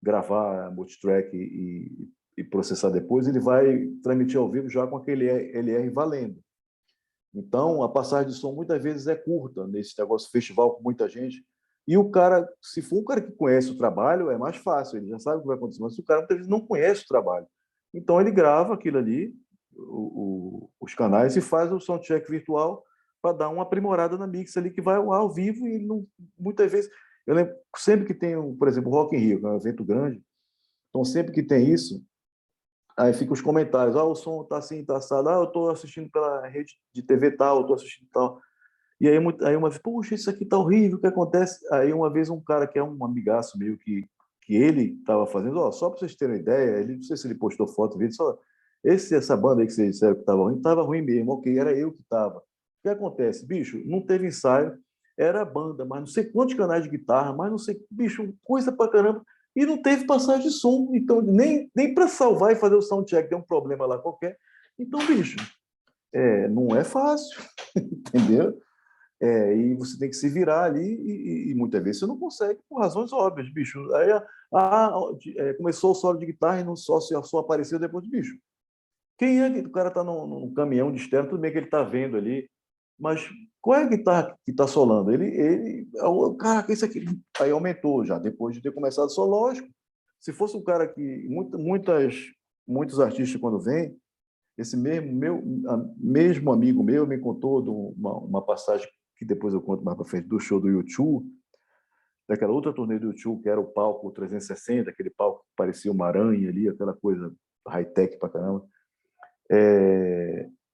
gravar multitrack e processar depois, ele vai transmitir ao vivo já com aquele LR valendo. Então, a passagem de som muitas vezes é curta nesse negócio de festival com muita gente. E o cara, se for um cara que conhece o trabalho, é mais fácil, ele já sabe o que vai acontecer. Mas se o cara muitas vezes não conhece o trabalho, então ele grava aquilo ali, os canais, e faz o soundcheck virtual para dar uma aprimorada na mix ali que vai ao vivo. E não, muitas vezes, eu lembro, sempre que tem, por exemplo, o Rock in Rio, que é um evento grande, então sempre que tem isso, aí ficam os comentários, o som tá assim, tá assado, eu estou assistindo pela rede de TV tal, eu estou assistindo tal. E aí uma vez, puxa, isso aqui tá horrível, o que acontece? Aí uma vez um cara que é um amigaço meio que ele estava fazendo, só para vocês terem uma ideia, não sei se ele postou foto, vídeo, só, essa banda aí que vocês disseram que estava ruim mesmo, ok, era eu que estava. O que acontece? Bicho, não teve ensaio, era banda, mas não sei quantos canais de guitarra, mas não sei, bicho, coisa pra caramba, e não teve passagem de som, então nem para salvar e fazer o soundcheck, deu um problema lá qualquer. Então, bicho, não é fácil, entendeu? E você tem que se virar ali e muitas vezes você não consegue por razões óbvias, bicho. Aí começou o solo de guitarra e não só apareceu depois de bicho. Quem é que o cara está num caminhão de externo, tudo bem que ele está vendo ali, mas qual é a guitarra que está solando? Caraca, isso aqui. Aí aumentou já, depois de ter começado só, lógico. Se fosse um cara que. Muitos artistas, quando vêm, esse mesmo amigo meu me contou de uma passagem que depois eu conto mais para frente, do show do U2, daquela outra turnê do U2, que era o palco 360, aquele palco que parecia uma aranha ali, aquela coisa high-tech pra caramba.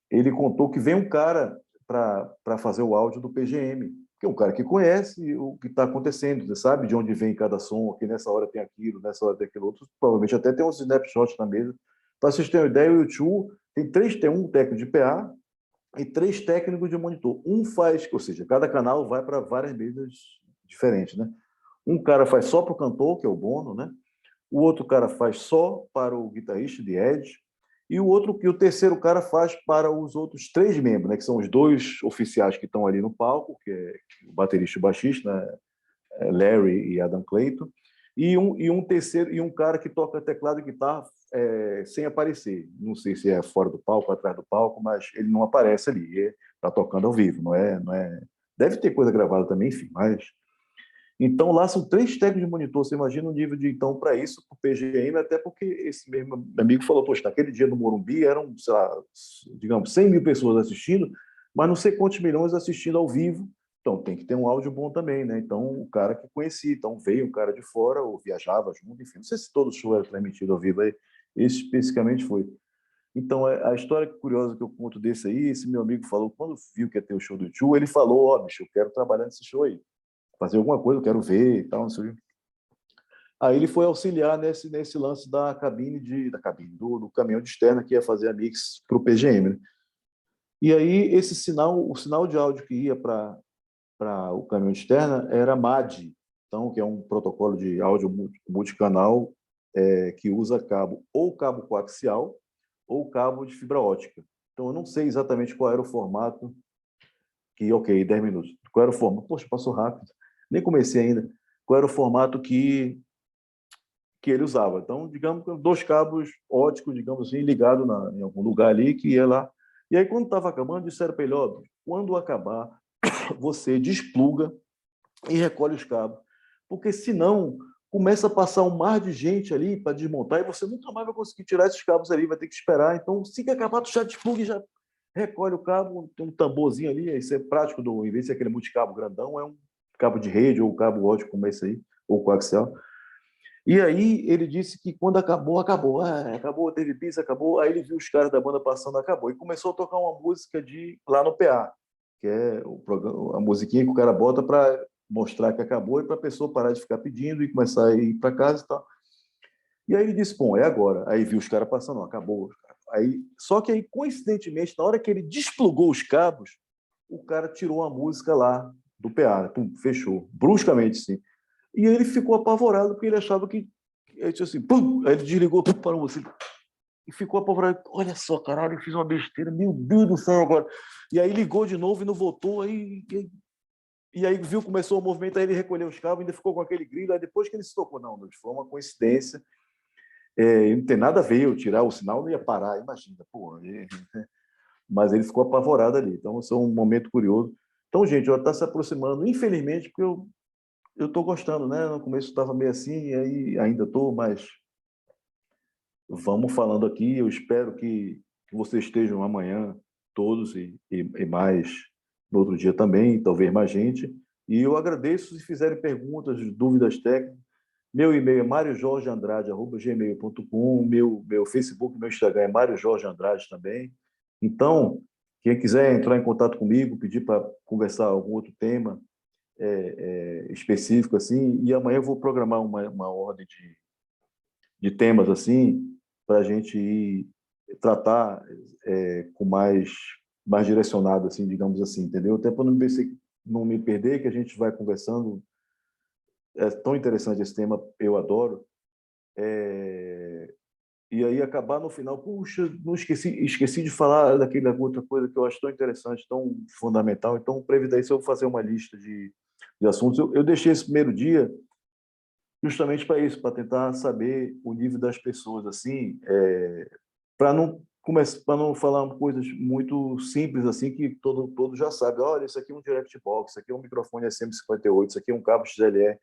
Ele contou que vem um cara para fazer o áudio do PGM, que é um cara que conhece o que está acontecendo, sabe de onde vem cada som, que nessa hora tem aquilo, nessa hora tem aquilo outro, provavelmente até tem uns snapshots na mesa. Para vocês terem uma ideia, o U2 tem um técnico de PA e 3 técnicos de monitor. Ou seja, cada canal vai para várias mesas diferentes, né? Um cara faz só para o cantor, que é o Bono, né? O outro cara faz só para o guitarrista de Edge, e o terceiro cara faz para os outros 3 membros, né? Que são os 2 oficiais que estão ali no palco, que é o baterista e o baixista, né? Larry e Adam Clayton, e um terceiro, e um cara que toca teclado e guitarra sem aparecer. Não sei se é fora do palco, atrás do palco, mas ele não aparece ali, está tocando ao vivo, não é. Deve ter coisa gravada também, enfim, mas. Então, lá são 3 técnicos de monitor, você imagina o nível de, então, para isso, para o PGM, até porque esse mesmo amigo falou, poxa, naquele dia no Morumbi eram, sei lá, digamos, 100 mil pessoas assistindo, mas não sei quantos milhões assistindo ao vivo. Então, tem que ter um áudio bom também, né? Então, o cara que conhecia, então veio um cara de fora, ou viajava junto, enfim, não sei se todo show era transmitido ao vivo, aí, esse especificamente foi. Então, a história curiosa que eu conto desse aí, esse meu amigo falou, quando viu que ia ter o show do U2, ele falou, bicho, eu quero trabalhar nesse show aí, fazer alguma coisa, eu quero ver e tal, não sei o quê. Aí ele foi auxiliar nesse lance da cabine, do caminhão de externa que ia fazer a mix para o PGM, né? E aí esse sinal, o sinal de áudio que ia para o caminhão de externa era MAD, então, que é um protocolo de áudio multicanal que usa cabo coaxial ou cabo de fibra ótica. Então, eu não sei exatamente qual era o formato ok, 10 minutos. Qual era o formato? Poxa, passou rápido. Nem comecei ainda. Qual era o formato que ele usava? Então, digamos, 2 cabos óticos, digamos assim, ligados em algum lugar ali, que ia lá. E aí, quando estava acabando, disseram para ele, quando acabar, você despluga e recolhe os cabos. Porque, senão, começa a passar um mar de gente ali para desmontar e você nunca mais vai conseguir tirar esses cabos ali, vai ter que esperar. Então, assim que acabar, tu já despluga e já recolhe o cabo, tem um tamborzinho ali, isso é prático, em vez de ser aquele multicabo grandão, é um cabo de rede ou cabo ótico como esse aí, ou coaxial. E aí ele disse que quando acabou, acabou, teve pizza, acabou, aí ele viu os caras da banda passando, acabou, e começou a tocar uma música lá no PA, que é a musiquinha que o cara bota para mostrar que acabou e para a pessoa parar de ficar pedindo e começar a ir para casa e tal. E aí ele disse, bom, é agora. Aí viu os caras passando, acabou. Só que aí, coincidentemente, na hora que ele desplugou os cabos, o cara tirou a música lá do PA, né? Pum, fechou, bruscamente, sim. E ele ficou apavorado, porque ele achava que... Ele disse assim, pum! Aí ele desligou, pum, parou assim, e ficou apavorado. Olha só, caralho, eu fiz uma besteira, meu Deus do céu agora. E aí ligou de novo e não voltou, e aí viu, começou o movimento, aí ele recolheu os cabos, ainda ficou com aquele grilo, aí depois que ele se tocou, não, foi uma coincidência, não tem nada a ver, eu tirar o sinal, não ia parar, imagina, porra. Mas ele ficou apavorado ali, então isso é um momento curioso. Então, gente, está se aproximando, infelizmente, porque eu estou gostando, né? No começo estava meio assim, e aí ainda estou, mas vamos falando aqui. Eu espero que vocês estejam amanhã todos e mais no outro dia também, talvez mais gente. E eu agradeço se fizerem perguntas, dúvidas técnicas. Meu e-mail é mariojorgeandrade@gmail.com, meu Facebook, meu Instagram é Mário Jorge Andrade também. Então, quem quiser entrar em contato comigo, pedir para conversar algum outro tema específico assim, e amanhã eu vou programar uma ordem de temas assim para a gente ir tratar com mais direcionado, assim, digamos assim, entendeu? Até para não me perder, que a gente vai conversando. É tão interessante esse tema, eu adoro. E aí acabar no final, puxa, não esqueci de falar daquela outra coisa que eu acho tão interessante, tão fundamental. Então, para evitar isso, eu vou fazer uma lista de assuntos. Eu deixei esse primeiro dia justamente para isso, para tentar saber o nível das pessoas, assim, para não falar coisas muito simples assim que todo já sabe. Olha, isso aqui é um direct box, isso aqui é um microfone SM58, isso aqui é um cabo XLR.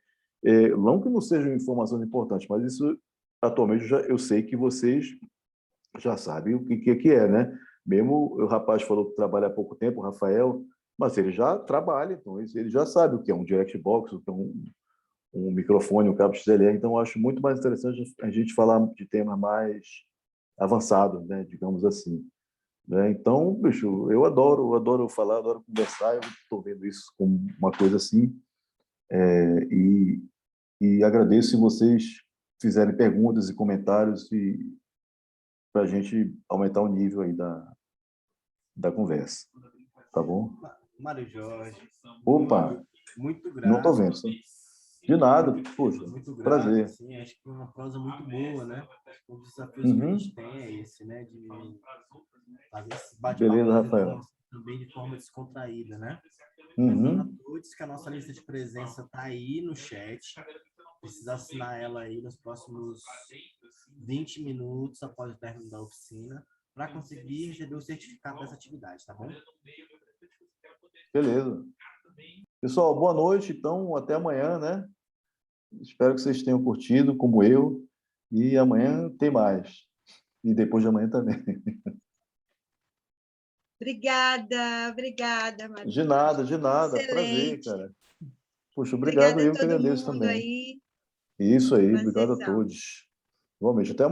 Não que não sejam informações importantes, mas isso atualmente eu sei que vocês já sabem o que é, né? Mesmo o rapaz falou que trabalha há pouco tempo, o Rafael, mas ele já trabalha, então ele já sabe o que é um direct box, o que é um microfone, um cabo XLR. Então eu acho muito mais interessante a gente falar de temas mais avançados, né? Digamos assim. Né? Então, bicho, eu adoro falar, adoro conversar. Eu estou vendo isso como uma coisa assim. E agradeço se vocês fizerem perguntas e comentários para a gente aumentar o nível aí da conversa. Tá bom? Mário Jorge. Opa! Muito grato. Não estou vendo. De nada, poxa, muito grato, prazer. Assim, acho que é uma prosa muito boa, né? Um dos desafios que a gente tem é esse, né? De fazer esse bate-papo Rafael. também de forma descontraída, né? Uhum. Lembrando a todos que a nossa lista de presença está aí no chat. Precisa assinar ela aí nos próximos 20 minutos após o término da oficina para conseguir receber o certificado dessa atividade, tá bom? Beleza. Pessoal, boa noite. Então, até amanhã, né? Espero que vocês tenham curtido, como eu. E amanhã tem mais. E depois de amanhã também. Obrigada, Maria. De nada. Excelente. Prazer, cara. Poxa, obrigado. Eu que agradeço também. Aí. Isso aí. Obrigado a todos. Igualmente. Até amanhã.